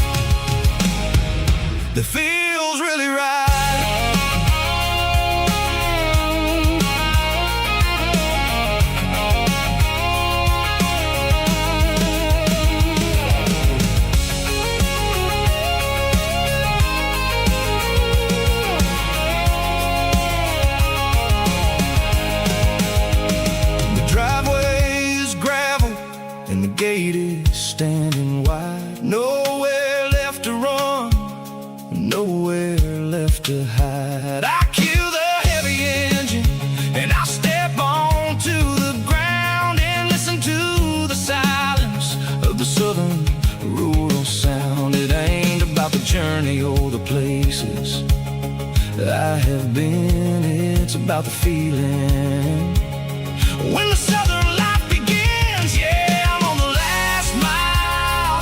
that feels really right. and the gate is standing wide. Nowhere left to run, nowhere left to hide. I kill the heavy engine and I step onto the ground and listen to the silence of the southern rural sound. It ain't about the journey or the places I have been, it's about the feeling when the southern life begins. Yeah, I'm on the last mile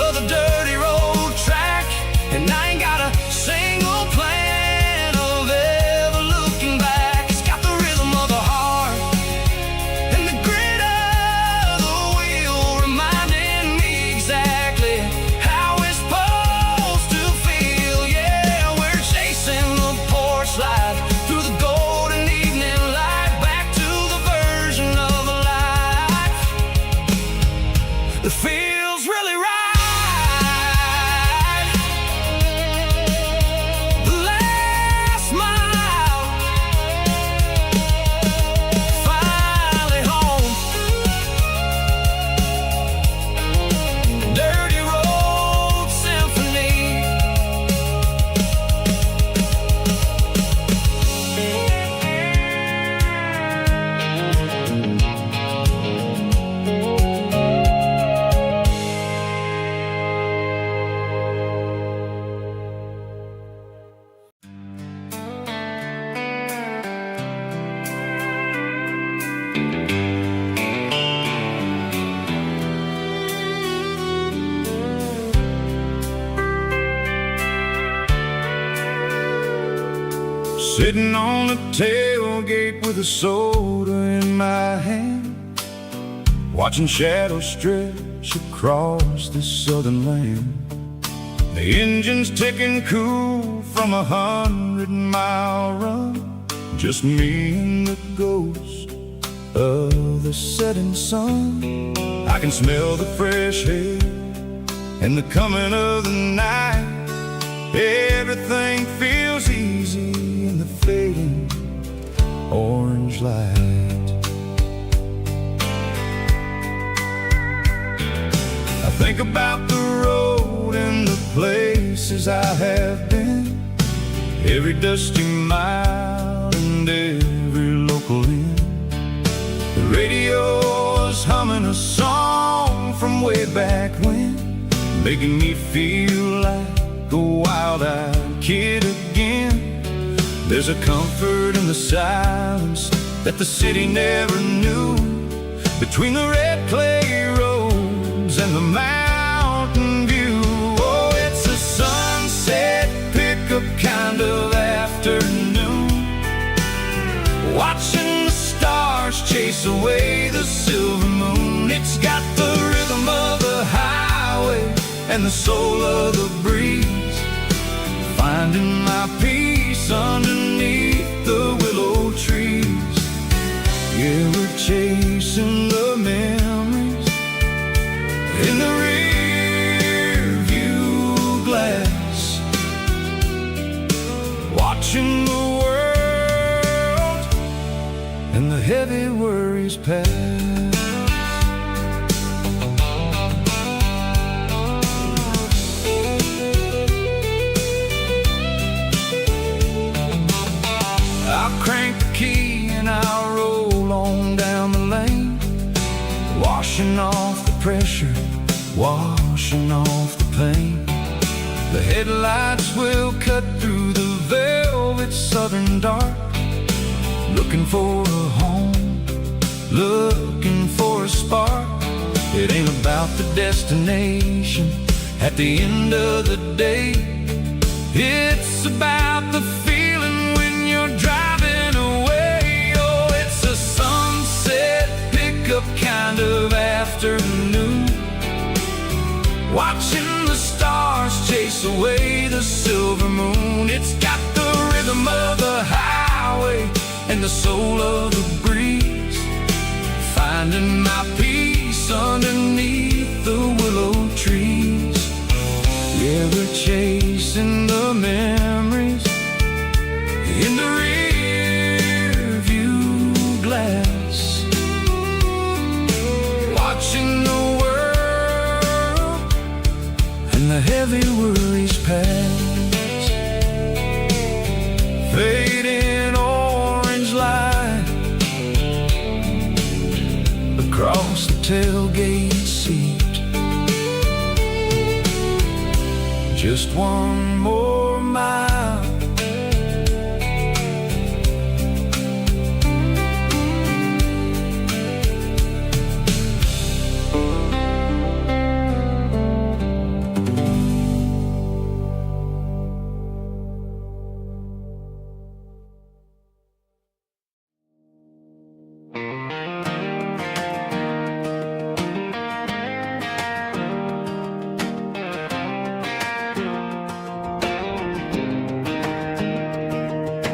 of the dirty road track, and I ain't got a single plan of ever looking back. It's got the rhythm of the heart and the grit of the wheel, reminding me exactly how it's supposed to feel. Yeah, we're chasing the porch light through the golden evening light, back to the version of a life that feels really right. The last mile, finally home. Dirty road symphony. Sitting on the tailgate with a soda in my hand, watching shadows stretch across this southern land. The engine's ticking cool from 100-mile run, just me and the ghost of the setting sun. I can smell the fresh air and the coming of the night. Everything feels easy in the fading orange light. I think about the road and the places I have been, every dusty mile and every local inn. The radio is humming a song from way back when, making me feel like a wild-eyed kid again. There's a comfort in the silence that the city never knew, between the red clay roads and the mountain view. Oh, it's a sunset pickup kind of afternoon, watching the stars chase away the silver moon. It's got the rhythm of the highway and the soul of the breeze, finding my peace underneath the willow trees. Yeah, we're chasing the memories in the rear view glass, watching the world and the heavy worries pass. Crank the key and I'll roll on down the lane, washing off the pressure, washing off the pain. The headlights will cut through the velvet southern dark, looking for a home, looking for a spark. It ain't about the destination at the end of the day, it's about the feeling when you're driving away. Oh, it's a sunset pickup kind of afternoon, watching the stars chase away the silver moon. It's got the rhythm of the highway and the soul of the breeze, finding my peace underneath the willow trees. Yeah, we're chasing the memories in the rear view glass, watching the just one more mile.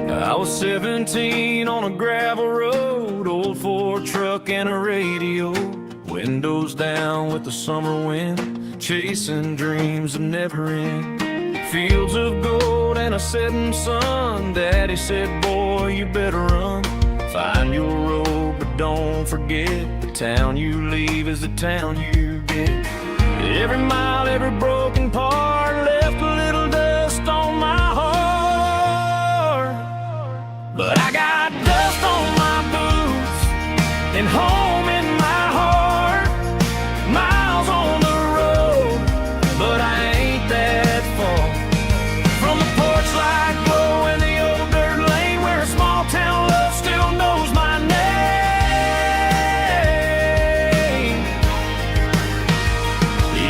I was 17 on a gravel road, old Ford truck and a radio, windows down with the summer wind, chasing dreams that never end. Fields of gold and a setting sun. Daddy said, boy, you better run. Find your road, but don't forget, the town you leave is the town you get. Every mile, every broken part left a little dust on my heart. But I got dust on my boots and home in my heart. Miles on the road, but I ain't that far from the porch light glow and the old dirt lane where a small town love still knows my name.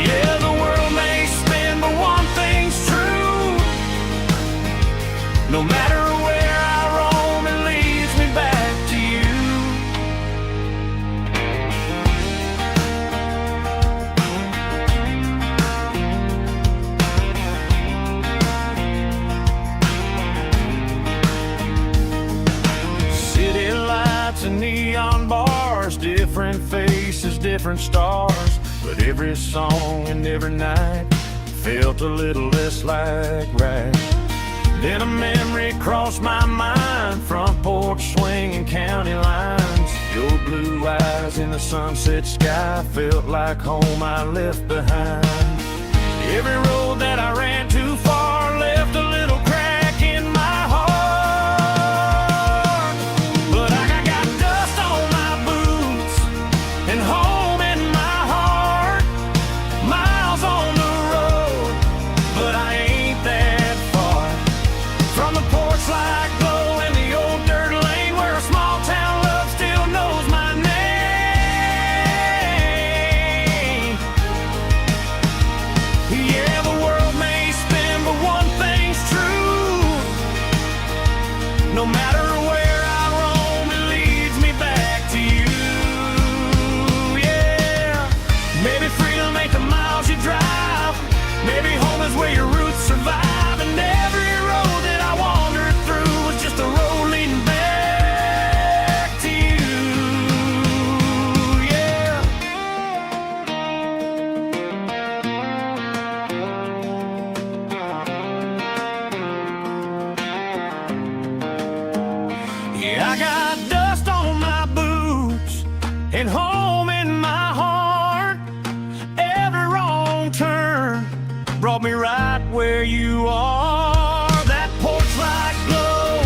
Yeah, the world may spin, but one thing's true. No matter where I roam, it leads me back to you. City lights and neon bars, different faces, different stars, but every song and every night felt a little less like right. Then a memory crossed my mind, front porch swinging county lines. Your blue eyes in the sunset sky felt like home I left behind. Every road that I ran too far left a little crack in my heart. But I got dust on my boots and home in my heart. Miles on the road, but I ain't that far from the porch light glow and the old dirt lane where a small town love still knows my name. Yeah, the world may spin, but one thing's true. No matter where I roam, it leads me back to you. Yeah, maybe freedom ain't the miles you drive. Maybe home is where your roots survive. And every road that I wandered through was just a road leading back to you. Yeah. Yeah, I got dust on my boots and home in my heart. Every wrong turn brought me right where you are. That porch light glow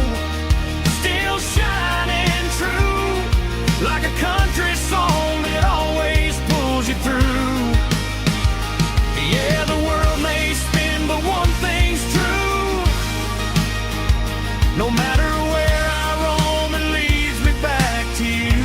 still shining true, like a country song that always pulls you through. Yeah, the world may spin, but one thing's true. No matter where I roam, it leads me back to you.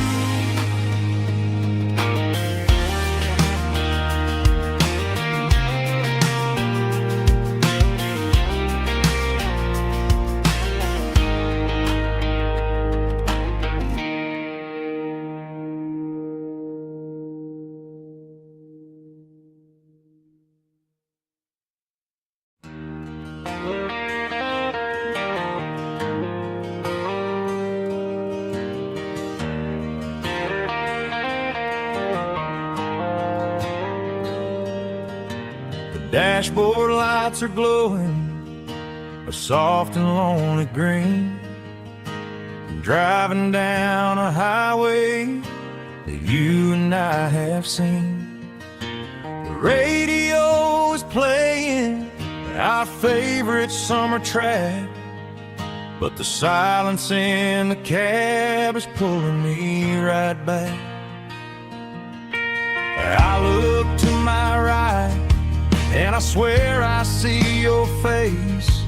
The dashboard lights are glowing a soft and lonely green. I'm driving down a highway that you and I have seen. The radio is playing our favorite summer track, but the silence in the cab is pulling me right back. I look to my right and I I swear I see your face,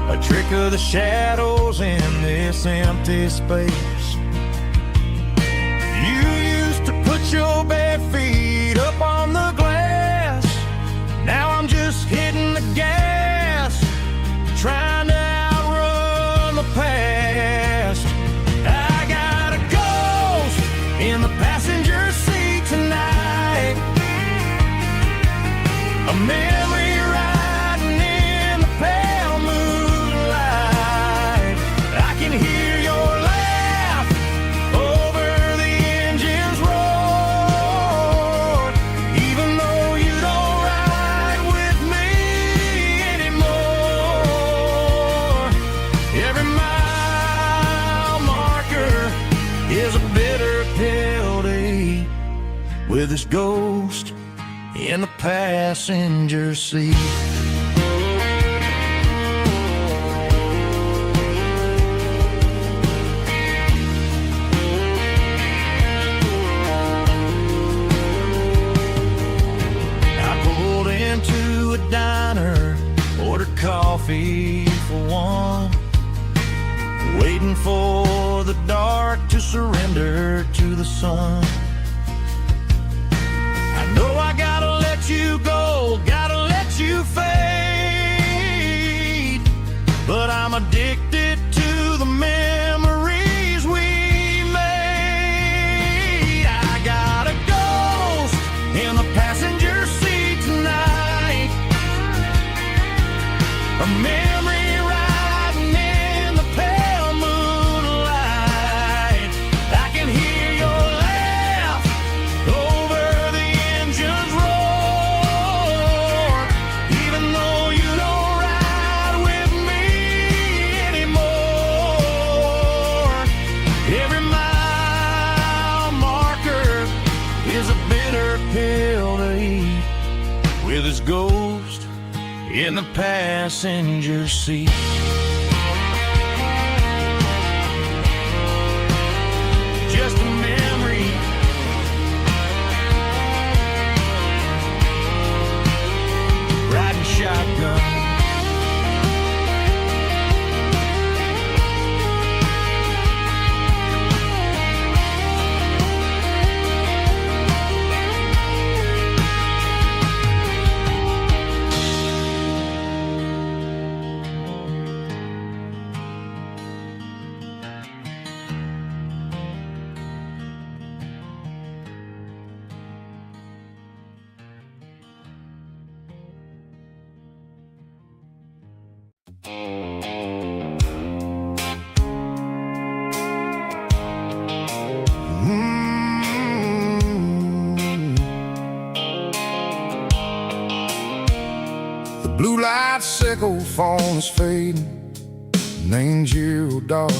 a trick of the shadows in this empty space. You used to put your bare feet up on the glass. Now I'm just hitting the gas, trying to outrun the past. I got a ghost in the passenger seat tonight, a memory riding in the pale moonlight. I can hear your laugh over the engine's roar, even though you don't ride with me anymore. Every mile marker is a bitter pill to eat, with this ghost in the passenger seat. I pulled into a diner, ordered coffee for one, waiting for the dark to surrender to the sun. I know I gotta let you go, gotta let you fade, but I'm addicted to the memories we made. I got a ghost in the passenger seat tonight, a memory riding in the pale moonlight. I can hear your laugh over the engine's roar, even though you don't ride with me anymore. Every mile marker is a bitter pill to eat, with his ghost in the passenger seat. Just a memory, riding shotgun. The blue light sickle phone is fading, names you dark.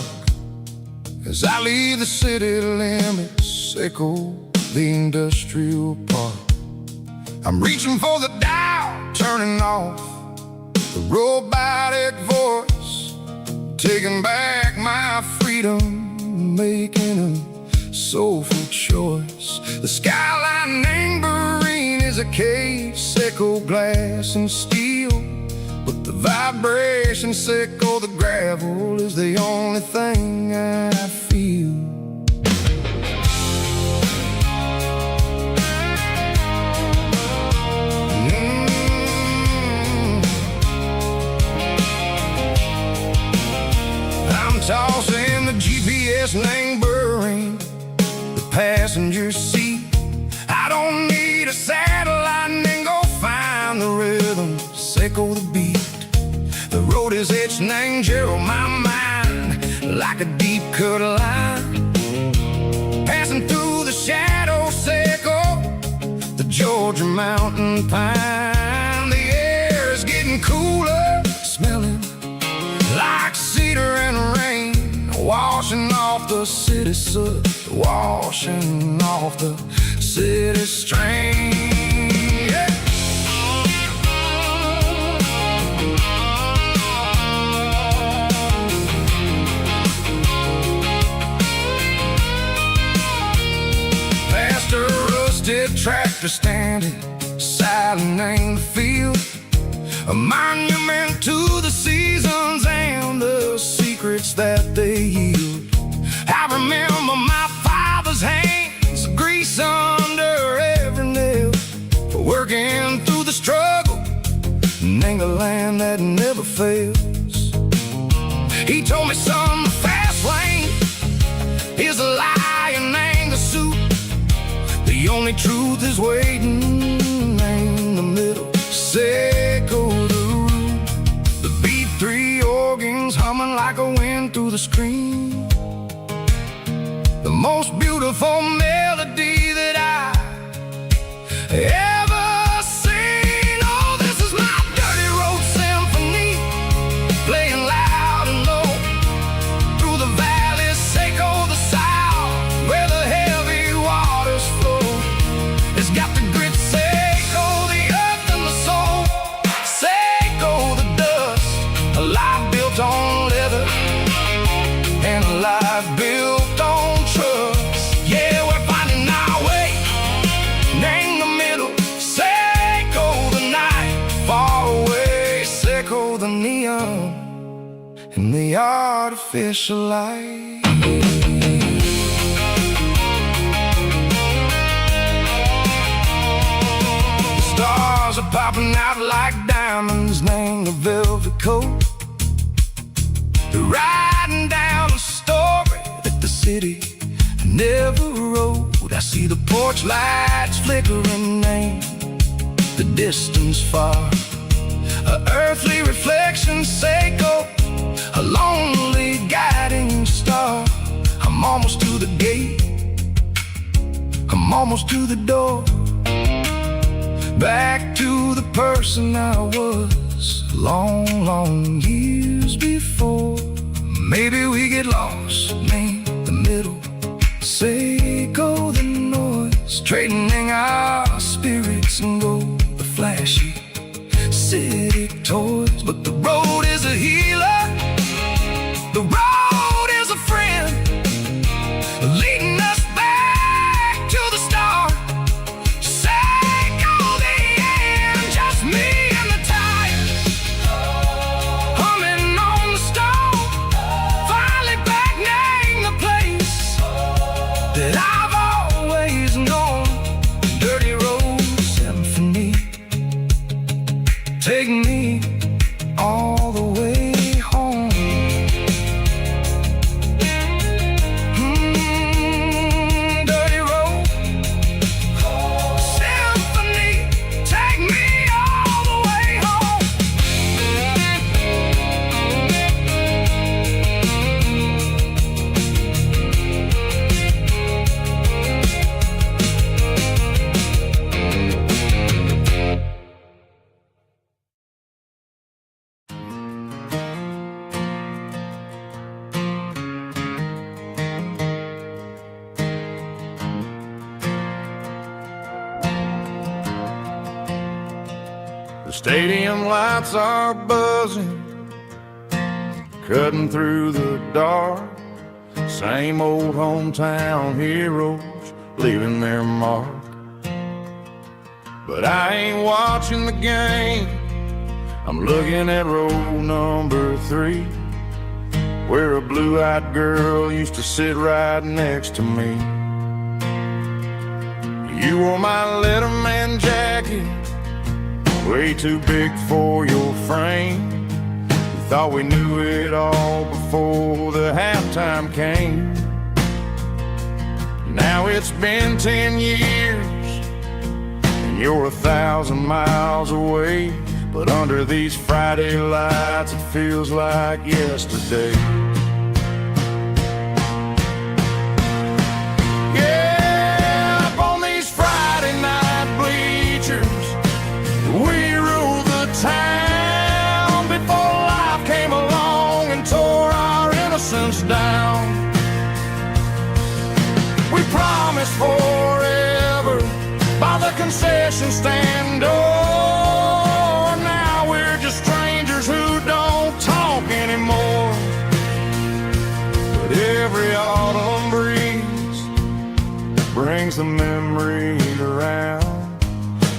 As I leave the city limits, sickle the industrial park. I'm reaching for the dial, turning off the robotic voice, taking back my freedom, making a soulful choice. The skyline neighboring is a cave, sickle glass and steel, but the vibration sickle, the gravel is the only thing I feel. I'm tossing the GPS neighboring the passenger seat. I don't need a satellite and go find the rhythm, sickle the beat. The road is etched and angel on my mind like a deep cut line, passing through the shadow sickle, the Georgia mountain pine. The air is getting cooler, smelling like cedar and rain, washing off the city soot, washing off the city strain. Yeah. Past a rusted tractor standing silent in the field, a monument to the seasons and the secrets that they yield. I remember my father's hands, grease under every nail, for working through the struggle and the land that never fails. He told me, son, the fast lane is a lie and ain't the suit. The only truth is waiting in the middle. Say go the root. The B3 organs humming like a wind through the screen. The most beautiful melody that I ever seen. Oh, this is my dirty road symphony, playing loud and low through the valleys, Seco the south, where the heavy waters flow. It's got the grit, Seco the earth and the soul, Seco the dust, a life built on leather and a life built on trust. Yeah, we're finding our way in the middle. Seco the night, far away, Seco the neon and the artificial light. The stars are popping out like diamonds, named the velvet coat. They're riding down a story that the city never wrote. I see the porch lights flickering, name the distance far, a earthly reflection, Seco, a lonely guiding star. I'm almost to the gate, I'm almost to the door, back to the person I was long, long years before. Maybe we get lost in the middle, Seco the noise, trading our spirits and go the flashy city toys. But the road is a healer, the road is a friend, leading us back to the start. Seco the end, just me and the tires, humming on the stone, finally back name the place that I've always known. Dirty road symphony, take me all the way home. Dirty road symphony, take me all the way home. The stadium lights are buzzing, cutting through the dark. Same old hometown heroes leaving their mark. But I ain't watching the game, I'm looking at row number 3, where a blue-eyed girl used to sit right next to me. You wore my Letterman jacket, way too big for your frame. We thought we knew it all before the halftime came. Now it's been 10 years and you're 1,000 miles away, but under these Friday lights it feels like yesterday. Yeah, up on these Friday night bleachers, we ruled the town before life came along and tore our innocence down. We promised forever by the concession stand door. Now we're just strangers who don't talk anymore. But every autumn breeze brings the memories around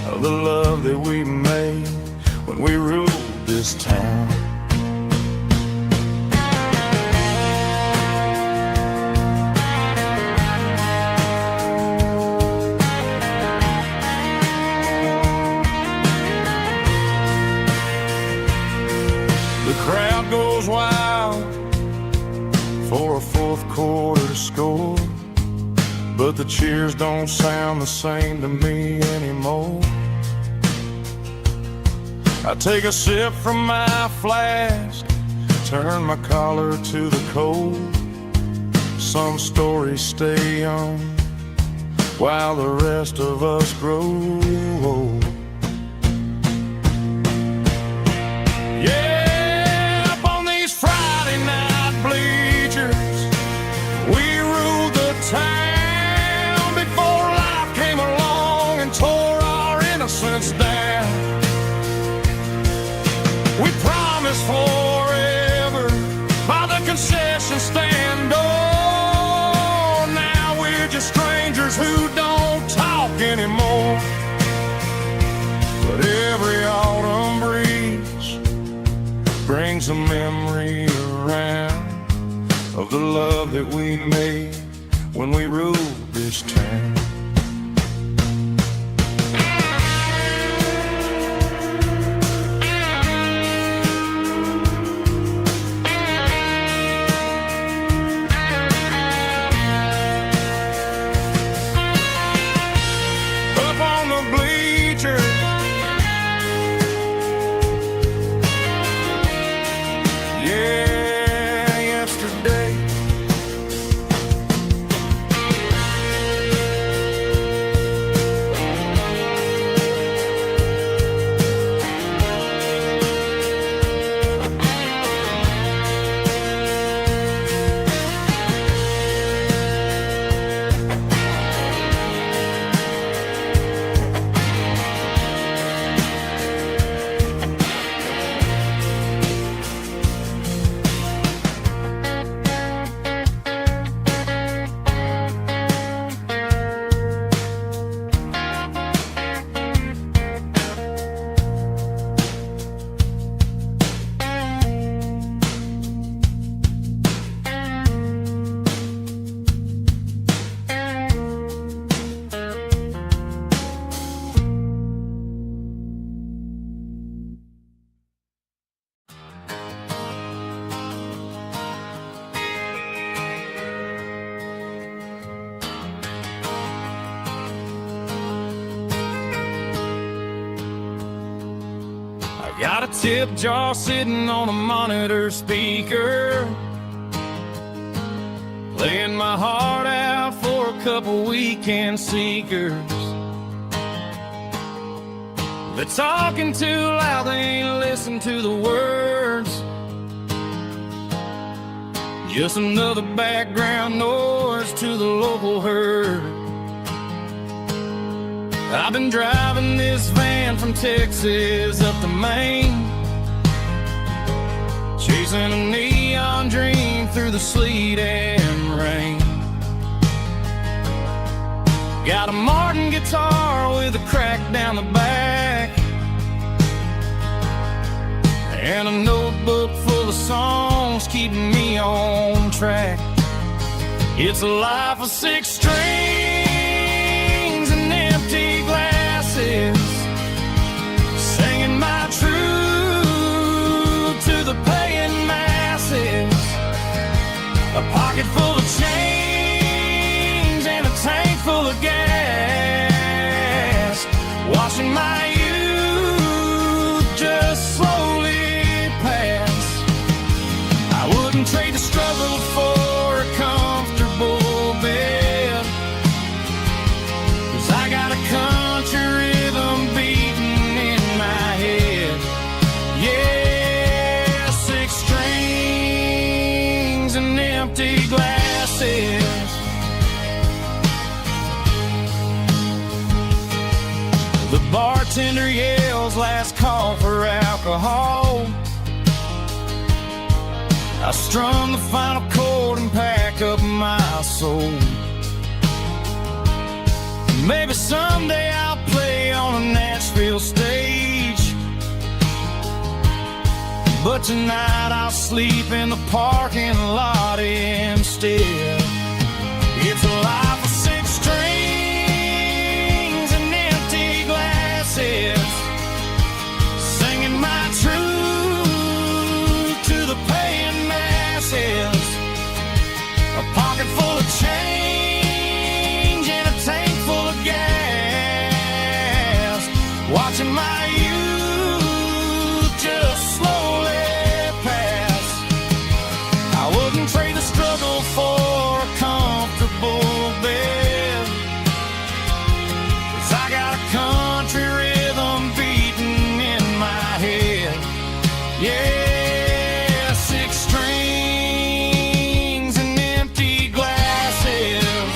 of the love the cheers don't sound the same to me anymore. I take a sip from my flask, turn my collar to the cold. Some stories stay young while the rest of us grow old. Yeah, up on these Friday night bleachers, we ruled the town before life came along and tore our innocence down. We promised forever by the concession stand door. Now we're just strangers who don't talk anymore. But every autumn breeze brings a memory around of the love that we made when we ruled this town. Got a tip jar sitting on a monitor speaker, playing my heart out for a couple weekend seekers. They're talking too loud, they ain't listen to the words. Just another background noise to the local herd. I've been driving this van from Texas up to Maine, chasing a neon dream through the sleet and rain. Got a Martin guitar with a crack down the back, and a notebook full of songs keeping me on track. It's a life of 6 strings and empty glasses, singing my truth to the paying masses. A pocket full of change and a tank full of gas, watching my youth just slowly pass. I wouldn't trade the struggle for a comfortable bed, 'cause I got a country rhythm beating in my head. Yeah, 6 strings and empty glasses. The bartender yells last call for alcohol. I strum the final chord and pack up my soul. Maybe someday I'll play on a Nashville stage, but tonight I'll sleep in the parking lot instead. It's a life of 6 strings and empty glasses, singing my truth to the paying masses. A pocket full of change watching my youth just slowly pass. I wouldn't trade the struggle for a comfortable bed, 'cause I got a country rhythm beating in my head. Yeah, 6 strings and empty glasses.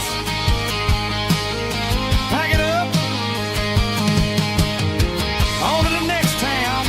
Pack it up, on to the next town.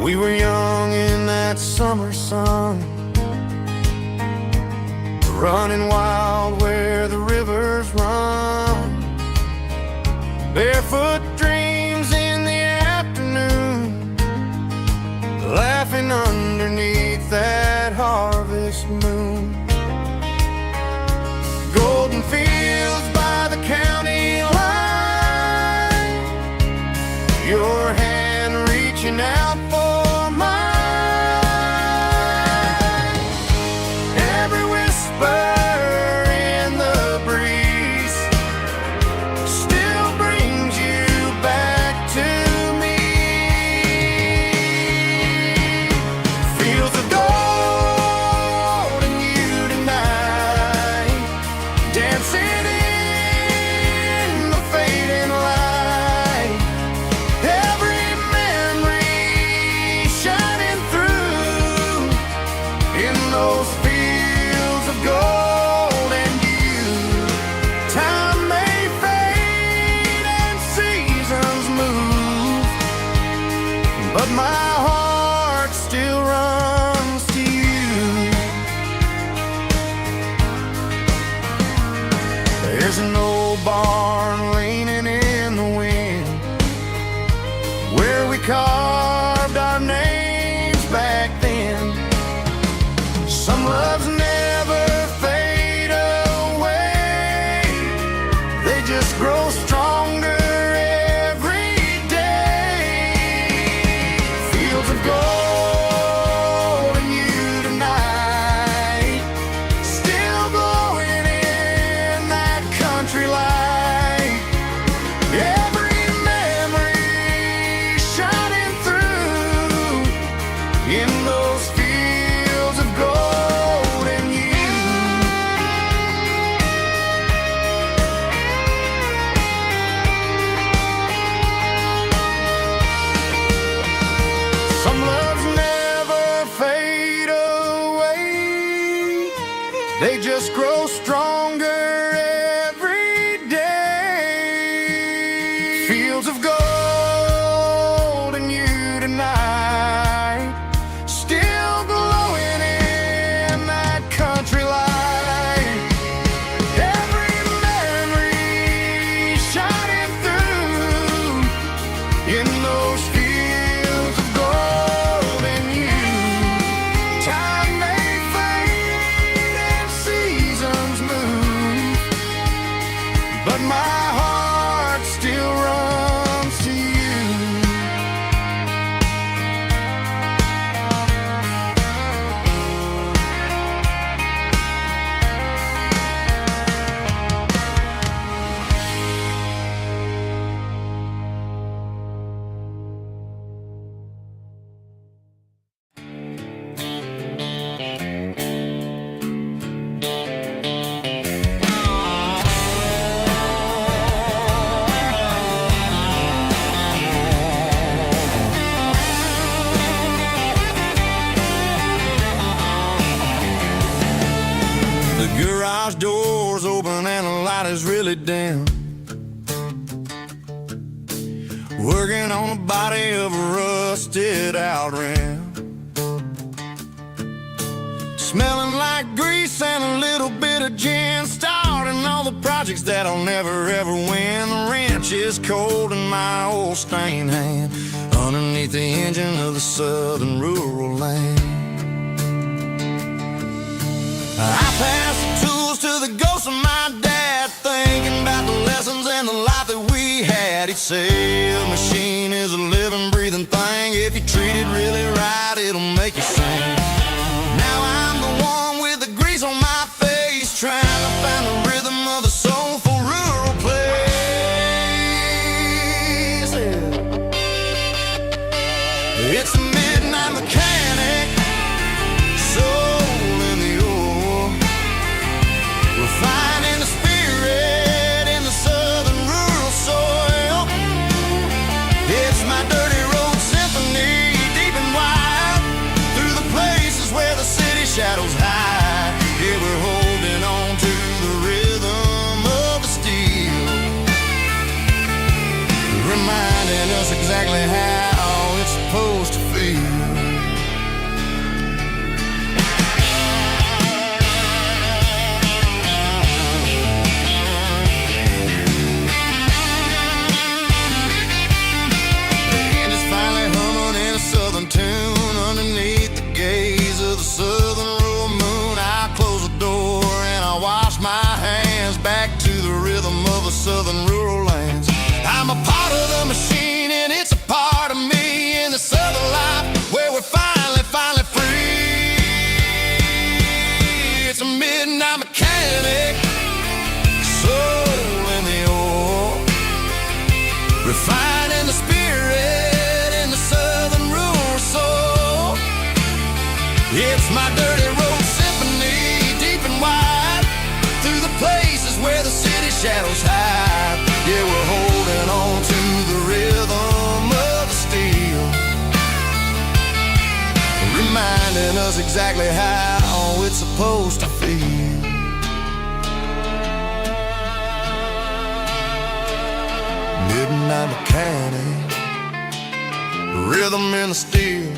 We were young in that summer sun, running wild where the rivers run. Barefoot dreams in the afternoon, laughing underneath that harvest moon. Golden fields by the county line, your hand reaching out for mine. Every whisper in the breeze still brings you back to me. Fields of gold and you tonight, dancing in the fading light. Every memory shining through in those fields of gold and you. Time may fade and seasons move, but my heart still runs to you. There's an old barn leaning in the wind, where we carved our names back then. Some loves never fade away, they just grow stronger every day. Fields of gold and you tonight, still glowing in that country light. Every memory shining through in those fields of gold and you. Some loves never fade away, they just grow stronger every day. Fields of gold and you tonight, still glowing in that country light. Every memory shining through in those fields of gold and you. Time may fade and seasons move, but my heart still runs to you. The garage door's open and the light is really dim. Working on the body of a rust rusted out rim. Smelling like grease and a little bit of gin, starting all the projects that I'll never ever win. The wrench is cold in my old stained hand, underneath the engine of the southern rural land. I pass the tools to the ghost of my dad, thinking about the lessons and the life that we had. He'd say a machine is a living, breathing thing. If you treat it really right, it'll make you sing. Now I'm the one with the grease on my face, trying to find the rhythm of the soulful rural place. It's a midnight mechanic, soul in the ore, refining the spirit in the southern rural soil. It's my dirty road symphony, deep and wide, through the places where the city shadows hide. Yeah, we're holding on to the rhythm of the steel, reminding us exactly how it's supposed to feel. Tune underneath the gaze of the southern rural moon. I close the door and I wash my hands, back to the rhythm of the southern rural lands. I'm a part of the machine and it's a part of me in the southern life where we're finally free. It's a midnight mechanic, soul in the ore, refining the spirit in the southern rural soul. It's my dirty road symphony, deep and wide, through the places where the city shadows hide. Yeah, we're holding on to the rhythm of the steel, reminding us exactly how it's supposed to feel. Midnight mechanic, rhythm in the steel,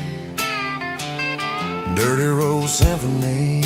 dirty road symphony.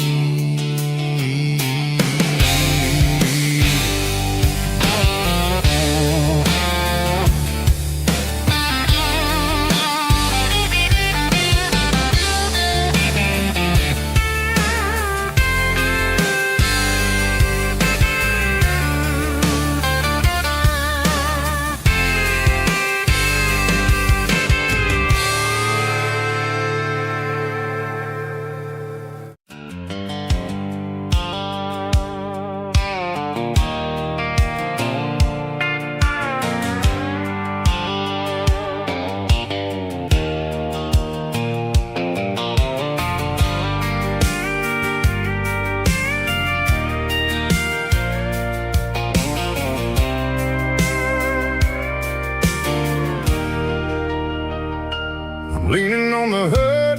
Leaning on the hood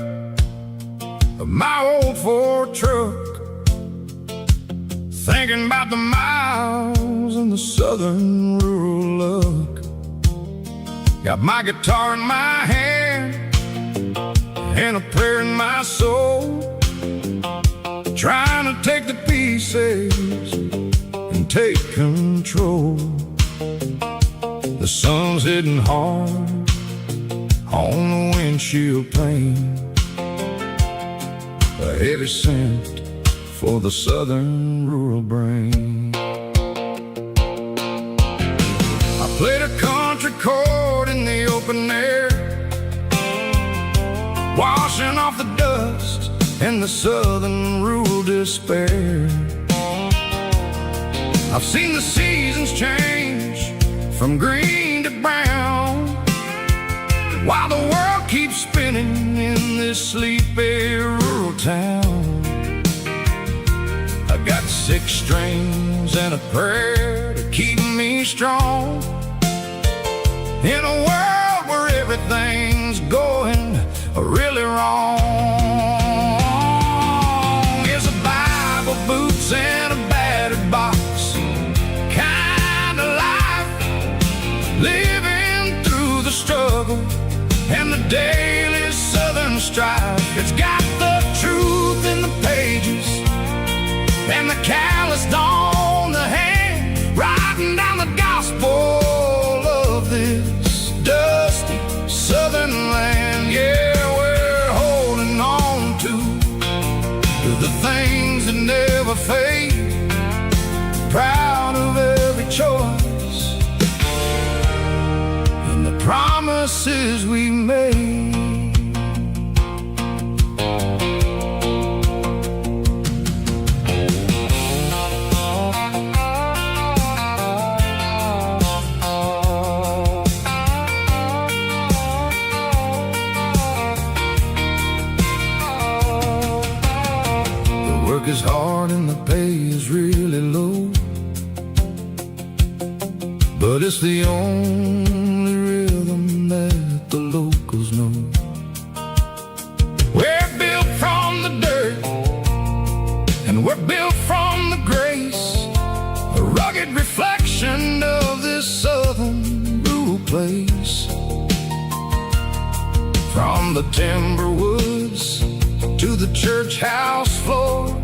of my old Ford truck, thinking about the miles and the southern rural look. Got my guitar in my hand and a prayer in my soul, trying to take the pieces and take control. The sun's hitting hard on the windshield pane, a heavy scent for the southern rural brain. I played a country chord in the open air, washing off the dust and the southern rural despair. I've seen the seasons change from green to brown, while the world keeps spinning in this sleepy rural town. I got 6 strings and a prayer to keep me strong, in a world where everything's going really wrong. It's a Bible, boots, and a battered box kind of life, living through the struggle and the daily Southern strife. It's got the truth in the pages and the calloused on the hand, writing down the gospel of this dusty Southern land. Yeah, we're holding on to the things that never fade, proud of every choice and the promises we made. Work is hard and the pay is really low, but it's the only rhythm that the locals know. We're built from the dirt and we're built from the grace, a rugged reflection of this southern rural place. From the timber woods to the church house floor,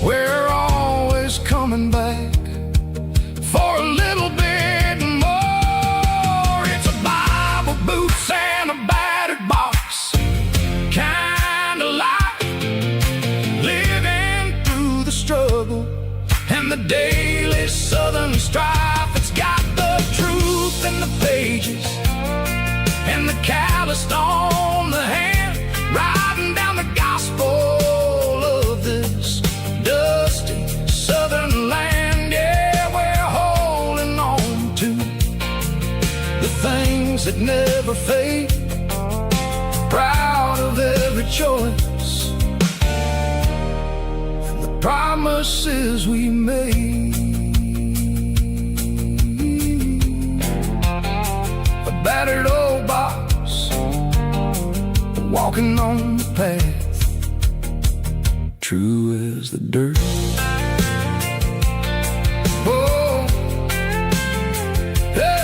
we're always coming back for a little bit more. It's a Bible, boots, and a battered box kind of life, living through the struggle and the daily Southern strife. It's got the truth in the pages and the calloused on the hand, writing down the gospel of this dusty Southern land. Yeah, we're holding on to the things that never fade, proud of every choice and the promises we made. A battered old box, walking on the path, true as the dirt. Oh, hey.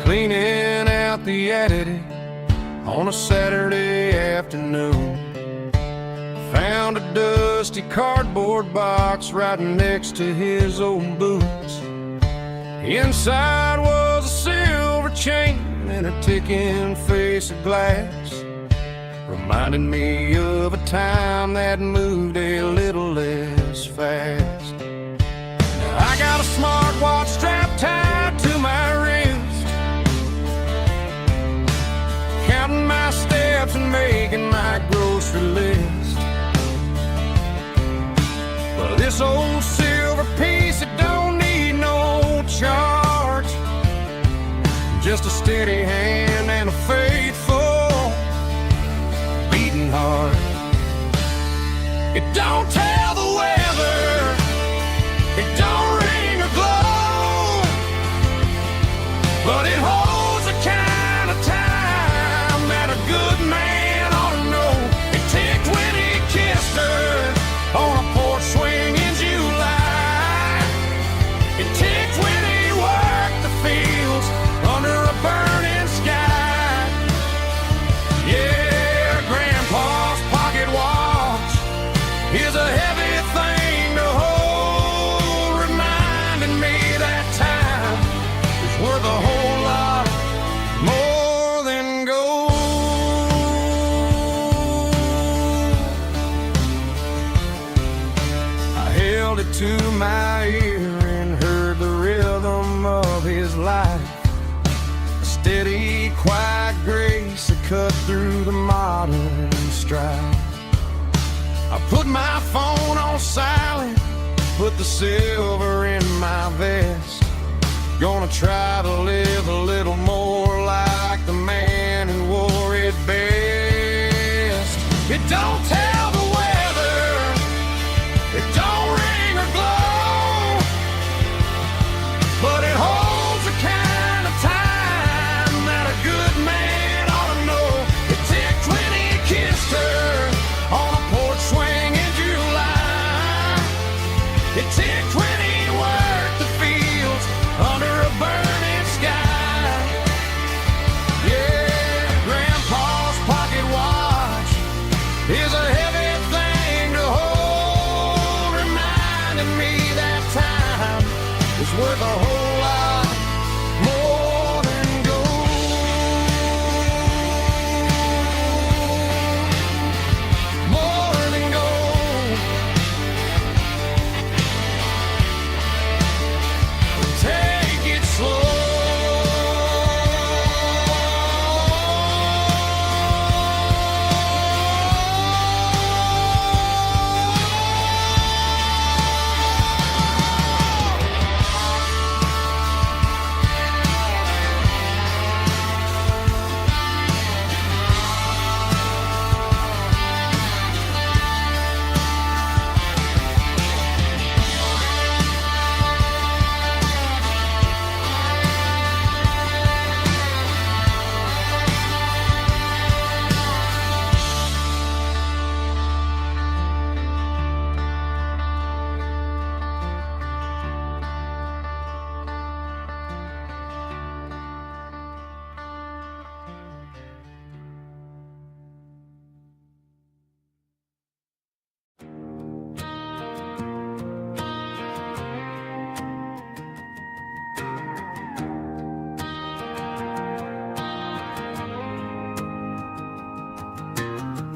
Cleaning out the attic on a Saturday afternoon, found a dusty cardboard box right next to his old boots. Inside was a silver chain and a ticking face of glass, reminding me of a time that moved a little less fast. Now I got a smartwatch strapped tied to my wrist, counting my steps and making my grocery list. But this old silver piece, it don't need no charge, just a steady hand and a faithful beating heart. It don't tell the weather, it don't ring or glow, but it holds the kind of time that a good man ought to know. It ticked when he kissed her on a porch swing in July. It ticked when he worked the fields under a burning sky. Yeah, Grandpa's pocket watch is a heavy thing to hold, reminding me that time is worth a whole lot more than gold. I held it to my ear and heard the rhythm of his life, a steady, quiet grace that cut through the modern strife. I put my phone on silent, put the silver in my vest, Gonna try to live a little more like the man who wore it best. It don't tell the weather, it don't ring or glow, but it holds the kind of time that a good man ought to know. It ticked when he kissed her on a porch swing in July. It ticked when he worked the fields under a burning sky. Yeah, Grandpa's pocket watch is a heavy thing to hold, reminding me that time is worth a whole lot more than gold. More than gold. Take it slow.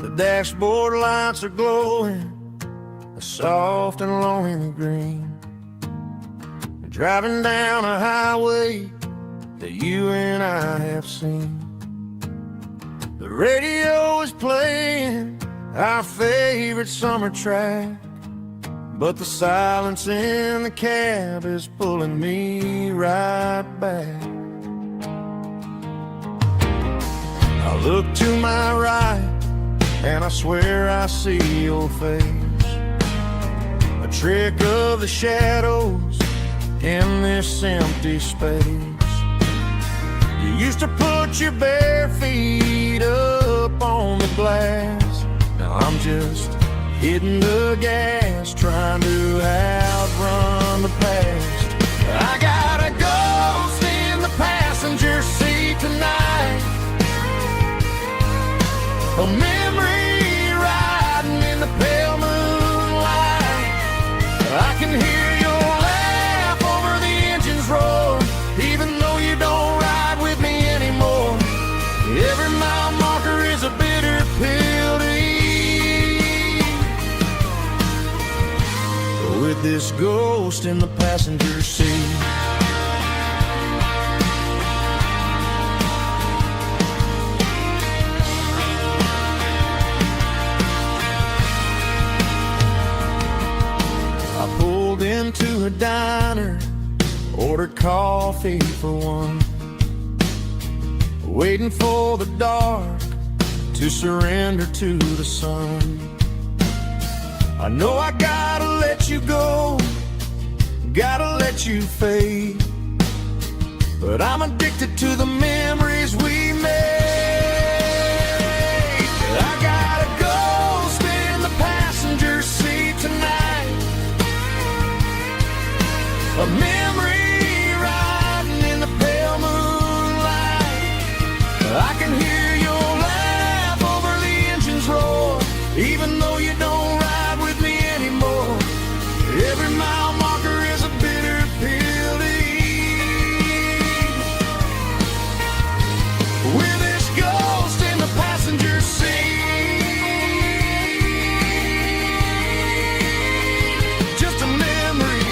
The dashboard lights are glowing, a soft and lonely green. Driving down a highway that you and I have seen. The radio is playing our favorite summer track, but the silence in the cab is pulling me right back. I look to my right and I swear I see your face, a trick of the shadows in this empty space. You used to put your bare feet up on the glass. Now I'm just hitting the gas, trying to outrun the past. I got a ghost in the passenger seat tonight, a memory riding in the pale moonlight. I can hear your laugh over the engine's roar, even though you don't ride with me anymore. Every mile marker is a bitter pill to eat, with this ghost in the passenger seat. Into a diner, ordered coffee for one, waiting for the dark to surrender to the sun. I know I gotta let you go, gotta let you fade, but I'm addicted to the memories we made. I got a ghost in the passenger seat tonight, a memory riding in the pale moonlight. I can hear your laugh over the engine's roar, even though you don't ride with me anymore. Every mile marker is a bitter pill to eat, with this ghost in the passenger seat. Just a memory,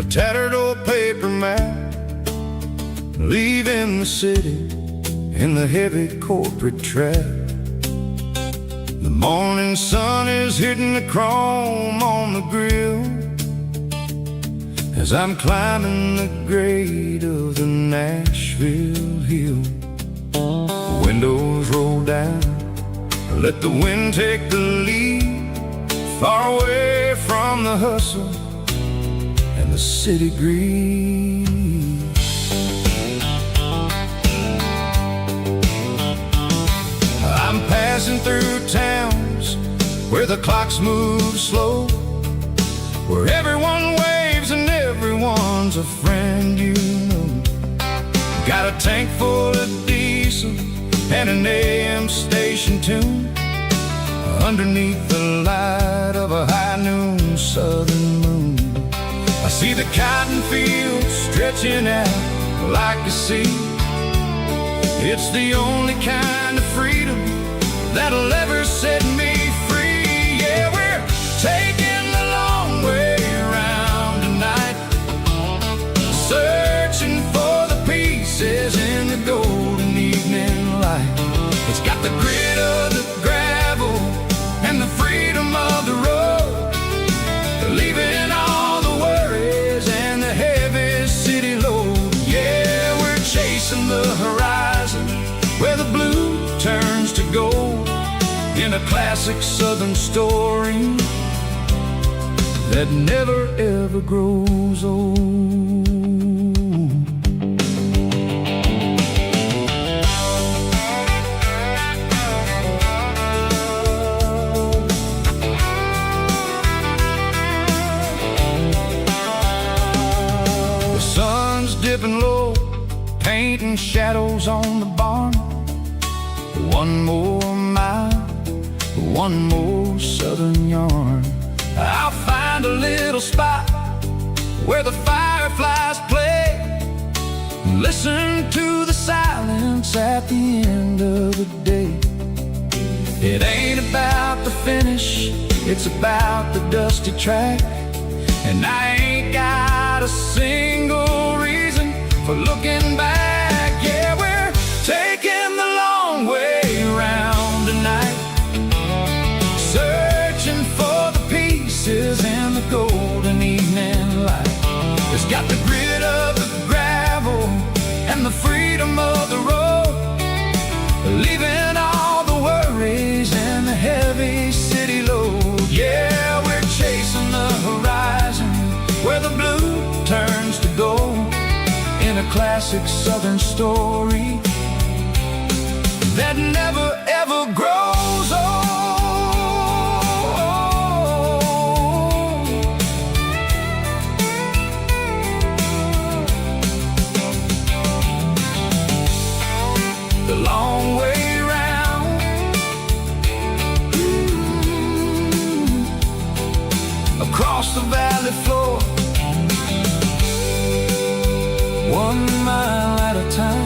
tattered old paper map, leaving the city in the heavy corporate trap. The morning sun is hitting the chrome on the grill as I'm climbing the grade of the Nashville hill. Windows roll down, let the wind take the lead, far away from the hustle and the city greed. I'm passing through towns where the clocks move slow, where everyone waves and everyone's a friend you know. Got a tank full of diesel and an AM station tune underneath the light of a high noon southern moon. I see the cotton fields stretching out like a sea. It's the only kind of freedom that'll ever set me free. Yeah, we're taking the long way around tonight, searching for the pieces in the golden evening light. It's got the grit of the gravel and the freedom of the road, leaving all the worries and the heavy city load. Yeah, we're chasing the horizon where the blue turns to gold, in a classic southern story that never ever grows old. The sun's dipping low, painting shadows on the barn. One more mile, one more southern yarn. I'll find a little spot where the fireflies play, listen to the silence at the end of the day. It ain't about the finish, it's about the dusty track. And I ain't got a single reason for looking back. Yeah, we're taking the long way around tonight, searching for the pieces in the golden evening light. It's got the grit of the gravel and the freedom of the road, leaving all the worries and the heavy city load. Yeah, we're chasing the horizon where the blue turns to gold, in a classic southern story that never ever grows old. The long way round, across the valley floor, 1 mile at a time.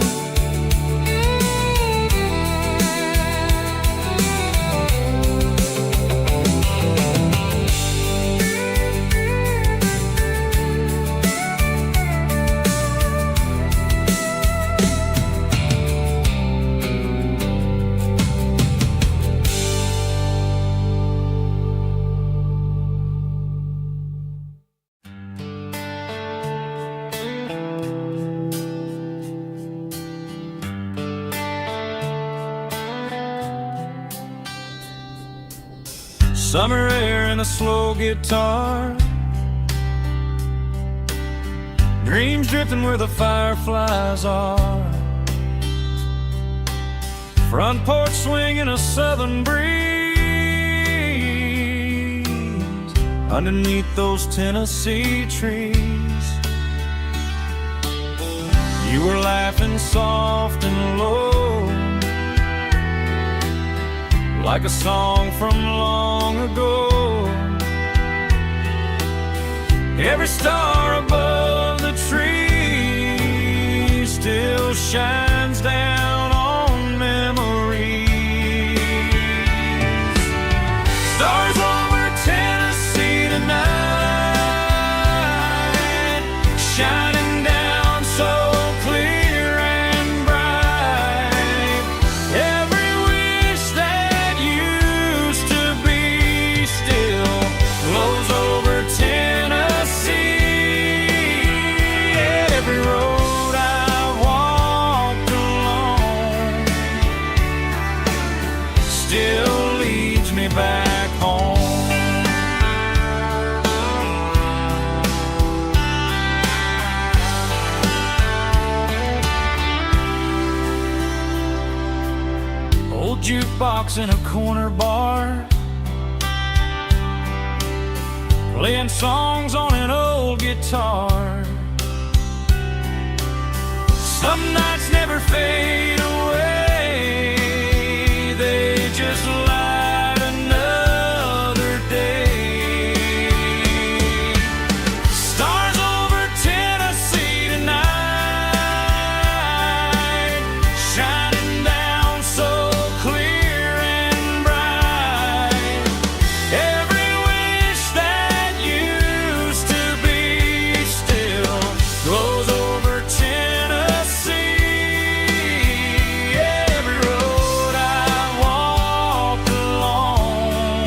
Summer air and a slow guitar, dreams drifting where the fireflies are, front porch swinging a southern breeze underneath those Tennessee trees. You were laughing soft and low, like a song from long ago. Every star above the tree still shines down on memories. Stars over Tennessee tonight, jukebox in a corner bar, playing songs on an old guitar. Some nights never fade away, they just light another day. Stars over Tennessee tonight, shining down so clear and bright. Every wish that used to be still glows over Tennessee. Every road I walked along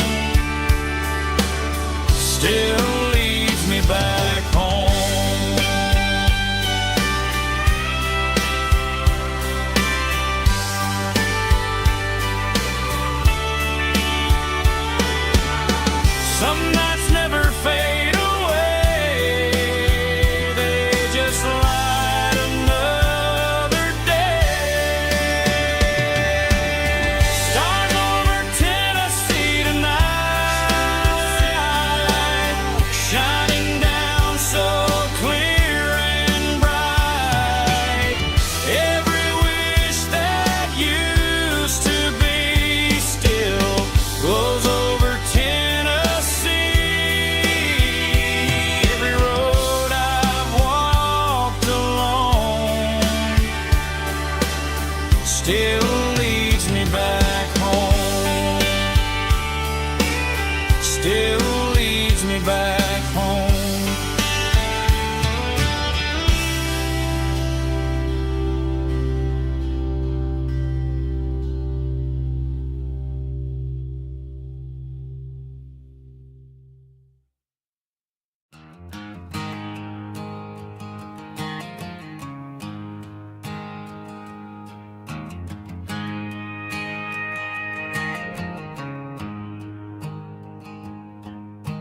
still leads me back home. Some nights never fade away, they just light another day. Stars over Tennessee tonight, shining down so clear and bright. Every wish that used to be still glows over Tennessee. Every road I've walked along still leads me back home. Still leads me back home.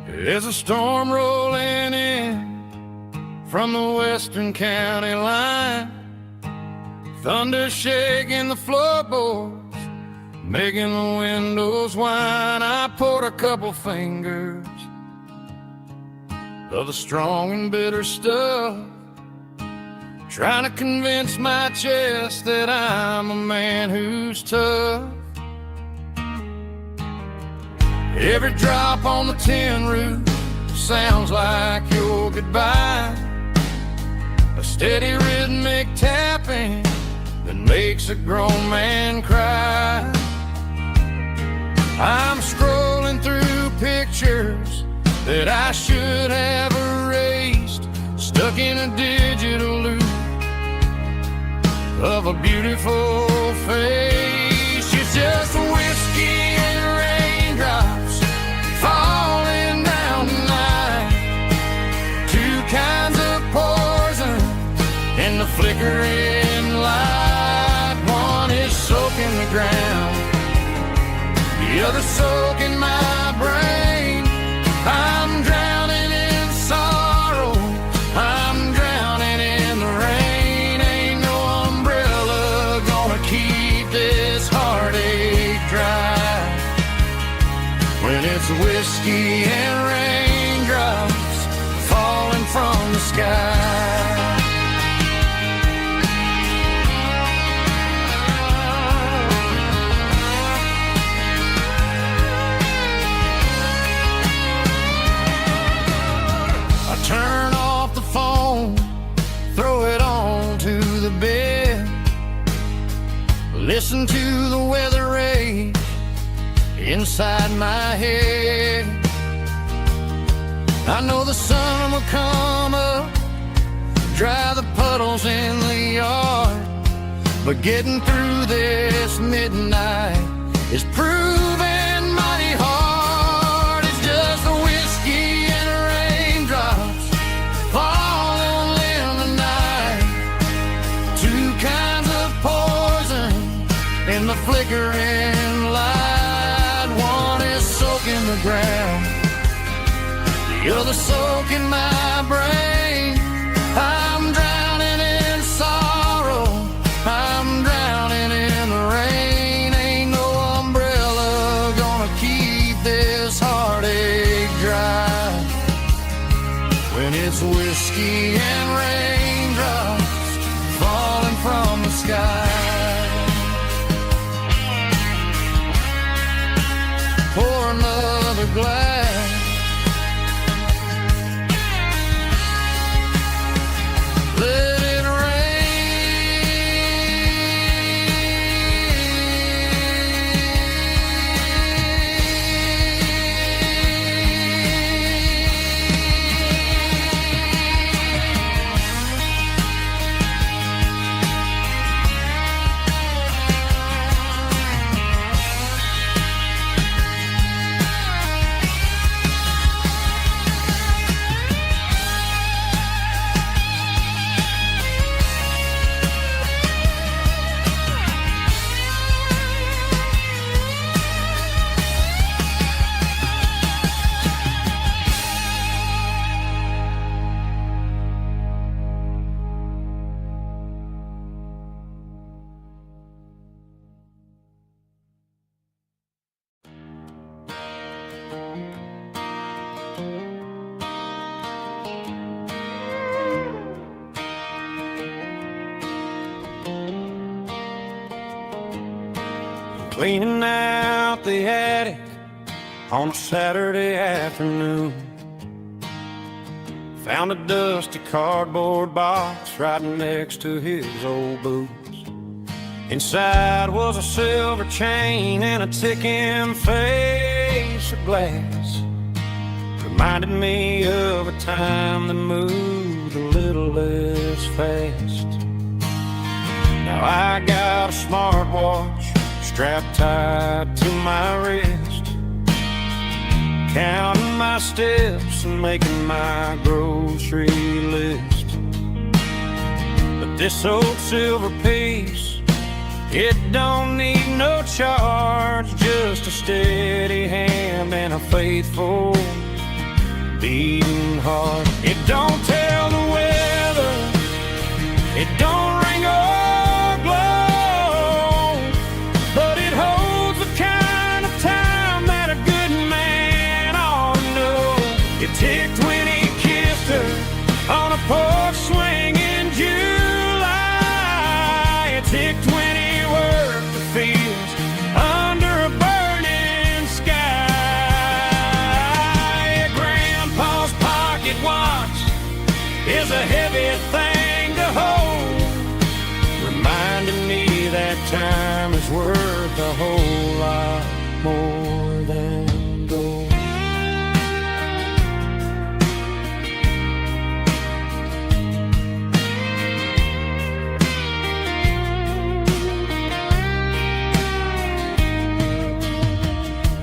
There's a storm rolling in from the western county line, thunder shaking the floorboards, making the windows whine. I poured a couple fingers of the strong and bitter stuff, trying to convince my chest that I'm a man who's tough. Every drop on the tin roof sounds like your goodbye, a steady rhythmic tapping that makes a grown man cry. I'm scrolling through pictures that I should have erased, stuck in a digital loop of a beautiful face. It's just whiskey and raindrops falling down tonight, two kinds of poison in the flickering light. One is soaking the ground, the other soaking my brain. I'm drowning in sorrow, I'm drowning in the rain. Ain't no umbrella gonna keep this heartache dry when it's whiskey and raindrops falling from the sky. I turn off the phone, throw it on to the bed, listen to the weather rage inside my head. I know the sun will come up, dry the puddles in the yard, but getting through this midnight is proving mighty hard. It's just the whiskey and raindrops falling in the night, two kinds of poison in the flickering light. One is soaking the ground, the other soaking my brain. I'm drowning in sorrow, I'm drowning in the rain. Ain't no umbrella cleaning out the attic on a Saturday afternoon. Found a dusty cardboard box right next to his old boots. Inside was a silver chain and a ticking face of glass. Reminded me of a time that moved a little less fast. Now I got a smartwatch strapped tight to my wrist, counting my steps and making my grocery list. But this old silver piece, it don't need no charge, just a steady hand and a faithful beating heart. It don't tell the weather, it don't ring or glow, but it holds the kind of time that a good man ought to know. It ticked when he kissed her on a porch swing in July. It ticked when he worked the fields under a burning sky. Grandpa's pocket watch is a heavy thing to hold, reminding me that time is worth a whole lot more than gold.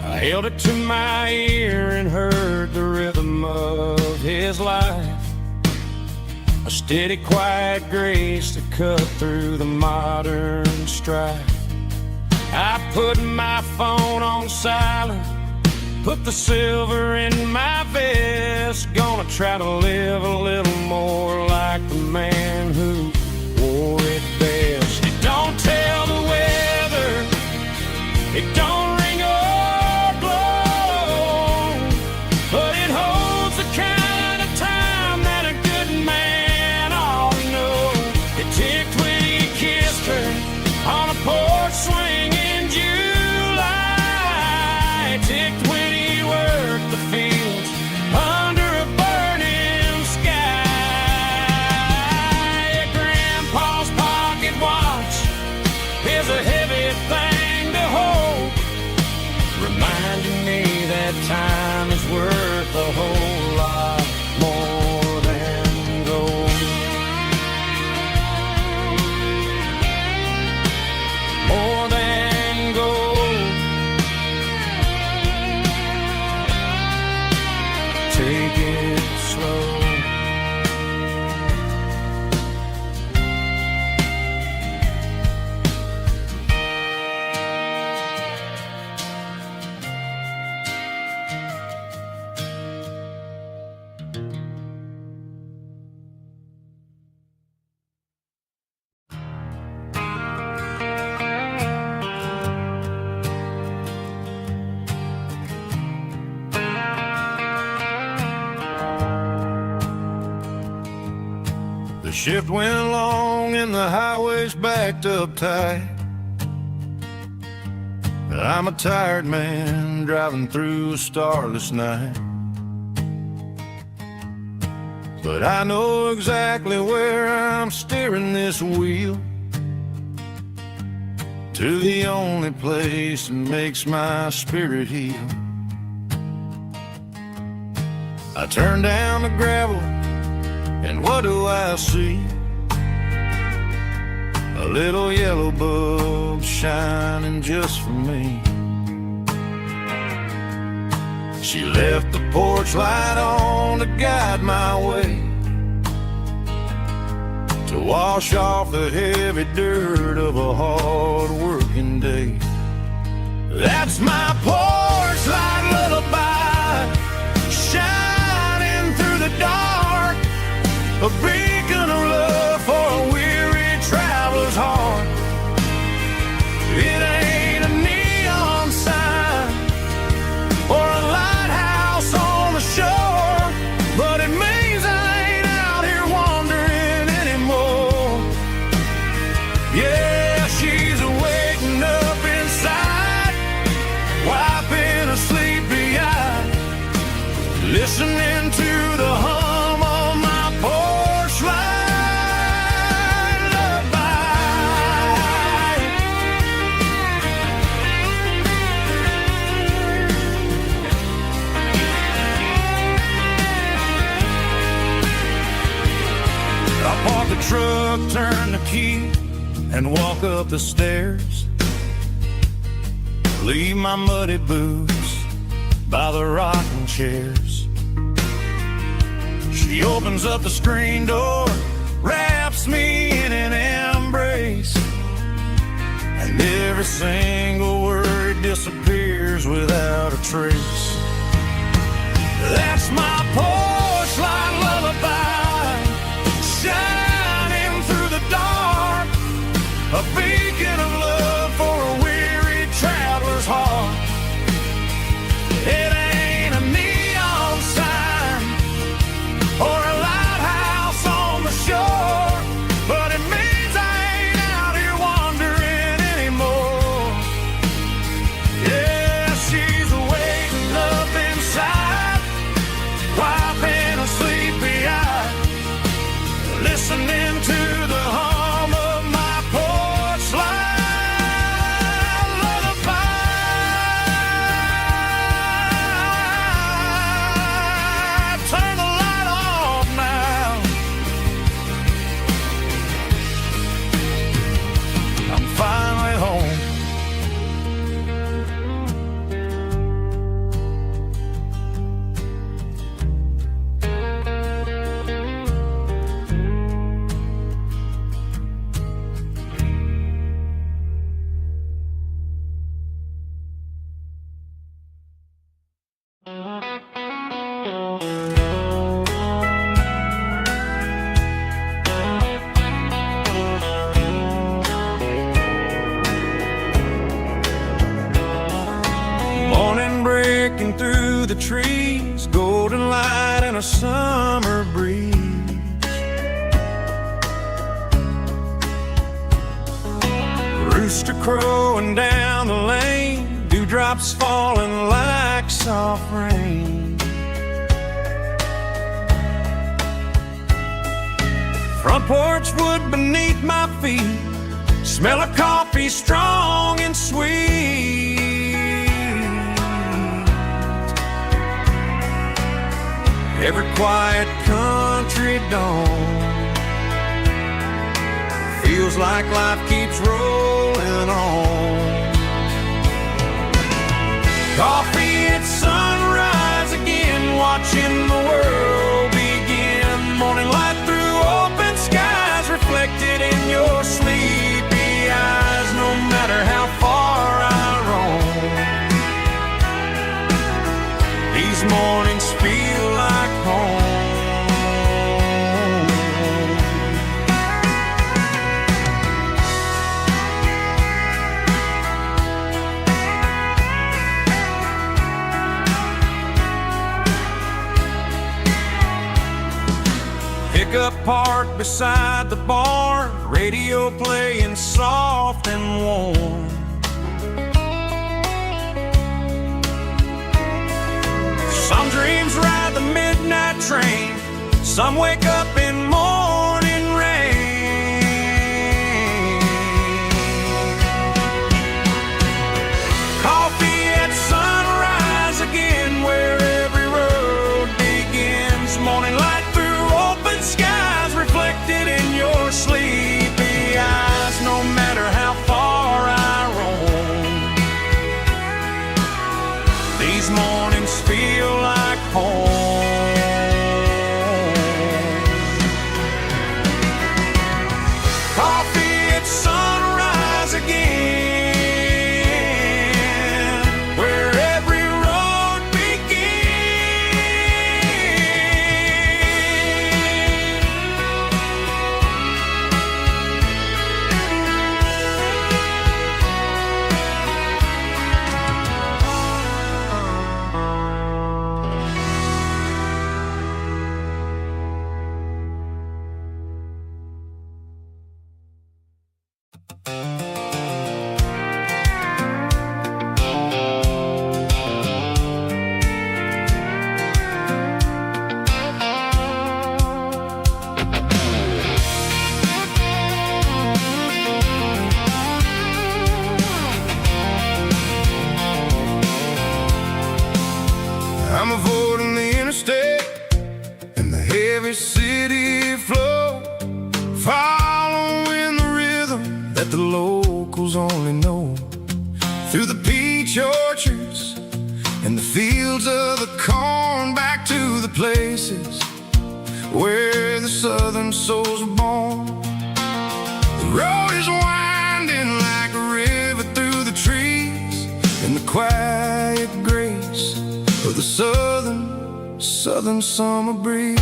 I held it to my ear and heard the rhythm of his life, a steady, quiet grace that cut through the modern strife. I put my phone on silent, put the silver in my vest. Gonna try to live a little more like the man who wore it best. It don't tell the weather, it don't ring or blow, but it holds the kind of time that a good man ought to know. It ticked when he kissed her on a porch swing in July. It ticked when he worked the fields under a burning sky. Grandpa's pocket watch is a heavy thing to hold, reminding me that time is worth a whole lot more than gold. More than gold. Take it slow. The shift went long and the highway's backed up tight. I'm a tired man driving through a starless night, but I know exactly where I'm steering this wheel, to the only place that makes my spirit heal. I turn down the gravel, and what do I see? A little yellow bulb shining just for me. She left the porch light on to guide my way, to wash off the heavy dirt of a hard working day. That's my porch light lullaby, shining through the dark, a beacon of love for a weary traveler's heart. It ain't a neon sign or a lighthouse on the shore, but it means I ain't out here wandering anymore. Yeah, she's waiting up inside turn the key and walk up the stairs. Leave my muddy boots by the rocking chairs. She opens up the screen door, wraps me in an embrace, and every single word disappears without a trace. That's my porch light lullaby, shining through the dark, a beacon of love for a weary traveler's heart. It ain't a neon sign or a lighthouse on the shore, but it means I ain't out here wandering anymore. Yeah, she's waiting up inside, wiping a sleepy eye, listening to the hum of my porch light lullaby. Turn the light off now. I'm finally home. Morning breaking through the trees, golden light and a summer breeze. Rooster crowing down the lane, dewdrops falling like soft rain. Front porch wood beneath my feet, smell of coffee strong and sweet. Every quiet country dawn feels like life keeps rolling on. Coffee at sunrise again, watching the world begin. Morning light through open skies, reflected in your sleepy eyes. No matter how far I roam, these mornings feel like home. Pickup parked beside the barn, radio playing soft and warm. Some dreams ride the midnight train, some wake up in morning rain. Coffee at sunrise again, where every road begins. Morning light through open skies, reflected in your sleepy eyes. No matter how far I roam, these mornings feel like home. that the locals only know. Through the peach orchards and the fields of the corn, back to the places where the southern souls were born. The road is winding like a river through the trees, in the quiet grace of the southern summer breeze.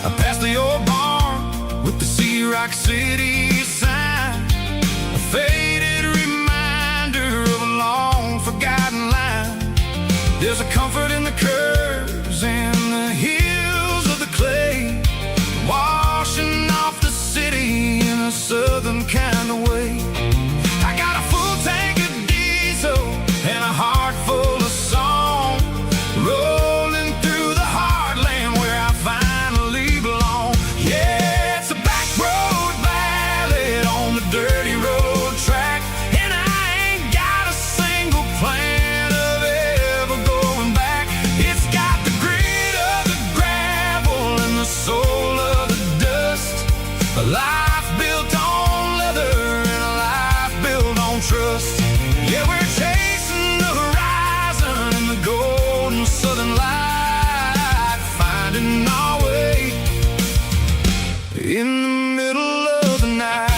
I passed the old barn with the Sea Rock City sign, a faded reminder of a long forgotten line. There's a comfort in the curves and the hills of the clay, washing off the city in a southern kind of way. I got a full tank of diesel and a heart full of song, rolling through the heartland where I finally belong. Yeah, it's a back road ballad on the dirty road track, and I ain't got a single plan of ever going back. It's got the grit of the gravel and the soul of the dust, a life built on leather and a life built on trust. Yeah, we're chasing the horizon in the golden southern light, finding our way in the middle of the night.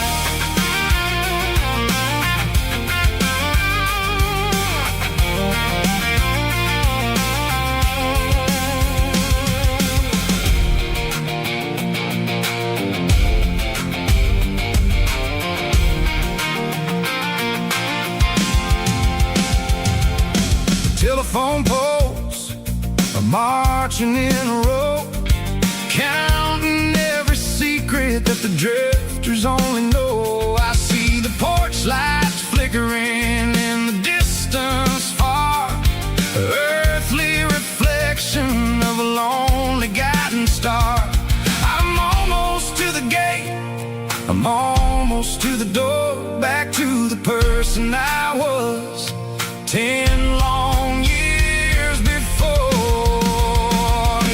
Telephone poles are marching in a row, counting every secret that the drifters only know. I see the porch lights flickering in the distance far, earthly reflection of a lonely guiding star. I'm almost to the gate, I'm almost to the door, back to the person I was 10 long years before.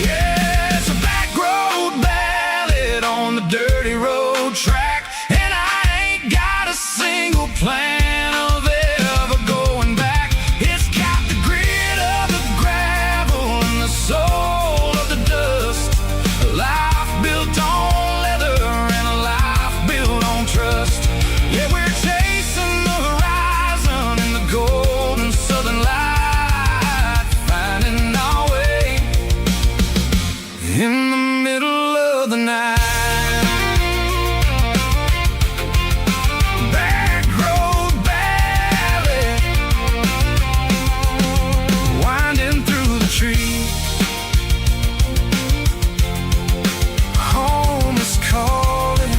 Yeah, it's a back road ballad on the dirty road track, and I ain't got a single plan of ever going back. It's got the grit of the gravel and the soul of the dust, a life built on leather and a life built on trust. Yeah, we're chasing the horizon in the golden southern light, finding our way in the middle of the night. Back road ballad, winding through the trees. Home is calling.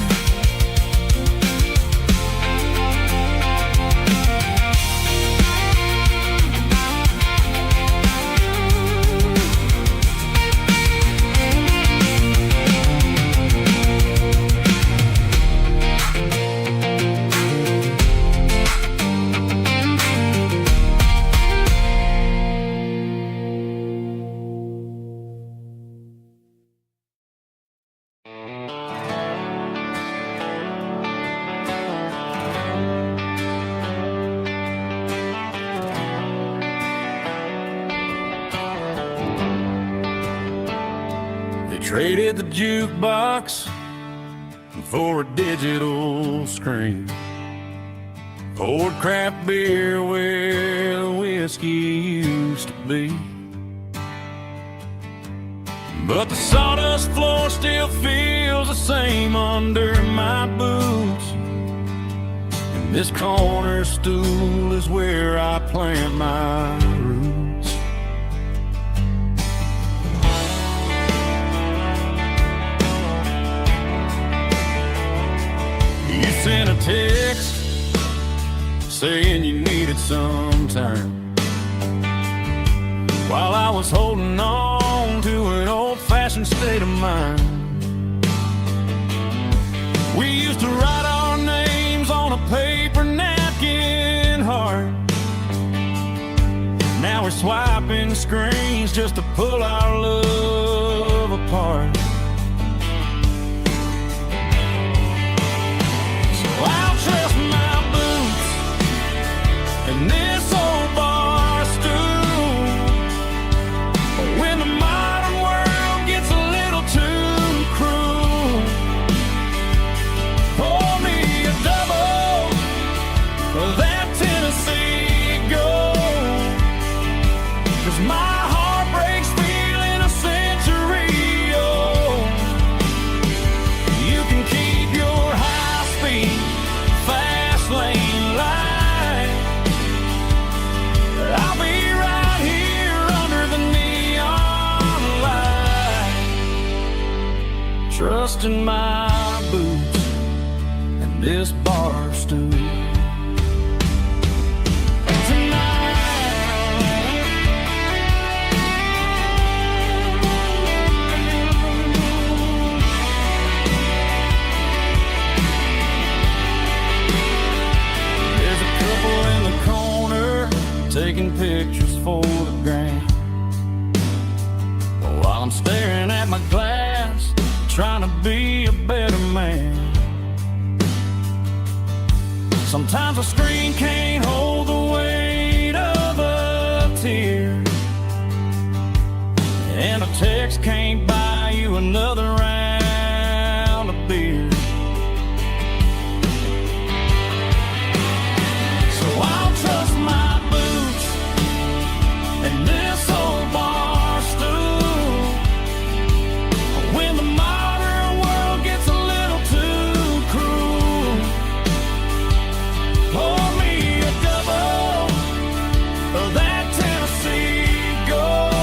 They traded the jukebox for a digital screen, poured craft beer where the whiskey used to be. But the sawdust floor still feels the same under my boots, and this corner stool is where I plant my roots. You sent a text saying you needed some time, while I was holding on to an old-fashioned state of mind. We used to write our names on a paper napkin heart. Now we're swiping screens just to pull our love apart. trusting my boots and this bar stool. Taking pictures for the gram, while I'm staring at my glass, trying to be a better man. Sometimes a screen can't hold the weight of a tear, and a text can't buy you another round.